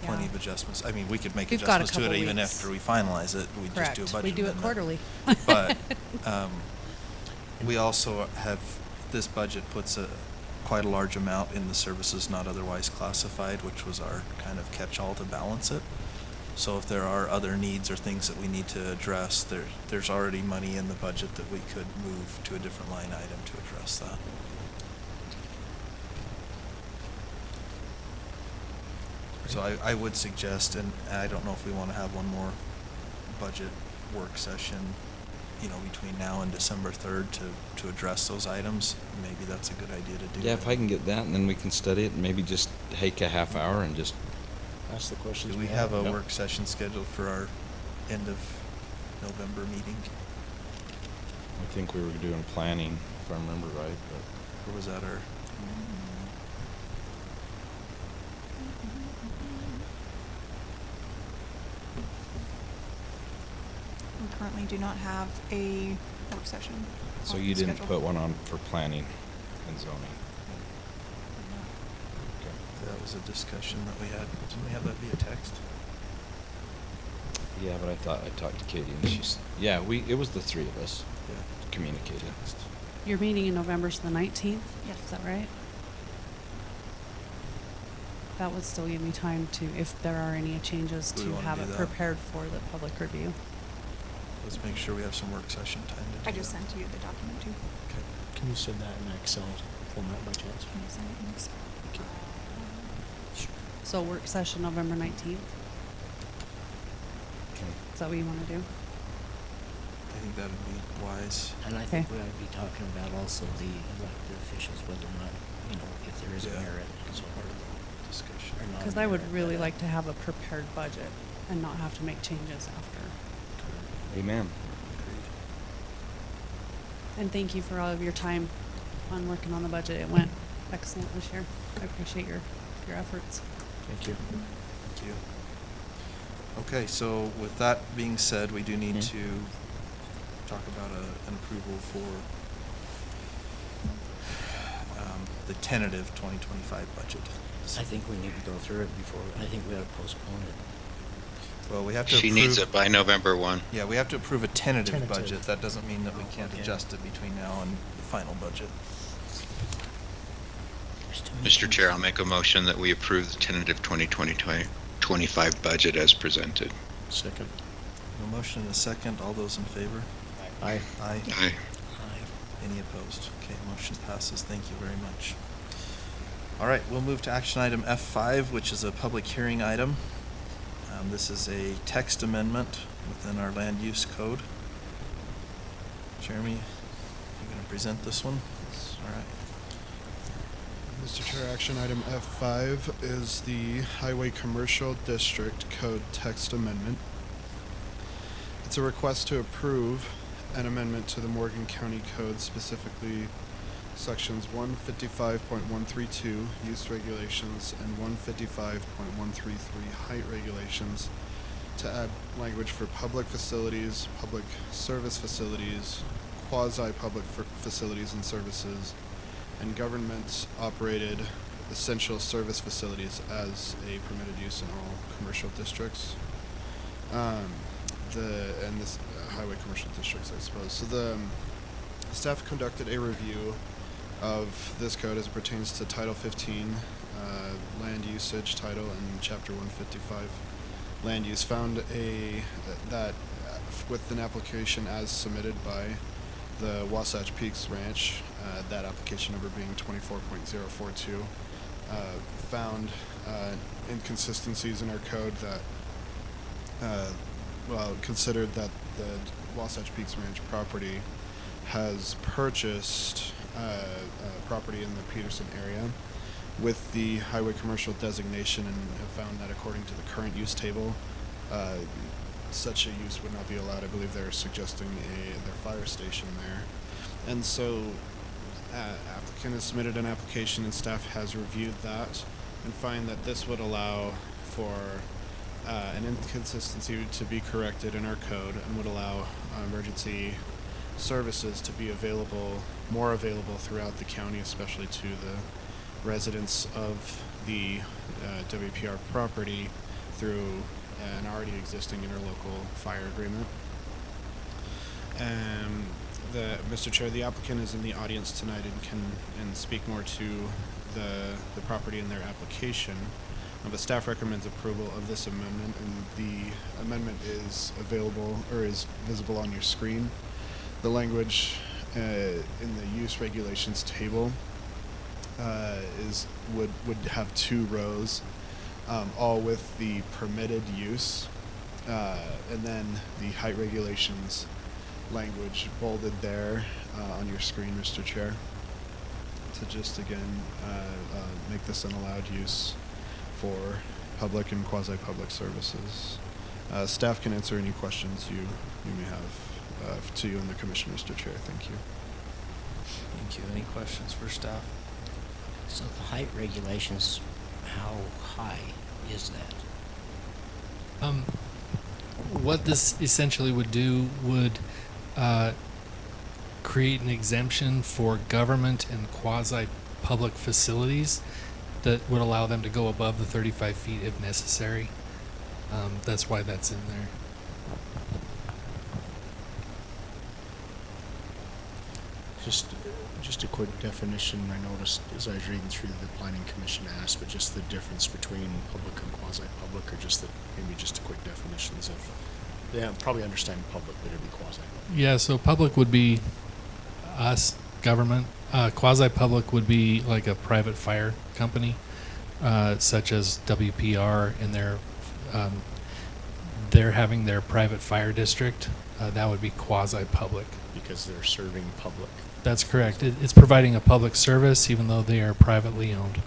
plenty Yeah. of adjustments. I mean, we could make We've got a adjustments to it couple even weeks. after we finalize it. We just do a Correct. budget We do it amendment. quarterly. But we also have, this budget puts quite a large amount in the services not otherwise classified, which was our kind of catch-all to balance it. So if there are other needs or things that we need to address, there's already money in the budget that we could move to a different line item to address that. So I would suggest, and I don't know if we want to have one more budget work session, between now and December 3rd to address those items. Maybe that's a good idea to do. Yeah, if I can get that, and then we can study it, and maybe just take a half hour and just. Ask the questions. Do we have a Yep. work session scheduled for our end of November meeting? I think we were doing planning, if I remember right, but. Or was that our? We currently do not have a work session. So on you the didn't schedule. put one on for planning and zoning? Okay. That was a discussion that we had. Didn't we have that via text? Yeah, but I thought I talked to Katie and she's, yeah, it was the three of us Yeah. communicating. Your meeting in November is the 19th? Yes. Is that right? That would still give me time to, if there are any changes, Do we to wanna have do it that? prepared for the public review. Let's make sure we have some work session time to do I just that. sent you the document too. Okay. Can you send that in Excel format by chance? Can you send it in Excel? Thank you. So work session November 19th? Is that what you want to do? I think that'd be wise. And I think we ought to be talking about also the elected officials, whether or not, if there is a Yeah. merit and so forth. Discussion. Or not a Because I would merit, really but, like to have a prepared budget and not have to make changes after. Amen. And thank you for all of your time on working on the budget. It went excellent this year. I appreciate your efforts. Thank you. Thank you. Okay, so with that being said, we do need to talk about an approval for the tentative 2025 budget. I think we need to go through it before, I think we ought to postpone it. Well, we have to She needs it by November 1. Yeah, we have to approve a tentative Tentative. budget. That doesn't mean that we can't Okay. adjust it between now and the final budget. Mr. Chair, I'll make a motion that we approve the tentative 2020-2025 budget as presented. Second. A motion and a second. All those in favor? Aye. Aye. Aye. Any opposed? Okay, motion passes. Thank you very much. All right, we'll move to action item F5, which is a public hearing item. This is a text amendment within our land use code. Jeremy, you going to present this one? All right. Mr. Chair, action item F5 is the Highway Commercial District Code text amendment. It's a request to approve an amendment to the Morgan County Code, specifically sections 155.132 use regulations and 155.133 height regulations to add language for public facilities, public service facilities, quasi-public facilities and services, and government-operated essential service facilities as a permitted use in all commercial districts. Highway commercial districts, I suppose. So the staff conducted a review of this code as it pertains to Title 15, land usage title, and Chapter 155, land use. Found that with an application as submitted by the Wasatch Peaks Ranch, that application number being 24.042, found inconsistencies in our code that considered that the Wasatch Peaks Ranch property has purchased property in the Peterson area with the highway commercial designation, and have found that according to the current use table, such a use would not be allowed. I believe they're suggesting their fire station there. And so applicant has submitted an application, and staff has reviewed that and find that this would allow for an inconsistency to be corrected in our code, and would allow emergency services to be more available throughout the county, especially to the residents of the WPR property through an already existing interlocal fire agreement. Mr. Chair, the applicant is in the audience tonight and can speak more to the property in their application. But staff recommends approval of this amendment, and the amendment is available or is visible on your screen. The language in the use regulations table would have two rows, all with the permitted use, and then the height regulations language bolded there on your screen, Mr. Chair, to just again make this an allowed use for public and quasi-public services. Staff can answer any questions you may have to you and the commission, Mr. Chair. Thank you. Thank you. Any questions for staff? So the height regulations, how high is that? What this essentially would do would create an exemption for government and quasi-public facilities that would allow them to go above the 35 feet if necessary. That's why that's in there. Just a quick definition. I noticed as I was reading through the planning commission asked, but just the difference between public and quasi-public, or just maybe just a quick definitions of. They probably understand public, but it'd be quasi-public. Yeah, so public would be us, government. Quasi-public would be like a private fire company, such as WPR, and they're having their private fire district. That would be quasi-public. Because they're serving public. That's correct. It's providing a public service, even though they are privately owned.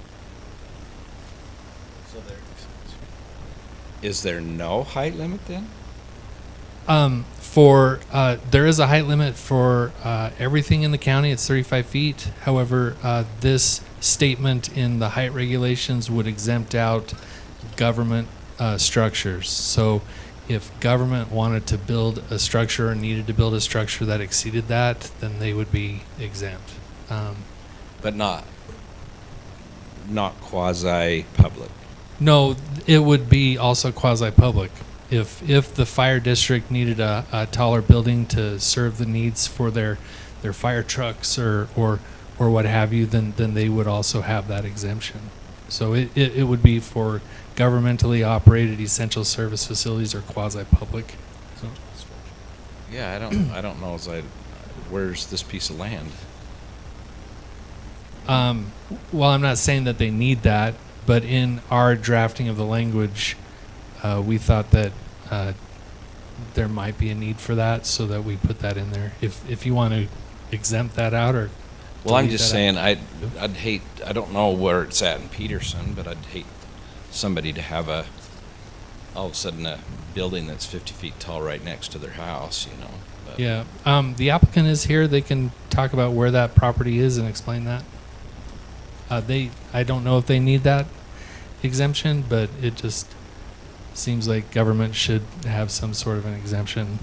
So Is there no height limit then? There is a height limit for everything in the county. It's 35 feet. However, this statement in the height regulations would exempt out government structures. So if government wanted to build a structure or needed to build a structure that exceeded that, then they would be exempt. But not quasi-public. No, it would be also quasi-public. If the fire district needed a taller building to serve the needs for their fire trucks or or what have you, then they would also have that exemption. So it would be for governmentally operated essential service facilities or quasi-public. So. Yeah, I don't know. Where's this piece of land? Well, I'm not saying that they need that, but in our drafting of the language, we thought that there might be a need for that, so that we put that in there. If you want to exempt that out, or Well, I'm delete just that saying, out. I'd hate, I don't know where it's at in Peterson, but I'd hate somebody to have all of a sudden a building that's 50 feet tall right next to their house, you know. But Yeah, the applicant is here. They can talk about where that property is and explain that. I don't know if they need that exemption, but it just seems like government should have some sort of an exemption.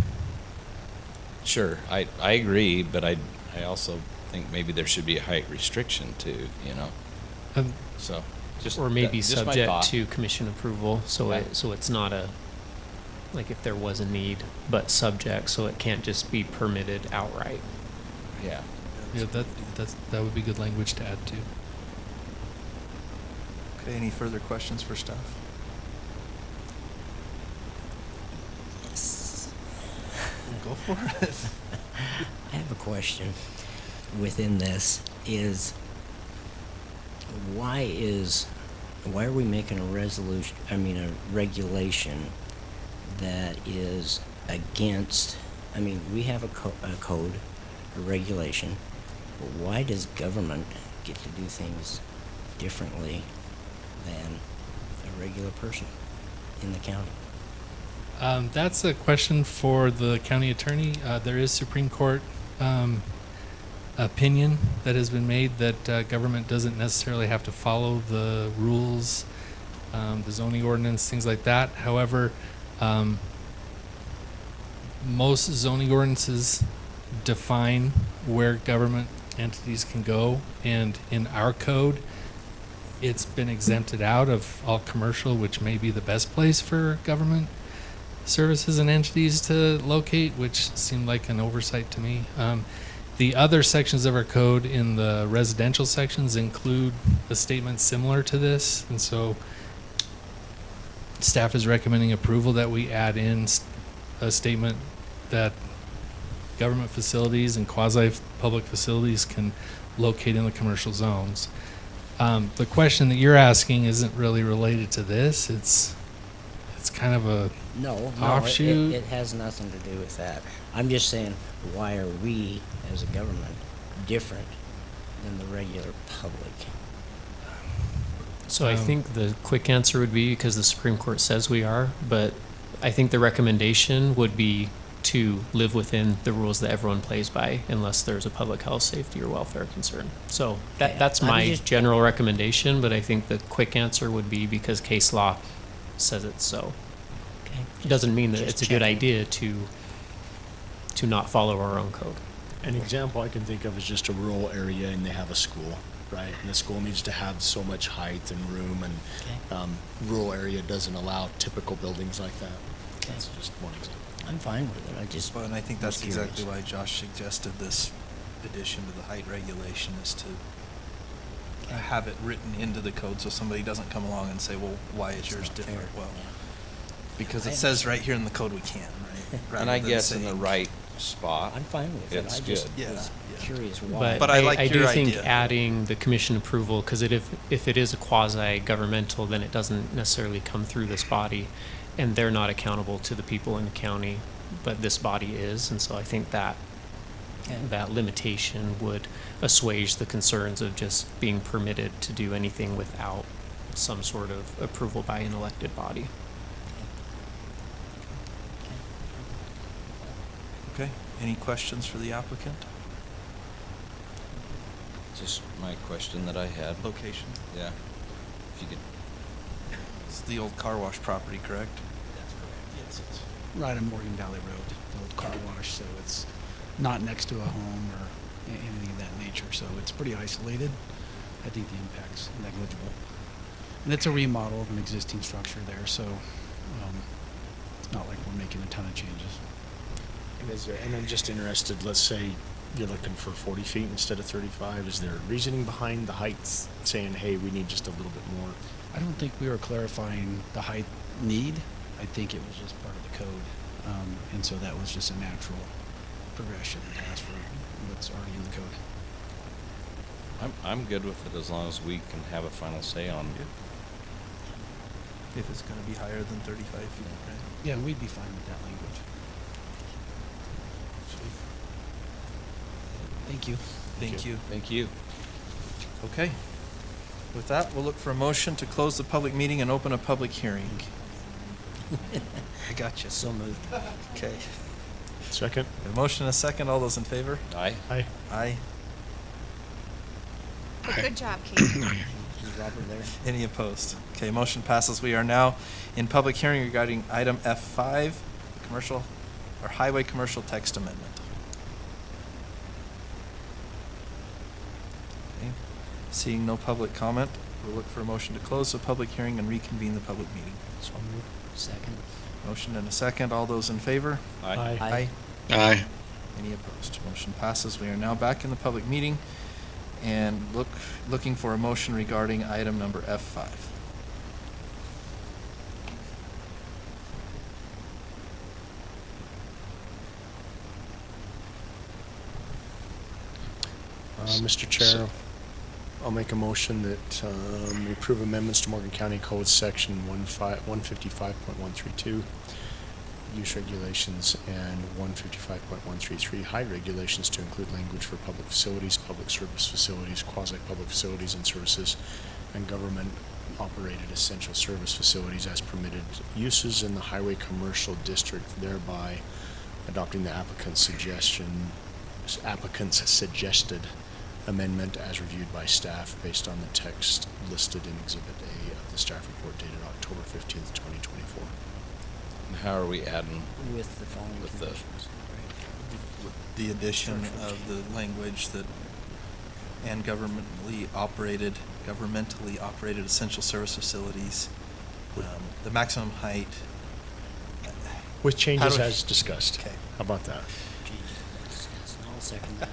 Sure, I agree, but I also think maybe there should be a height restriction too, you know. So just or maybe just my subject thought. to commission approval, so it's not a, like if there was a need, but subject, so it can't just be permitted outright. Yeah. Yeah, that would be good language to add to. Okay, any further questions for staff? Go for it. I have a question within this is why are we making a regulation that is against, we have a code, a regulation, but why does government get to do things differently than a regular person in the county? That's a question for the county attorney. There is Supreme Court opinion that has been made that government doesn't necessarily have to follow the rules, the zoning ordinance, things like that. However, most zoning ordinances define where government entities can go, and in our code, it's been exempted out of all commercial, which may be the best place for government services and entities to locate, which seemed like an oversight to me. The other sections of our code in the residential sections include a statement similar to this, and so staff is recommending approval that we add in a statement that government facilities and quasi-public facilities can locate in the commercial zones. The question that you're asking isn't really related to this. It's kind of a offshoot. It has nothing to do with that. I'm just saying, why are we, as a government, different than the regular public? So I think the quick answer would be because the Supreme Court says we are, but I think the recommendation would be to live within the rules that everyone plays by unless there's a public health, safety, or welfare concern. So that's my general recommendation, but I think the quick answer would be because case law says it's so. Okay. It doesn't mean that Just it's a good checking. idea to not follow our own code. An example I can think of is just a rural area and they have a school, right? And the school needs to have so much height and room, and rural area doesn't allow typical buildings like that. Okay. That's just one example. I'm fine with it. I just Well, and I think was that's exactly curious. why Josh suggested this addition to the height regulation, is to have it written into the code so somebody doesn't come along and say, well, why is yours not different? fair. Well, Yeah. because I it says right here in the code we can, right? And Rather I than guess in the saying- right spot, I'm fine with it. it's I just good. was Yeah. curious why. But I like I your do think idea. adding the commission approval, because if it is a quasi-governmental, then it doesn't necessarily come through this body, and they're not accountable to the people in the county, but this body is, and so I think that that limitation would assuage the concerns of just being permitted to do anything without some sort of approval by an elected body. Okay, any questions for the applicant? Just my question that I had. Location? Yeah. If you could. It's the old car wash property, correct? That's correct. Yes, it's right on Morgan Valley Road, the old car wash, so it's not next to a home or anything of that nature, so it's pretty isolated. I think the impact's negligible. And it's a remodel of an existing structure there, so it's not like we're making a ton of changes. And I'm just interested, let's say you're looking for 40 feet instead of 35? Is there reasoning behind the heights saying, hey, we need just a little bit more? I don't think we were clarifying the height need. I think it was just part of the code. And so that was just a natural progression to ask for what's already in the code. I'm good with it as long as we can have a final say on it. If it's gonna be higher than 35 feet, right? Yeah, we'd be fine with that language. Thank you. Thank you. Thank you. Okay. With that, we'll look for a motion to close the public meeting and open a public hearing. I got you. So moved. Okay. Second? A motion and a second. All those in favor? Aye. Aye. Aye. Good job, Kate. Is Robert there? Any opposed? Okay, motion passes. We are now in public hearing regarding item F5, the commercial or highway commercial text amendment. Okay. Seeing no public comment, we'll look for a motion to close the public hearing and reconvene the public meeting. So moved. Second. Motion and a second. All those in favor? Aye. Aye. Aye. Any opposed? Motion passes. We are now back in the public meeting and looking for a motion regarding item number F5. Mr. Chair, I'll make a motion that we approve amendments to Morgan County Code Section 155.132, use regulations, and 155.133, height regulations to include language for public facilities, public service facilities, quasi-public facilities and services, and government-operated essential service facilities as permitted uses in the highway commercial district, thereby adopting the applicant's suggested amendment as reviewed by staff based on the text listed in Exhibit A of the staff report dated October 15th, 2024. And how are we adding? With the following With the- conditions. With the addition of the language that and governmentally operated essential service facilities, the maximum height. With changes How do- as discussed. Okay. How about that? I'll second that.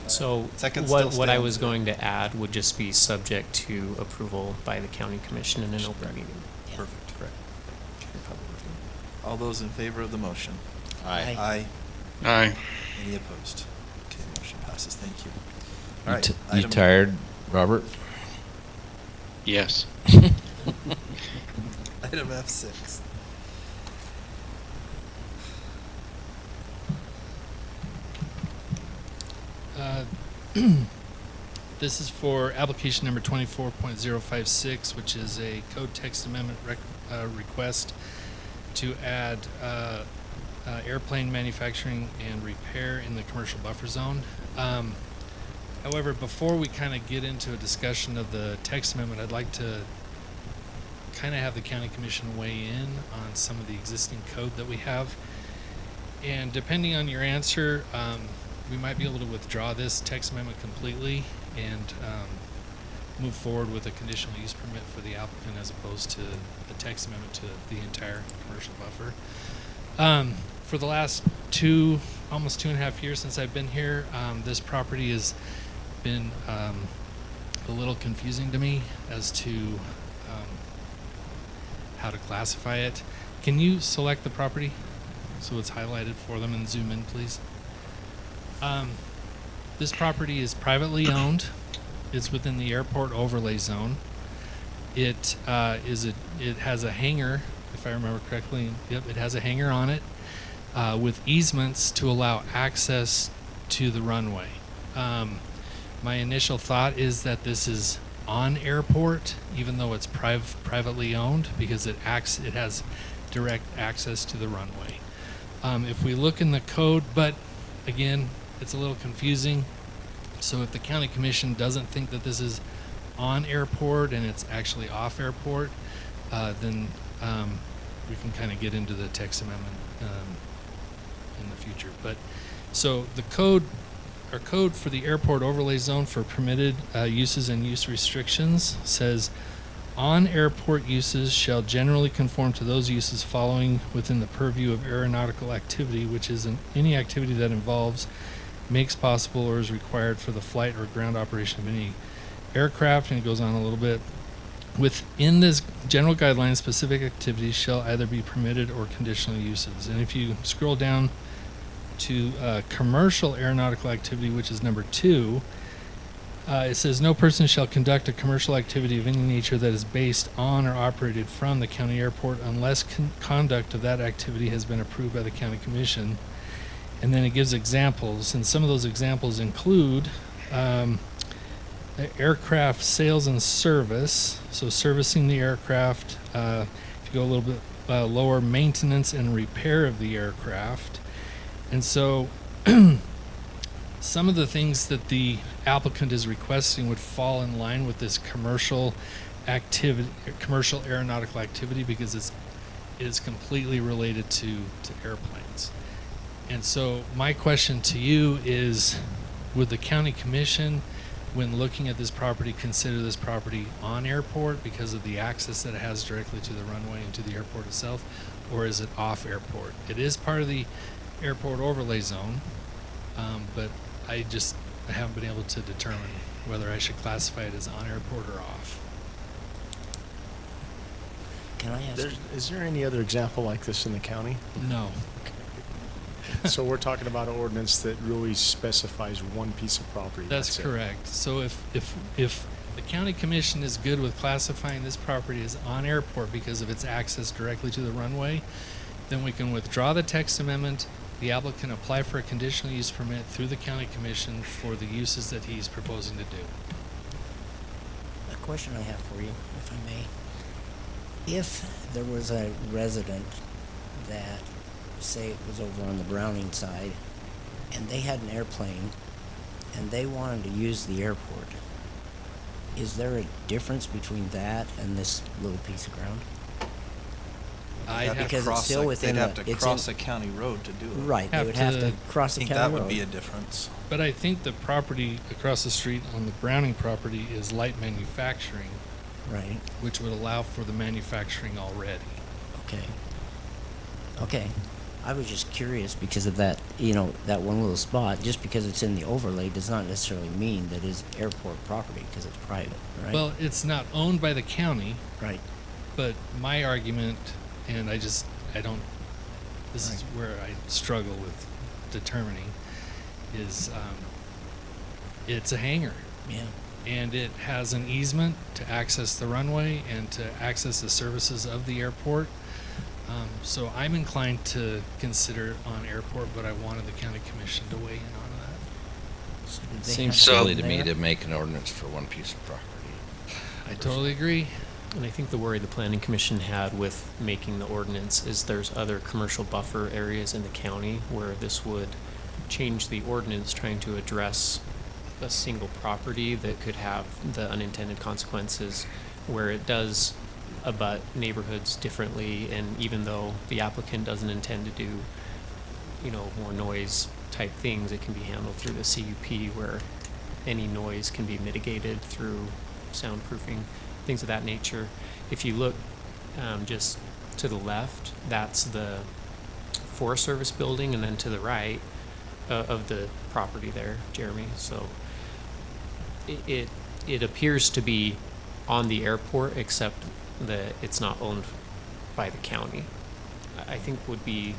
So Second still what I stands. was going to add would just be subject to approval by the county commission in an open meeting. Perfect. Correct. All those in favor of the motion? Aye. Aye. Aye. Any opposed? Okay, motion passes. Thank you. You All right. you item- tired, Robert? Yes. Item F6. This is for application number 24.056, which is a code text amendment request to add airplane manufacturing and repair in the commercial buffer zone. However, before we kind of get into a discussion of the text amendment, I'd like to kind of have the county commission weigh in on some of the existing code that we have. And depending on your answer, we might be able to withdraw this text amendment completely and move forward with a conditional use permit for the applicant as opposed to the text amendment to the entire commercial buffer. For the last almost 2.5 years since I've been here, this property has been a little confusing to me as to how to classify it. Can you select the property so it's highlighted for them and zoom in, please? This property is privately owned. It's within the airport overlay zone. It has a hangar, if I remember correctly. Yep, it has a hangar on it with easements to allow access to the runway. My initial thought is that this is on airport, even though it's privately owned, because it has direct access to the runway. If we look in the code, but again, it's a little confusing. So if the county commission doesn't think that this is on airport and it's actually off airport, then we can kind of get into the text amendment in the future. But so our code for the airport overlay zone for permitted uses and use restrictions says On-airport uses shall generally conform to those uses following within the purview of aeronautical activity, which is any activity that involves, makes possible, or is required for the flight or ground operation of any aircraft, and it goes on a little bit. Within this general guidelines, specific activities shall either be permitted or conditional uses. And if you scroll down to commercial aeronautical activity, which is number 2, it says no person shall conduct a commercial activity of any nature that is based on or operated from the county airport unless conduct of that activity has been approved by the county commission. And then it gives examples, and some of those examples include aircraft sales and service, so servicing the aircraft. If you go a little bit lower, maintenance and repair of the aircraft. And so some of the things that the applicant is requesting would fall in line with this commercial activity, commercial aeronautical activity, because it is completely related to airplanes. And so my question to you is, would the county commission, when looking at this property, consider this property on airport because of the access that it has directly to the runway and to the airport itself, or is it off airport? It is part of the airport overlay zone, but I haven't been able to determine whether I should classify it as on airport or off. Can I ask? Is there any other example like this in the county? No. So we're talking about an ordinance that really specifies one piece of property. That's correct. So if the county commission is good with classifying this property as on airport because of its access directly to the runway, then we can withdraw the text amendment. The applicant can apply for a conditional use permit through the county commission for the uses that he's proposing to do. A question I have for you, if I may. If there was a resident that, say it was over on the Browning side, and they had an airplane, and they wanted to use the airport, is there a difference between that and this little piece of ground? Because it's still within they'd have to it's cross in- a county road to do it. Right, they would have to cross I the think county that would road. be a difference. But I think the property across the street on the Browning property is light manufacturing, Right. which would allow for the manufacturing already. Okay. Okay. I was just curious because of that, that one little spot. Just because it's in the overlay does not necessarily mean that it's airport property because it's private, right? Well, it's not owned by the county. Right. But my argument, and this is where I struggle with determining, is it's a hangar. Yeah. And it has an easement to access the runway and to access the services of the airport. So I'm inclined to consider it on airport, but I wanted the county commission to weigh in on that. So did they Seems have silly to something me there? to make an ordinance for one piece of property. I totally agree. And I think the worry the planning commission had with making the ordinance is there's other commercial buffer areas in the county where this would change the ordinance trying to address a single property that could have the unintended consequences where it does abut neighborhoods differently, and even though the applicant doesn't intend to do, more noise type things, it can be handled through the CUP where any noise can be mitigated through soundproofing, things of that nature. If you look just to the left, that's the Forest Service building, and then to the right of the property there, Jeremy. So it appears to be on the airport, except that it's not owned by the county. I think would be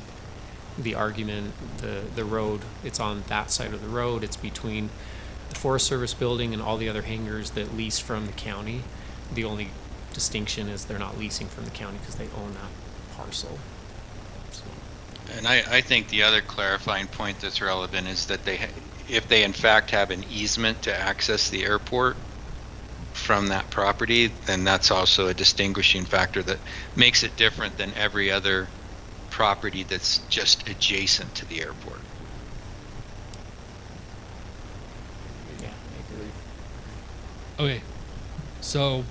the argument. The road, it's on that side of the road. It's between the Forest Service building and all the other hangars that lease from the county. The only distinction is they're not leasing from the county because they own that parcel. So. And I think the other clarifying point that's relevant is that if they in fact have an easement to access the airport from that property, then that's also a distinguishing factor that makes it different than every other property that's just adjacent to the airport. Yeah, I agree. Okay, so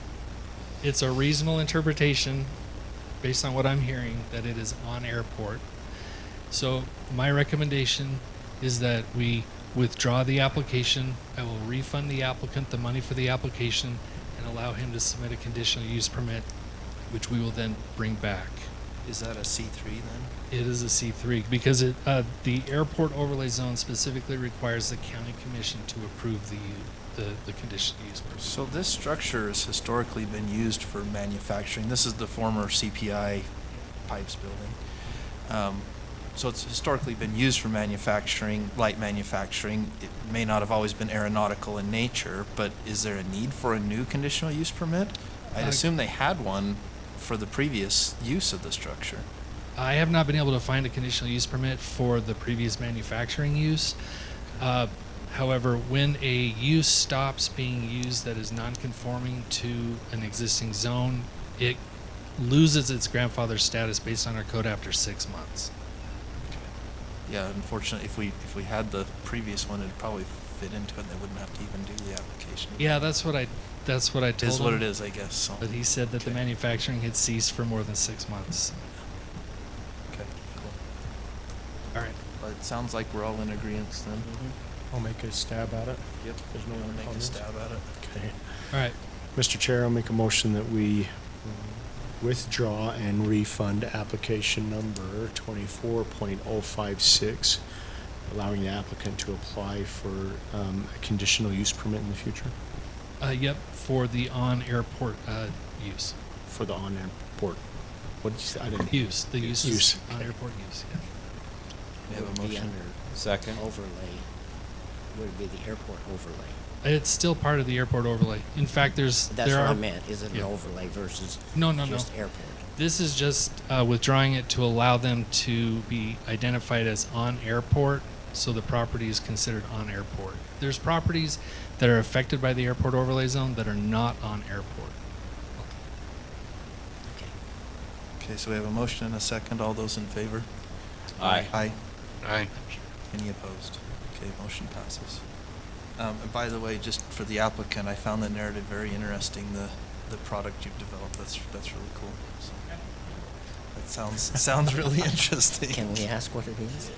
it's a reasonable interpretation based on what I'm hearing that it is on airport. So my recommendation is that we withdraw the application. I will refund the applicant the money for the application, and and allow him to submit a conditional use permit, which we will then bring back. Is that a C3 then? It is a C3 because the airport overlay zone specifically requires the county commission to approve the conditional use permit. So this structure has historically been used for manufacturing. This is the former CPI pipes building. So it's historically been used for manufacturing, light manufacturing. It may not have always been aeronautical in nature, but is there a need for a new conditional use permit? I'd assume they had one for the previous use of the structure. I have not been able to find a conditional use permit for the previous manufacturing use. However, when a use stops being used that is non-conforming to an existing zone, it loses its grandfather status based on our code after 6 months. Yeah, unfortunately, if we had the previous one, it'd probably fit into it, and they wouldn't have to even do the application. Yeah, that's what I told him. Is what it is, I guess. So. But he said that the manufacturing had ceased for more than 6 months. Okay, cool. All right. Well, it sounds like we're all in agreement then. I'll make a stab at it. Yep. There's no We'll other make a comments? stab at it. Okay. All right. Mr. Chair, I'll make a motion that we withdraw and refund application number 24.056, allowing the applicant to apply for a conditional use permit in the future Yep, for the on-airport use. for the on-airport. What did you say? I didn't. Use. The use Use. is on-airport use, yeah. We have a Would be motion. under Second. Overlay. Would it be the airport overlay? It's still part of the airport overlay. In fact, That's there what are. I meant. Is it an Yeah. overlay versus No, no, just no. airport? This is just withdrawing it to allow them to be identified as on airport, so the property is considered on airport. There's properties that are affected by the airport overlay zone that are not on airport. Okay, so we have a motion and a second. All those in favor? Aye. Aye. Aye. Any opposed? Okay, motion passes. And by the way, just for the applicant, I found the narrative very interesting, the product you've developed. That's really cool. So, that sounds really interesting. Can we ask what it is?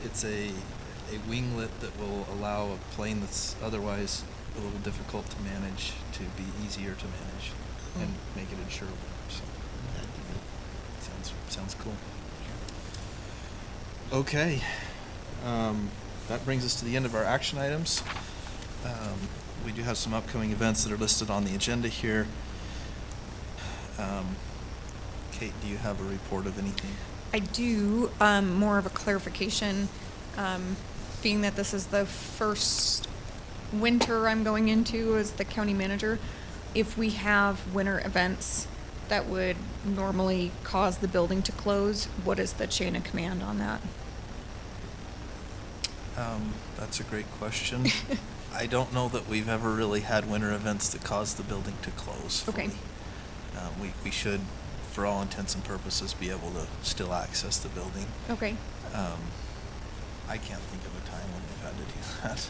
It's a winglet that will allow a plane that's otherwise a little difficult to manage to be easier to manage and make it insurable. So sounds cool. Okay. That brings us to the end of our action items. We do have some upcoming events that are listed on the agenda here. Kate, do you have a report of anything? I do, more of a clarification, being that this is the first winter I'm going into as the county manager. If we have winter events that would normally cause the building to close, what is the chain of command on that? That's a great question. I don't know that we've ever really had winter events that cause the building to close fully. Okay. We should, for all intents and purposes, be able to still access the building. Okay. I can't think of a time when we've had to do that.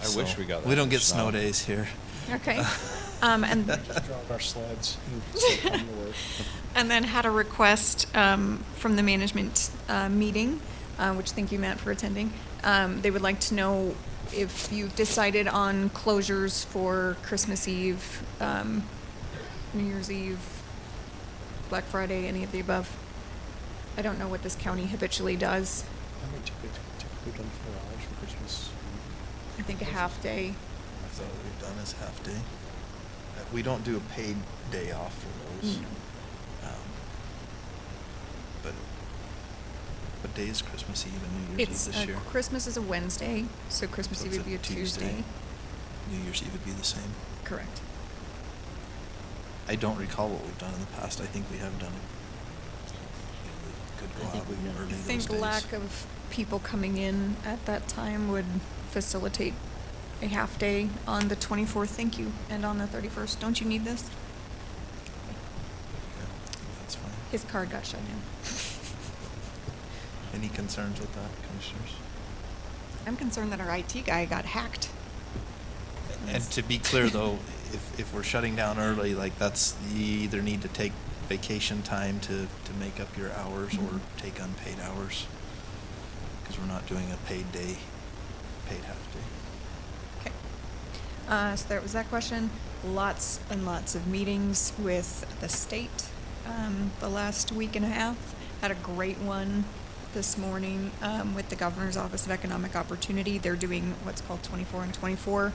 I wish we got that We don't much get snow snow. days here. Okay. And Just drop our sleds and still come to work. And then had a request from the management meeting, which thank you, Matt, for attending. They would like to know if you've decided on closures for Christmas Eve, New Year's Eve, Black Friday, any of the above. I don't know what this county habitually does. How many typically done 4 hours for Christmas? I think a half day. I thought what we've done is half day. We don't do a paid day off for those. No. But what day is Christmas Eve and New Year's It's, Eve this year? Christmas is a Wednesday, so Christmas So Eve it's would be a Tuesday. New Year's Eve would be the same. Correct. I don't recall what we've done in the past. I think we have done it. Could go out early I those think days. lack of people coming in at that time would facilitate a half day on the 24th, thank you, and on the 31st. Don't you need this? That's fine. His card got shut down. Any concerns with that, commissioners? I'm concerned that our IT guy got hacked. And to be clear though, if we're shutting down early, like that's, you either need to take vacation time to make up your hours or take unpaid hours. Because we're not doing a paid day, paid half day. So there was that question. Lots and lots of meetings with the state the last week and a half. Had a great one this morning with the Governor's Office of Economic Opportunity. They're doing what's called 24 and 24,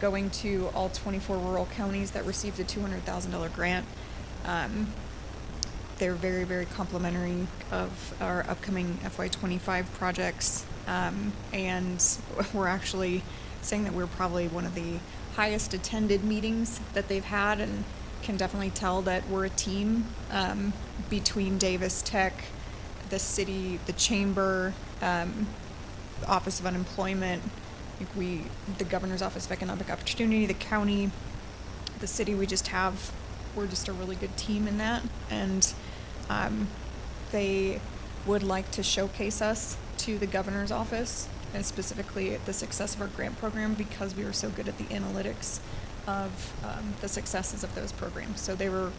going to all 24 rural counties that received a $200,000 grant. They're very, very complimentary of our upcoming FY25 projects. And we're actually saying that we're probably one of the highest attended meetings that they've had, and can definitely tell that we're a team between Davis Tech, the city, the chamber, the Office of Unemployment, the Governor's Office of Economic Opportunity, the county, the city. We're just a really good team in that, and they would like to showcase us to the governor's office, and specifically the success of our grant program, because we were so good at the analytics of the successes of those programs. So they were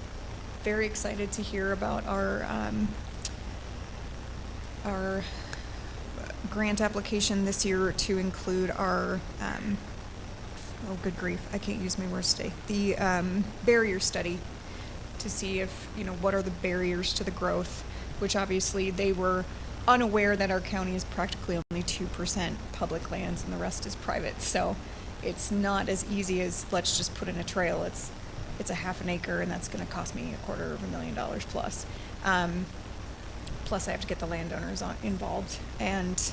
very excited to hear about our grant application this year to include our oh good grief, I can't use my words today. The barrier study, to see if, what are the barriers to the growth, which obviously they were unaware that our county is practically only 2% public lands and the rest is private. So it's not as easy as let's just put in a trail. It's a half an acre, and that's going to cost me $250,000 plus. Plus I have to get the landowners involved. And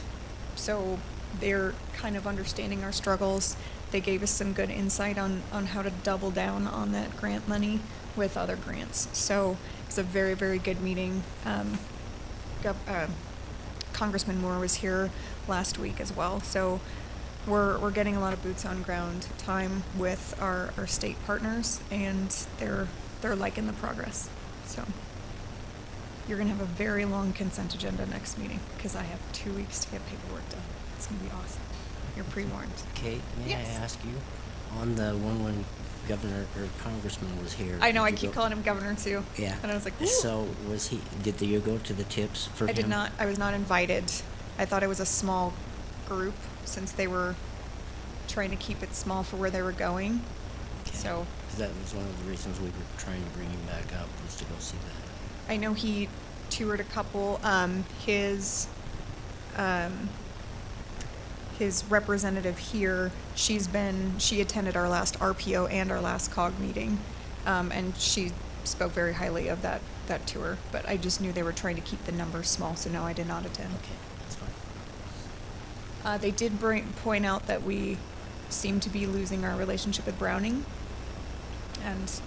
so they're kind of understanding our struggles. They gave us some good insight on how to double down on that grant money with other grants. So it's a very, very good meeting. Congressman Moore was here last week as well. So we're getting a lot of boots on ground time with our state partners, and they're liking the progress. So you're gonna have a very long consent agenda next meeting, because I have 2 weeks to get paperwork done. It's gonna be awesome. You're pre-warned. Kate, may Yes. I ask you, on the one when Governor or Congressman was here? I know, I did you keep go- calling him governor too. Yeah. And I was like, ooh. So did you go to the tips for him? I did not. I was not invited. I thought it was a small group, since they were trying to keep it small for where they were going. Okay. So 'Cause that was one of the reasons we were trying to bring him back up, was to go see that. I know he toured a couple. His representative here, she attended our last RPO and our last COG meeting, and she spoke very highly of that tour. But I just knew they were trying to keep the numbers small, so no, I did not attend. Okay, that's fine. They did point out that we seem to be losing our relationship with Browning, and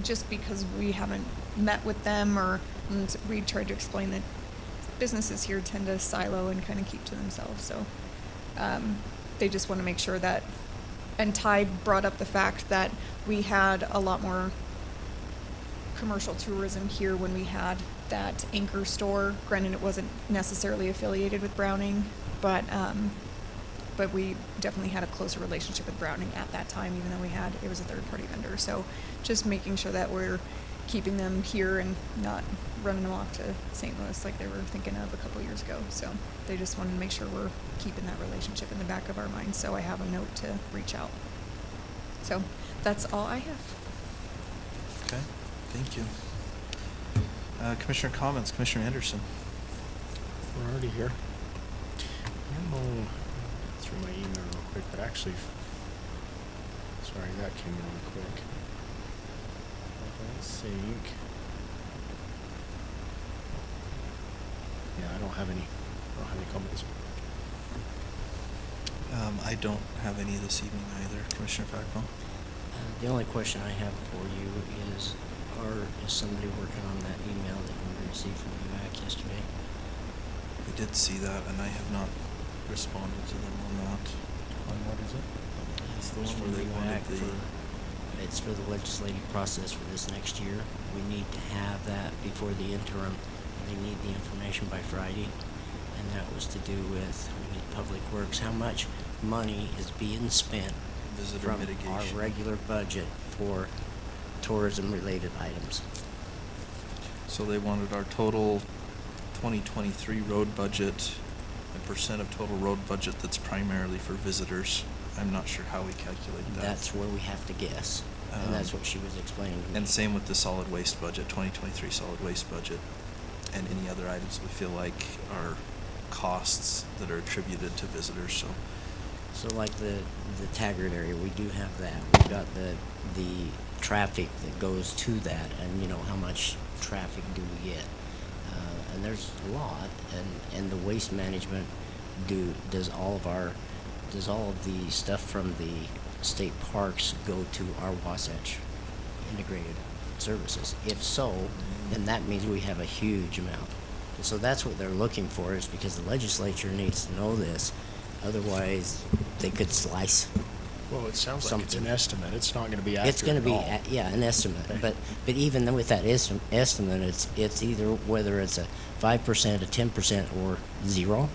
just because we haven't met with them, and we tried to explain that businesses here tend to silo and kind of keep to themselves. So they just want to make sure that, and Ty brought up the fact that we had a lot more commercial tourism here when we had that anchor store. Granted, it wasn't necessarily affiliated with Browning, but we definitely had a closer relationship with Browning at that time, even though it was a third-party vendor. So just making sure that we're keeping them here and not running them off to St. Louis like they were thinking of a couple years ago. So they just wanted to make sure we're keeping that relationship in the back of our minds. So I have a note to reach out. So that's all I have. Okay, thank you. Commissioner comments, Commissioner Anderson. We're already here. I don't know through my email real quick, but actually, sorry, that came in real quick. I think. Yeah, I don't have any comments. I don't have any this evening either, Commissioner Fackrell. The only question I have for you is somebody working on that email that we received from UAC yesterday? We did see that, and I have not responded to them on that. On what is it? It's the It's one for with they wanted UAC it's for the legislative process for this next year. We need to have that before the interim. They need the information by Friday, and that was to do with, we need Public Works, how much money is being spent Visitor from mitigation. our regular budget for tourism-related items. So they wanted our total 2023 road budget and percent of total road budget that's primarily for visitors I'm not sure how we calculate that. That's where we have to guess, and that's what she was explaining to me. And same with the solid waste budget, 2023 solid waste budget, and any other items we feel like are costs that are attributed to visitors, so. So like the Taggart area, we do have that. We've got the traffic that goes to that, and you know, how much traffic do we get? And there's a lot, and the waste management does all of the stuff from the state parks go to our Wasatch integrated services? If so, then that means we have a huge amount. And so that's what they're looking for, is because the legislature needs to know this. Otherwise, they could slice. Well, it sounds like it's something. an estimate. It's not going to be accurate It's going to be, at all. yeah, an estimate. Okay. But even then with that estimate, it's either whether it's a 5%, a 10%, or 0.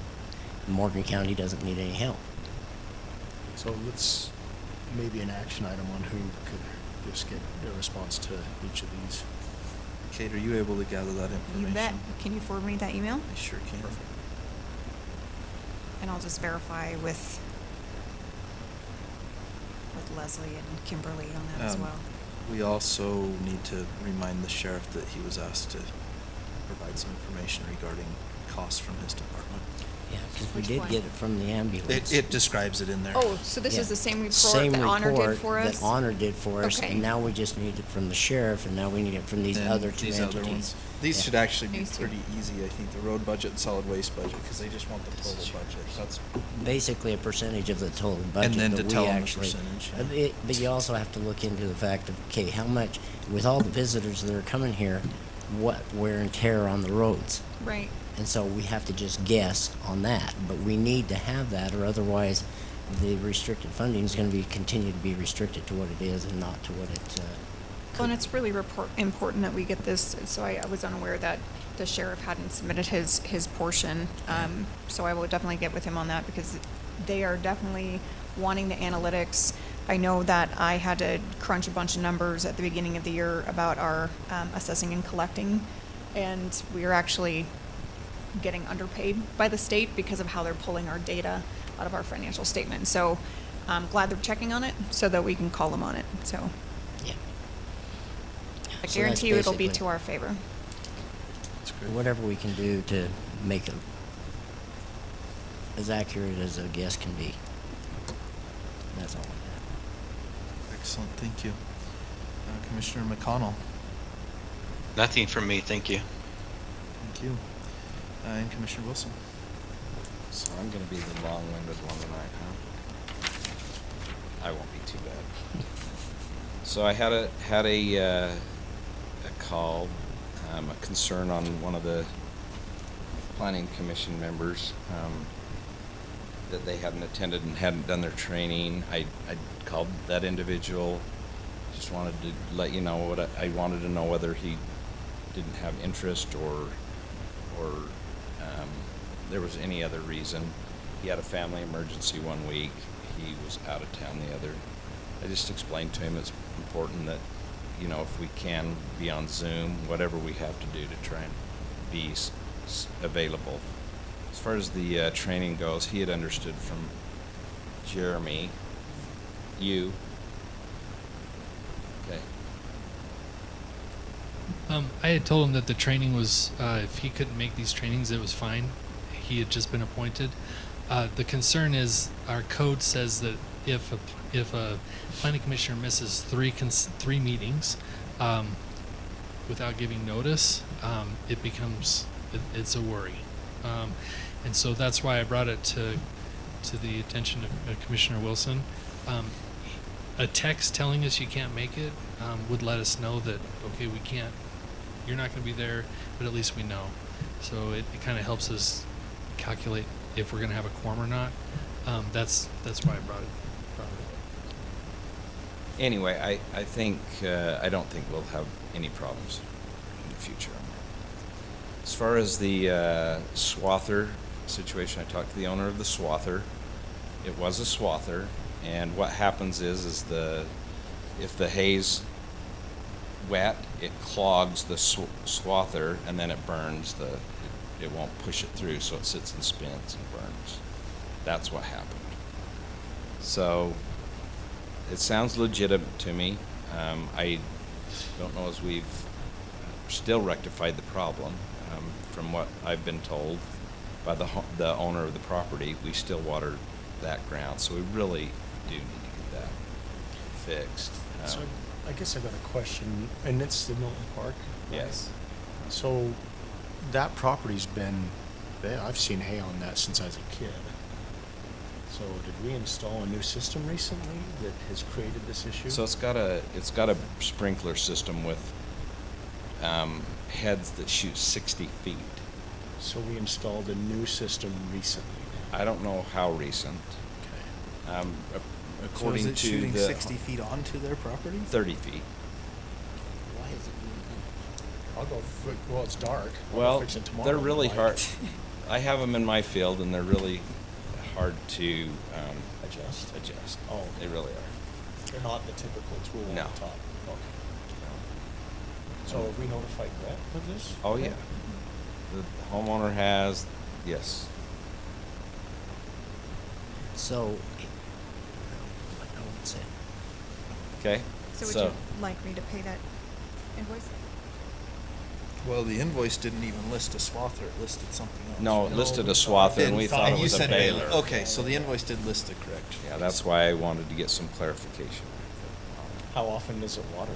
Morgan County doesn't need any help. So let's, maybe an action item on who could just get a response to each of these. Kate, are you able to gather that information? You bet. Can you forward me that email? I sure can. And I'll just verify with Leslie and Kimberly on that as well. We also need to remind the sheriff that he was asked to provide some information regarding costs from his department. Yeah, because we Which did one? get it from the ambulance. It describes it in there. Oh, so this is Yeah. the same report Same that Honor did report for us? that Honor did for us, Okay. and now we just need it from the sheriff, and now we need it from these And other two these entities. other ones. These Yeah. should actually be These two. pretty easy, I think, the road budget and solid waste budget, because they just want the total budget. That's Basically a percentage of the total budget. then to but we tell 'em the actually, percentage, but you also have to look into the fact of, okay, how much, with all the visitors that are coming here, what wear and tear on the roads? Right. And so we have to just guess on that, but we need to have that, or otherwise the restricted funding is going to be continue to be restricted to what it is and not to what it Well, and it's really important that we get this, so I was unaware that the sheriff hadn't submitted his portion. So I will definitely get with him on that, because they are definitely wanting the analytics. I know that I had to crunch a bunch of numbers at the beginning of the year about our assessing and collecting, and we are actually getting underpaid by the state because of how they're pulling our data out of our financial statement. So I'm glad they're checking on it so that we can call them on it. So yeah. I So guarantee you that's it'll be basically- to our favor. whatever we can do to make it as accurate as a guess can be. That's all I have. excellent, thank you. Commissioner McConnell, Nothing from me, thank you. thank you. And Commissioner Wilson. So I'm gonna be the long-winded one tonight, huh? I won't be too bad. So I had a call, a concern on one of the planning commission members, that they hadn't attended and hadn't done their training. I called that individual, just wanted to let you know what I wanted to know, whether he didn't have interest or there was any other reason. He had a family emergency one week. He was out of town the other. I just explained to him it's important that, you know, if we can be on Zoom, whatever we have to do to try and be available. As far as the training goes, he had understood from Jeremy, you. Okay. I had told him that the training was, if he couldn't make these trainings, it was fine. He had just been appointed. The concern is our code says that if a planning commissioner misses three meetings without giving notice, it becomes it's a worry, and so that's why I brought it to the attention of Commissioner Wilson. A text telling us you can't make it would let us know that, okay, we can't, you're not going to be there, but at least we know. So it kind of helps us calculate if we're going to have a quorum or not. That's why I brought it up. Anyway, I think I don't think we'll have any problems in the future. As far as the swather situation, I talked to the owner of the swather. It was a swather, and what happens is if the hay's wet, it clogs the swather, and then it burns it won't push it through, so it sits and spins and burns. That's what happened. So it sounds legitimate to me. I don't know as we've still rectified the problem. From what I've been told by the owner of the property, we still water that ground, so we really do need to get that fixed. So I guess I got a question, and it's the Milton Park. right? Yes. So that property's been, I've seen hay on that since I was a kid. So did we install a new system recently that has created this issue? So it's got a sprinkler system with heads that shoot 60 feet. So we installed a new system recently. I don't know how recent. Okay. According so is it to shooting the 60 feet onto their property? 30 feet. Why is it being done? I'll go. Well, it's dark. I'll go Well, fix it tomorrow. they're really Like, hard. I have them in my field, and they're really hard to adjust. Oh, They really are. they're not the typical tool No. on the top. Okay. So have we notified Brett of this? Oh yeah. The homeowner has, yes. So, I won't say. Okay. So would you like me to pay that invoice? Well, the invoice didn't even list a swather, it listed something else. No, it listed a swather, and we thought it you was a said baler. Okay, so the invoice did list the correct. Yeah, that's why I wanted to get some clarification. How often does it water?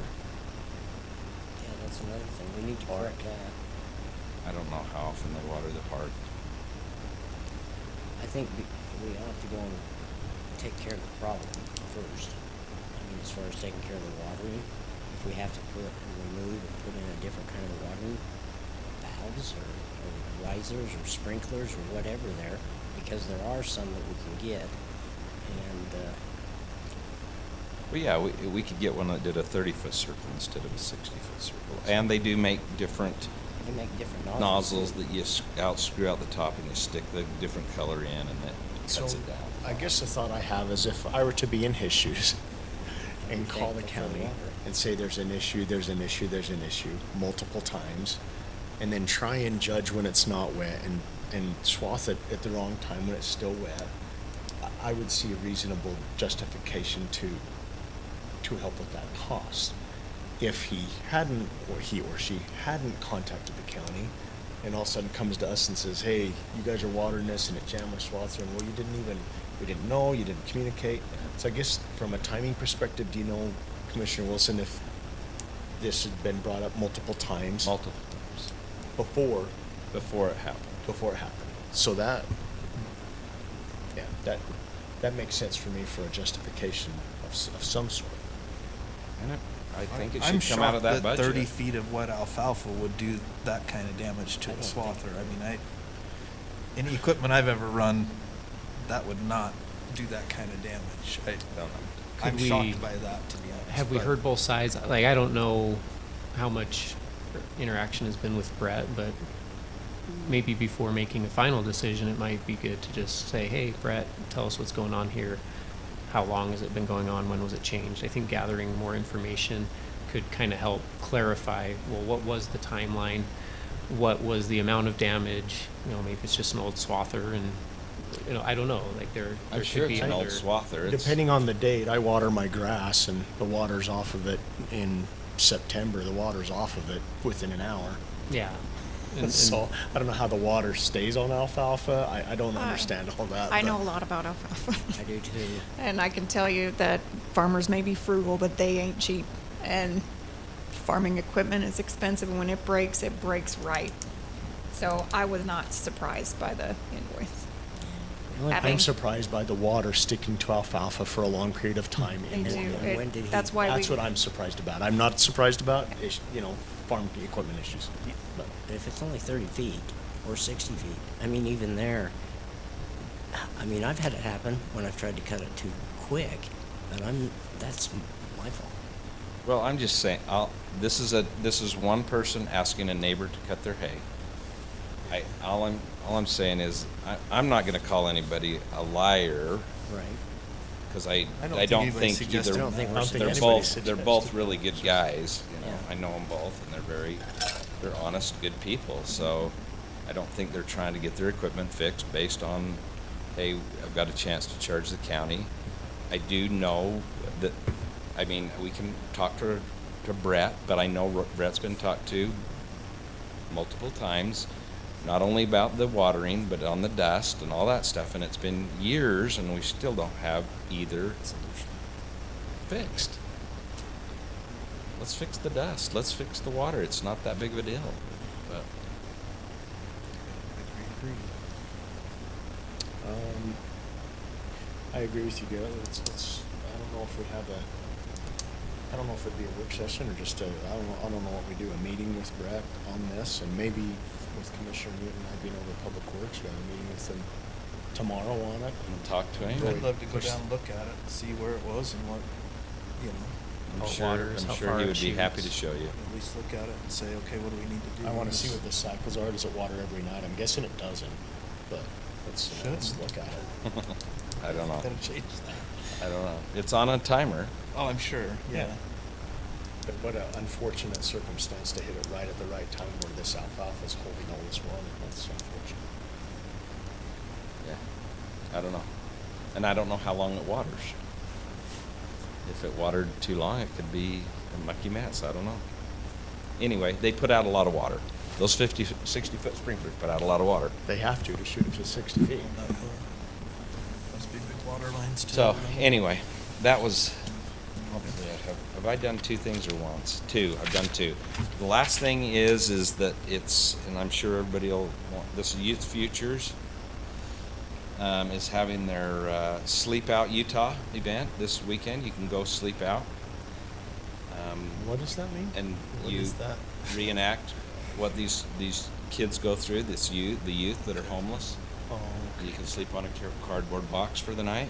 Yeah, that's another thing. We need to correct that. I don't know how often they water the park. I think we ought to go and take care of the problem first. I mean, as far as taking care of the watering, if we have to remove or put in a different kind of watering valves or risers or sprinklers or whatever there, because there are some that we can get. And Well, yeah, we could get one that did a 30-foot circle instead of a 60-foot circle. And they do make different they make different nozzles that you screw out the top and you stick the different color in, and it cuts So it down. I guess the thought I have is if I were to be in his shoes and call the thankful for the county water. and say there's an issue multiple times, and then try and judge when it's not wet and swath it at the wrong time when it's still wet, I would see a reasonable justification to help with that cost. If he hadn't, or he or she hadn't contacted the county, and all of a sudden comes to us and says, hey, you guys are watering this and it jammed my swather, and well, we didn't know, you didn't communicate. So I guess from a timing perspective, do you know, Commissioner Wilson, if this had been brought up multiple times? Multiple times. Before it happened. Before it happened. So that makes sense for me for a justification of some sort. And I think it I'm should come out of that shocked budget. 30 feet of wet alfalfa would do that kind of damage to a swather. I mean, any equipment I've ever run, that would not do that kind of damage. I'm shocked by that, to be honest. Have we but- heard both sides? Like, I don't know how much interaction has been with Brett, but maybe before making a final decision, it might be good to just say, hey, Brett, tell us what's going on here. How long has it been going on? When was it changed? I think gathering more information could kind of help clarify, well, what was the timeline? What was the amount of damage? Maybe it's just an old swather, and I don't know. Like there I'm could sure be it's an old other- swather. Depending on the date, I water my grass and the water's off of it in September. The water's off of it within an hour. Yeah. So I don't know how the water stays on alfalfa. I don't understand all that. I but- know a lot about alfalfa. I do too. And I can tell you that farmers may be frugal, but they ain't cheap. And farming equipment is expensive, and when it breaks right. So I was not surprised by the invoice. I'm surprised by the water sticking to alfalfa for a long period of time. They do. And when did he? That's why That's what I'm surprised about. I'm not surprised about, farm equipment issues. But If it's only 30 feet or 60 feet, I mean, even there, I've had it happen when I've tried to cut it too quick, but that's my fault. Well, I'm just saying, this is one person asking a neighbor to cut their hay. All I'm saying is, I'm not going to call anybody a liar. Right. Because I don't don't think anybody think suggested either. that. I don't think we're They're suggesting both anybody they're both suggested. really good guys. Yeah. I know them both, and they're honest, good people. So I don't think they're trying to get their equipment fixed based on, hey, I've got a chance to charge the county. I do know that, I mean, we can talk to Brett, but I know Brett's been talked to multiple times, not only about the watering, but on the dust and all that stuff, and it's been years, and we still don't have either solution fixed. Let's fix the dust. Let's fix the water. It's not that big of a deal. But I agree with you, Garrett. I don't know if we have I don't know if it'd be a work session or just I don't know what we do, a meeting with Brett on this, and maybe with Commissioner Newton, I'd be over Public Works, we have a meeting with him tomorrow on it. and talk to him. I'd love to go down and look at it and see where it was and what, you know, I'm sure he would be happy to show you. at least look at it and say, okay, what do we need to do? I want to see what the cycles are. Does it water every night? I'm guessing it doesn't, but let's look at it. I don't know. Gotta change that. I don't know. It's on a timer. Oh, I'm sure, yeah. But what an unfortunate circumstance to hit it right at the right time where this alfalfa is holding all this water. That's unfortunate. Yeah. I don't know. And I don't know how long it waters. If it watered too long, it could be a mucky mess. I don't know. Anyway, they put out a lot of water. Those 50, 60-foot sprinklers put out a lot of water. They have to shoot it to 60 feet. Must be big water lines too. So, anyway, that was probably it. Have I done two things or once? Two. I've done two. The last thing is that it's, and I'm sure everybody will want this, Youth Futures is having their Sleep Out Utah event this weekend. You can go sleep out. What does that mean? And What you is that? reenact what these kids go through, the youth that are homeless. Oh, You can sleep on a cardboard box for the night.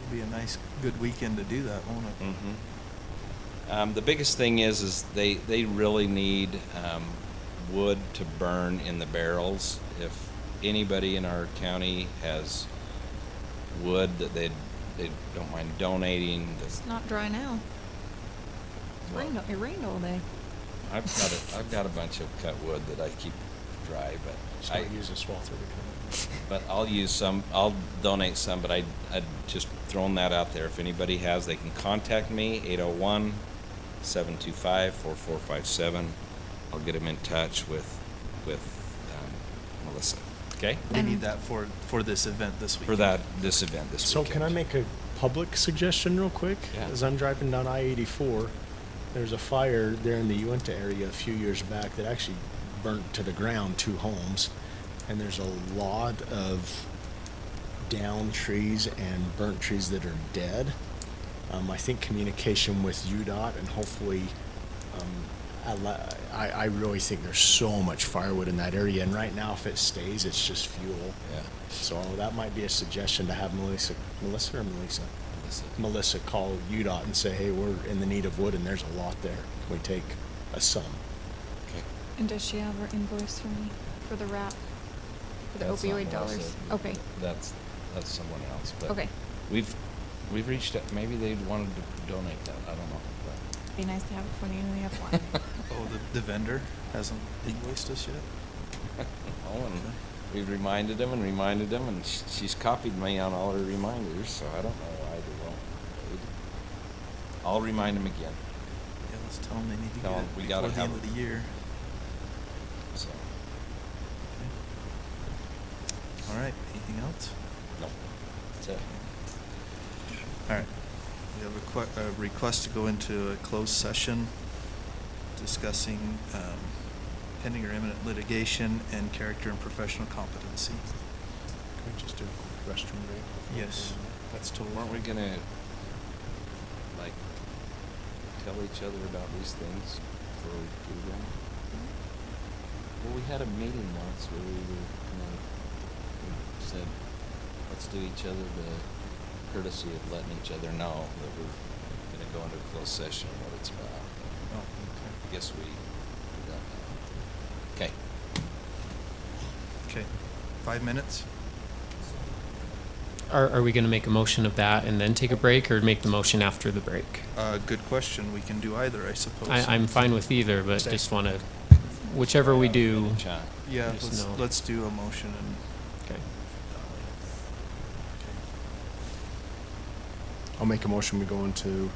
it'd be a nice, good weekend to do that, won't it? Mm-hmm. The biggest thing is they really need wood to burn in the barrels. If anybody in our county has wood that they don't mind donating, It's not dry now. It rained all day. I've got a bunch of cut wood that I keep dry, but Just not use a swather to come in. But I'll use some. I'll donate some. But I'd just throwing that out there. If anybody has, they can contact me 801-725-4457. I'll get them in touch with Melissa. Okay. We need that for this event this weekend. For this event this So weekend. can I make a public suggestion real quick? Yeah. As I'm driving down I-84, there's a fire there in the Uinta area a few years back that actually burnt to the ground 2 homes. And there's a lot of down trees and burnt trees that are dead. I think communication with UDOT and hopefully, I really think there's so much firewood in that area. And right now, if it stays, it's just fuel. Yeah. So that might be a suggestion to have Melissa call UDOT and say, hey, we're in the need of wood and there's a lot there. Can we take a sum? Okay. And does she have her invoice for me for the wrap? For the That's not opioid dollars? Melissa. Okay. That's someone else. But Okay. We've reached out. Maybe they'd wanted to donate that. I don't know. But Be nice to have it for the only have one. Oh, the vendor hasn't invoiced us yet? Oh, and we've reminded them, and she's copied me on all her reminders, so I don't know why they won't. I'll remind them again. Yeah, let's tell them they need to Tell get 'em it we before gotta the have end of it. the year. So, All right, anything else? no, that's it. All right. We have a request to go into a closed session discussing pending or imminent litigation and character and professional competency. Can we just do a quick restroom break? Yes, that's totally. Weren't we gonna like tell each other about these things before we do them? Well, we had a meeting once where we said, let's do each other the courtesy of letting each other know that we're gonna go into a closed session and what it's about. Oh, okay. I guess we got that. Okay. Okay, 5 minutes? Are we going to make a motion of that and then take a break, or make the motion after the break? Good question. We can do either, I suppose. I'm fine with either, but just want to, whichever we do. Yeah, just know. let's do a motion and. Okay. I'll make a motion, we go into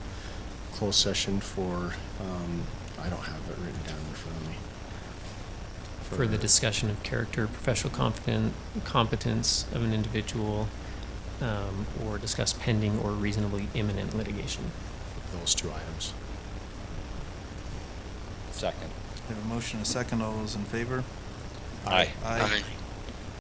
closed session for, I don't have it written down in front of me. For the discussion of character, professional competence of an individual, or discuss pending or reasonably imminent litigation. Those two items. Second. We have a motion, and a second. All those in favor? Aye. Aye.